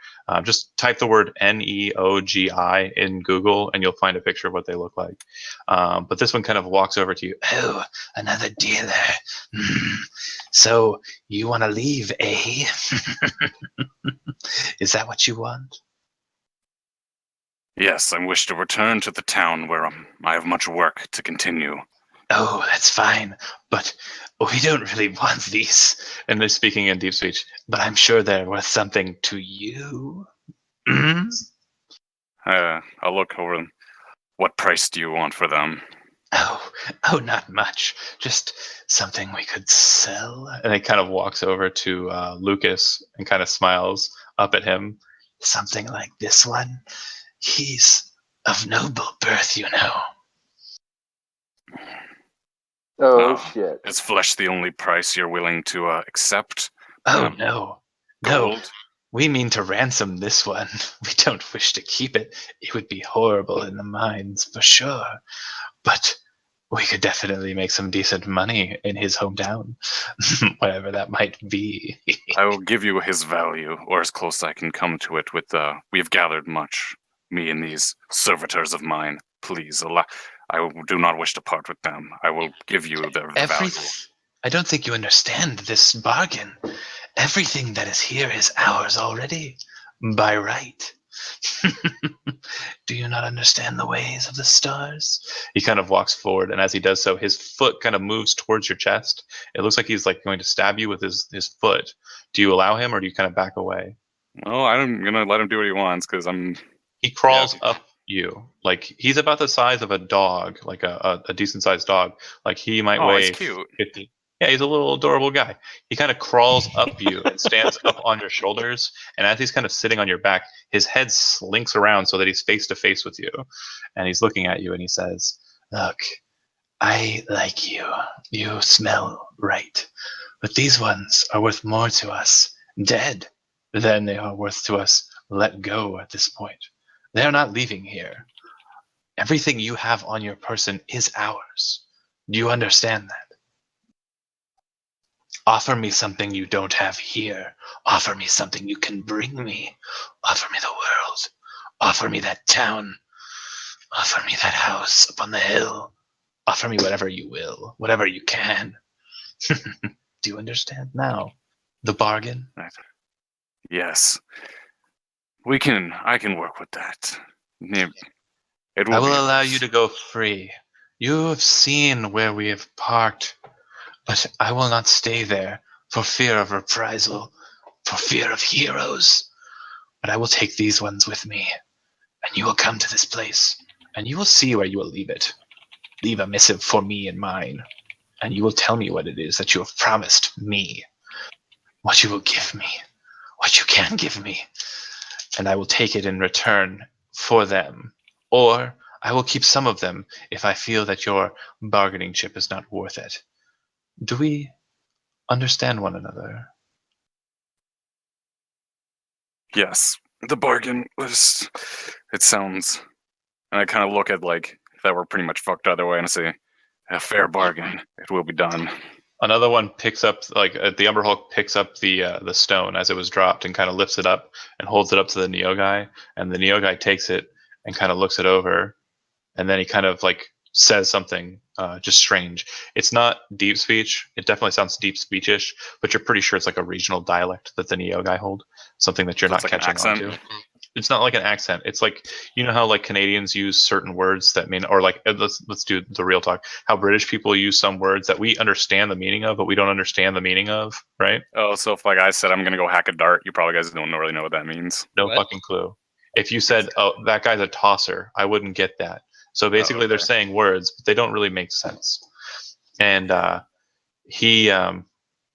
Just type the word Neogi in Google, and you'll find a picture of what they look like. But this one kind of walks over to you. "Oh, another dealer. So you want to leave, eh? Is that what you want?" Yes, I wish to return to the town where I have much work to continue. "Oh, that's fine, but we don't really want these." And they're speaking in deep speech, "but I'm sure they're worth something to you." I'll look over them. What price do you want for them? Oh, not much. Just something we could sell. And he kind of walks over to Lucas and kind of smiles up at him. "Something like this one. He's of noble birth, you know." Oh, shit. Is flesh the only price you're willing to accept? Oh, no. Gold? No. We mean to ransom this one. We don't wish to keep it. It would be horrible in the mines, for sure. But we could definitely make some decent money in his hometown, whatever that might be. I will give you his value, or as close I can come to it. We have gathered much, me and these servitors of mine. Please, I do not wish to part with them. I will give you their value. I don't think you understand this bargain. Everything that is here is ours already, by right. Do you not understand the ways of the stars? He kind of walks forward, and as he does so, his foot kind of moves towards your chest. It looks like he's like going to stab you with his foot. Do you allow him, or do you kind of back away? Well, I'm gonna let him do what he wants because He crawls up you, like he's about the size of a dog, like a decent sized dog. Like he might weigh he's cute. 50. Yeah, he's a little adorable guy. He kind of crawls up you and stands up on your shoulders. And as he's kind of sitting on your back, his head slinks around so that he's face to face with you. And he's looking at you and he says, "Look, I like you. You smell right. But these ones are worth more to us dead than they are worth to us let go at this point. They are not leaving here. Everything you have on your person is ours. Do you understand that? Offer me something you don't have here. Offer me something you can bring me. Offer me the world. Offer me that town. Offer me that house up on the hill. Offer me whatever you will, whatever you can." Do you understand now? The bargain? Yes. I can work with that. I will allow you to go free. You have seen where we have parked, but I will not stay there for fear of reprisal, for fear of heroes. But I will take these ones with me, and you will come to this place, and you will see where you will leave it. Leave a missive for me and mine, and you will tell me what it is that you have promised me, what you will give me, what you can give me, and I will take it in return for them. Or I will keep some of them if I feel that your bargaining chip is not worth it. Do we understand one another? Yes, the bargain was. It sounds. And I kind of look at like that we're pretty much fucked either way, and I say, a fair bargain. It will be done. Another one picks up, like the Umber Hulk picks up the stone as it was dropped and kind of lifts it up and holds it up to the Neo guy, and the Neo guy takes it and kind of looks it over, and then he kind of like says something just strange. It's not deep speech. It definitely sounds deep speechish, but you're pretty sure it's like a regional dialect that the Neo guy hold, something that you're So not it's like an catching on accent? to. It's not like an accent. It's like, you know how like Canadians use certain words that mean, or like let's do the real talk. How British people use some words that we understand the meaning of, but we don't understand the meaning of, right? Oh, so if like I said I'm gonna go hack a dart, you probably guys don't really know what that means. No What? fucking clue. If you said, "Oh, that guy's a tosser," I wouldn't get that. So basically, they're okay. saying words, but they don't really make sense. And he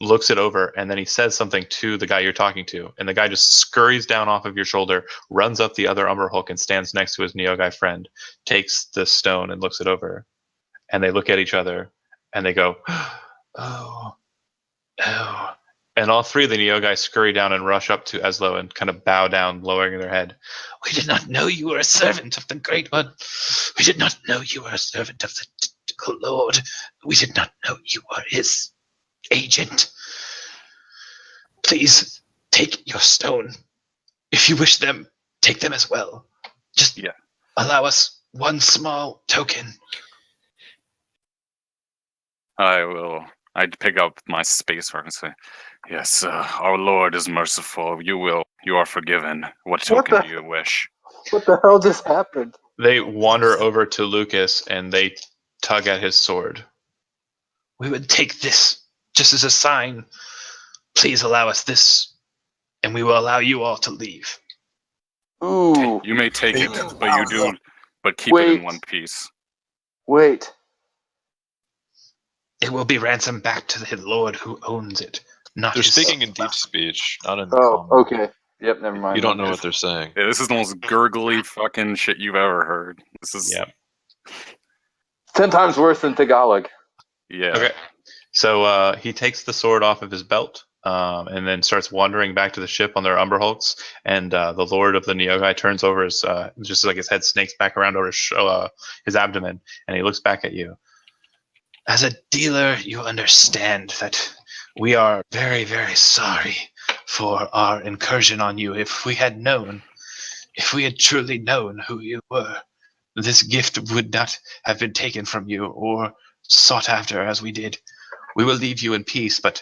looks it over, and then he says something to the guy you're talking to, and the guy just scurries down off of your shoulder, runs up the other Umber Hulk, and stands next to his Neo guy friend, takes the stone and looks it over, and they look at each other, and they go, "Oh, oh." And all three of the Neo guys scurry down and rush up to Eslo and kind of bow down, lowering their head. "We did not know you were a servant of the Great One. We did not know you were a servant of the Lord. We did not know you were his agent. Please take your stone. If you wish them, take them as well. Just allow us one small token." I will. I'd pick up my space fork and say, "Yes, our Lord is merciful. You are forgiven. What token do you wish?" What the hell just happened? They wander over to Lucas and they tug at his sword. "We would take this just as a sign. Please allow us this, and we will allow you all to leave." Ooh. You may take it, but keep it Wait. in one piece. Wait. "It will be ransomed back to the Lord who owns it, not They're his speaking in deep speech, not in Oh, common. okay. Yep, never mind. You don't know what they're saying. Yeah, this is the most gurgly fucking shit you've ever heard. This is 10 times worse than Tagalog. Yeah. Okay. So he takes the sword off of his belt and then starts wandering back to the ship on their Umber Hulks. And the Lord of the Neo guy turns over his, just like his head snakes back around over his abdomen, and he looks back at you. "As a dealer, you understand that we are very, very sorry for our incursion on you. If we had truly known who you were, this gift would not have been taken from you or sought after as we did. We will leave you in peace, but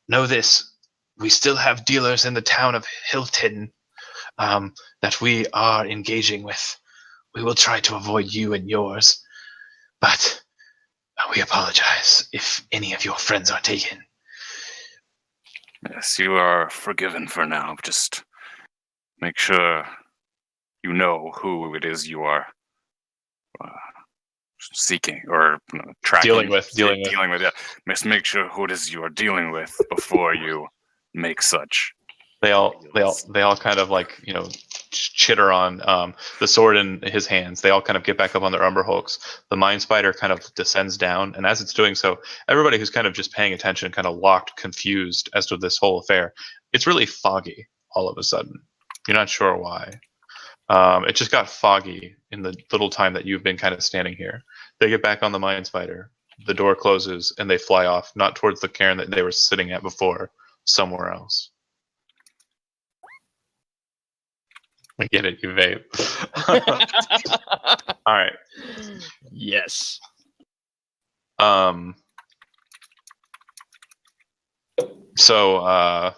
know this, we still have dealers in the town of Hilton that we are engaging with. We will try to avoid you and yours, but we apologize if any of your friends are taken." Yes, you are forgiven for now. Just make sure you know who it is you are seeking or tracking. Dealing with. Yeah, must make sure who it is you are dealing with before you make such. They all kind of like, chitter on the sword in his hands. They all kind of get back up on their Umber Hulks. The Mind Spider kind of descends down, and as it's doing so, everybody who's kind of just paying attention kind of locked, confused as to this whole affair. It's really foggy all of a sudden. You're not sure why. It just got foggy in the little time that you've been kind of standing here. They get back on the Mind Spider. The door closes, and they fly off, not towards the cairn that they were sitting at before, somewhere else. I get it, you vape. All right. Yes. So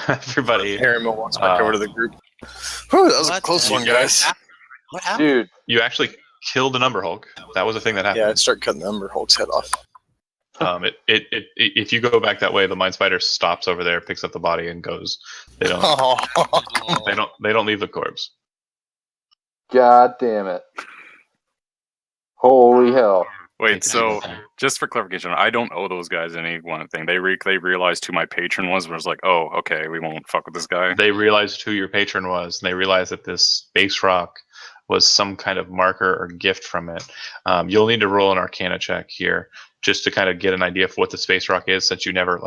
everybody, Harriman walks back over to the group. Whew, that was a What close the- one, guys. What happened? Dude, you actually killed an Umber Hulk. That was a thing that happened. Yeah, I'd start cutting the Umber Hulk's head off. If you go back that way, the Mind Spider stops over there, picks up the body, and goes. They don't. They don't leave the corpse. god damn it. Holy hell. Wait, so just for clarification, I don't owe those guys any one thing. They realized who my patron was, and was like, "Oh, okay, we won't fuck with this guy." They realized who your patron was, and they realized that this base rock was some kind of marker or gift from it. You'll need to roll an Arcana check here just to kind of get an idea of what the space rock is, since you never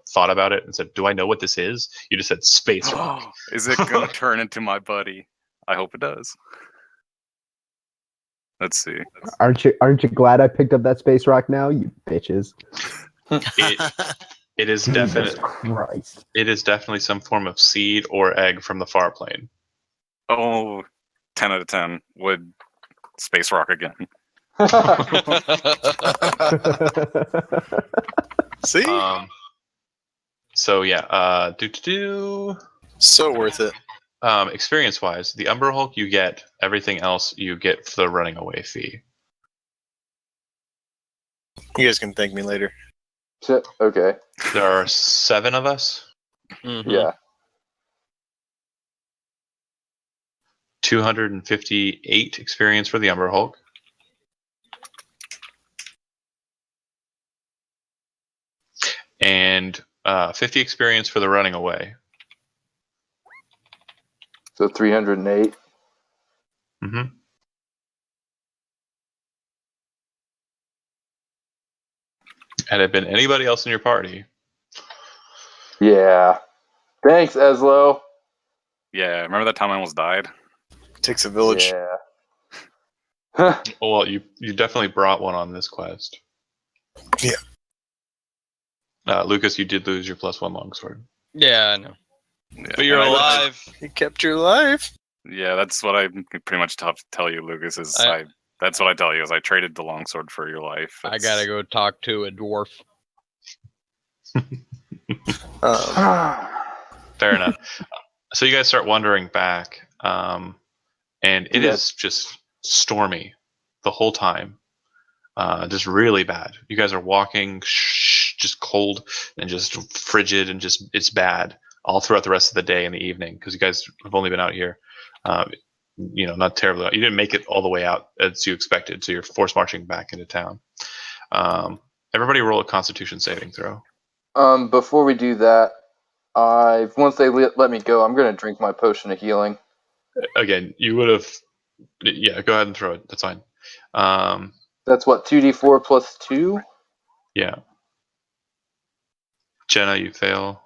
thought about it and said, "Do I know what this is?" You just said space rock. Is it gonna turn into my buddy? I hope it does. Let's see. Aren't you glad I picked up that space rock now, you bitches? It is Jesus definitely Christ. it is definitely some form of seed or egg from the far plane. Oh, 10 out of 10. Would space rock again. See? So yeah, So worth it. experience wise, the Umber Hulk you get, everything else you get for the running away fee. You guys can thank me later. Okay. There are 7 of us. Mhm. Yeah. 258 experience for the Umber Hulk. And 50 experience for the running away. So 308. Mm-hmm. Had it been anybody else in your party, Yeah. Thanks, Eslo. Yeah, remember that time I almost died? Takes a village. Yeah. well, you definitely brought one on this quest. Yeah. Lucas, you did lose your +1 longsword. Yeah, I know. Yeah. But you're And alive. You kept your life. Yeah, that's what I pretty much have to tell you, Lucas. That's what I tell you is I traded the longsword for your life. I gotta go talk to a dwarf. Fair enough. So you guys start wandering back, and it is just stormy the whole time. Just really bad. You guys are walking just cold and just frigid and just it's bad all throughout the rest of the day and the evening because you guys have only been out here, not terribly. You didn't make it all the way out as you expected, so you're forced marching back into town. Everybody roll a Constitution saving throw. Before we do that, once they let me go, I'm gonna drink my potion of healing. Again, you would have. Yeah, go ahead and throw it. That's fine. That's what 2d4 plus 2. Yeah. Jenna, you fail.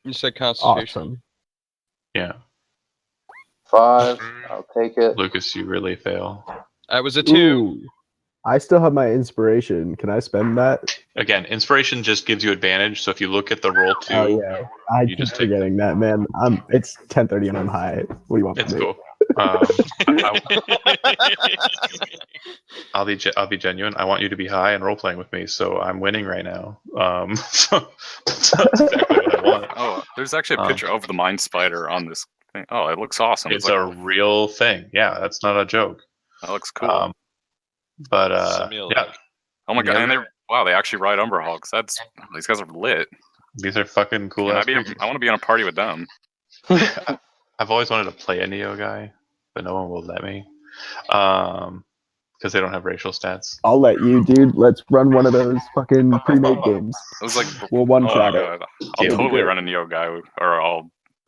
You said Constitution. Awesome. Yeah. 5. I'll take it. Lucas, you really fail. That was a 2. Ooh, I still have my inspiration. Can I spend that? Again, inspiration just gives you advantage. So if you look at the roll 2, Oh yeah, I you keep just take forgetting that, man. It's 10:30 and I'm high. What do you want it's from me? cool. I'll be genuine. I want you to be high and role playing with me, so I'm winning right now. So that's exactly what I want. Oh, there's actually a picture of the Mind Spider on this thing. Oh, it looks awesome. It's a real thing. Yeah, that's not a joke. That looks cool. Yeah. Oh my god! Yeah. And they actually ride Umber Hulks. These guys are lit. These are fucking cool. I want to be on a party with them. I've always wanted to play a Neo guy, but no one will let me. Because they don't have racial stats. I'll let you, dude. Let's run one of those fucking pre-made games. It was like, we'll one-shot it. God. I'll totally run a Neo guy, or if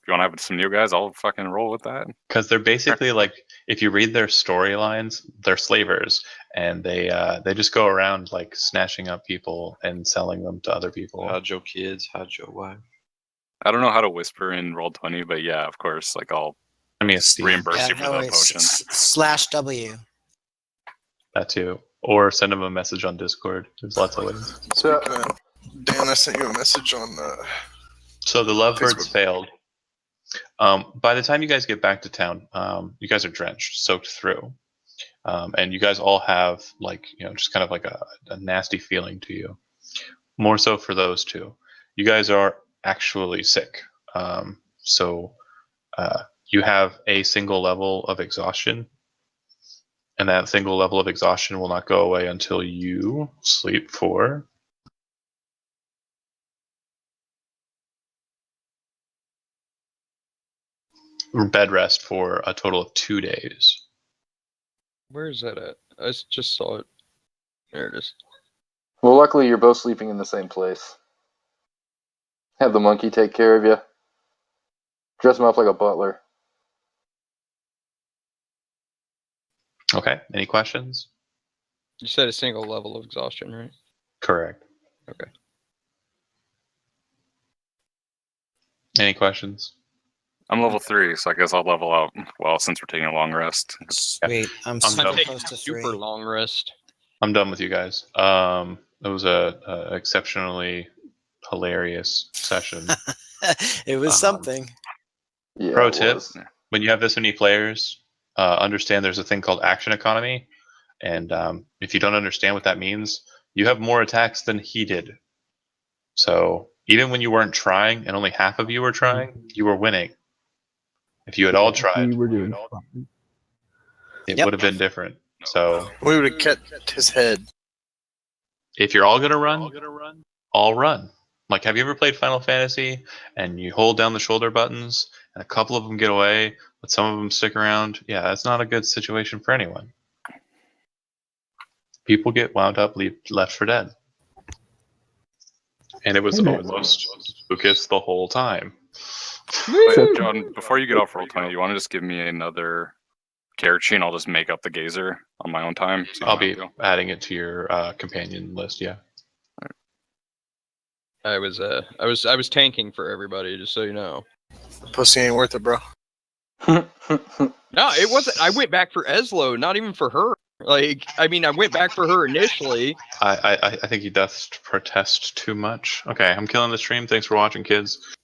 you want to have some Neo guys, I'll fucking roll with that. Because they're basically like, if you read their storylines, they're slavers, and they just go around like snatching up people and selling them to other people. Hajo kids, Hajo wife. I don't know how to whisper in Roll20, but yeah, of course, like I'll reimburse you for the potion. /W. That too. Or send them a message on Discord. There's lots of ways. So, Dan, I sent you a message on. So the lovebirds failed. By the time you guys get back to town, you guys are drenched, soaked through, and you guys all have just kind of like a nasty feeling to you. More so for those two. You guys are actually sick. So you have a single level of exhaustion. And that single level of exhaustion will not go away until you sleep for bed rest for a total of 2 days. Where is that at? I just saw it. There it is. Well, luckily you're both sleeping in the same place. Have the monkey take care of you. Dress him up like a butler. Okay. Any questions? You said a single level of exhaustion, right? Correct. Okay. Any questions? I'm level 3, so I guess I'll level out. Well, since we're taking a long rest. Sweet. I'm I'm super done. close to Super 3. long rest. I'm done with you guys. It was a exceptionally hilarious session. It was something. Yeah, Pro it tip: was. when you have this many players, understand there's a thing called action economy, and if you don't understand what that means, you have more attacks than he did. So even when you weren't trying, and only half of you were trying, you were winning. If you had all tried, We were doing fine. it Yep. would have been different. So We would have kept his head. if you're all gonna run, all run. Like, have you ever played Final Fantasy and you hold down the shoulder buttons and a couple of them get away, but some of them stick around? Yeah, that's not a good situation for anyone. People get wound up, left for dead. And it was Hey, man. almost Lucas the whole time. Wait, John, before you get off Roll20, you want to just give me another character sheet and I'll just make up the gazer on my own time? So you I'll don't be have to. adding it to your companion list. Yeah. I was tanking for everybody, just so you know. Pussy ain't worth it, bro. No, it wasn't. I went back for Eslo, not even for her. Like, I mean, I went back for her initially. I think he does protest too much. Okay, I'm killing the stream. Thanks for watching, kids.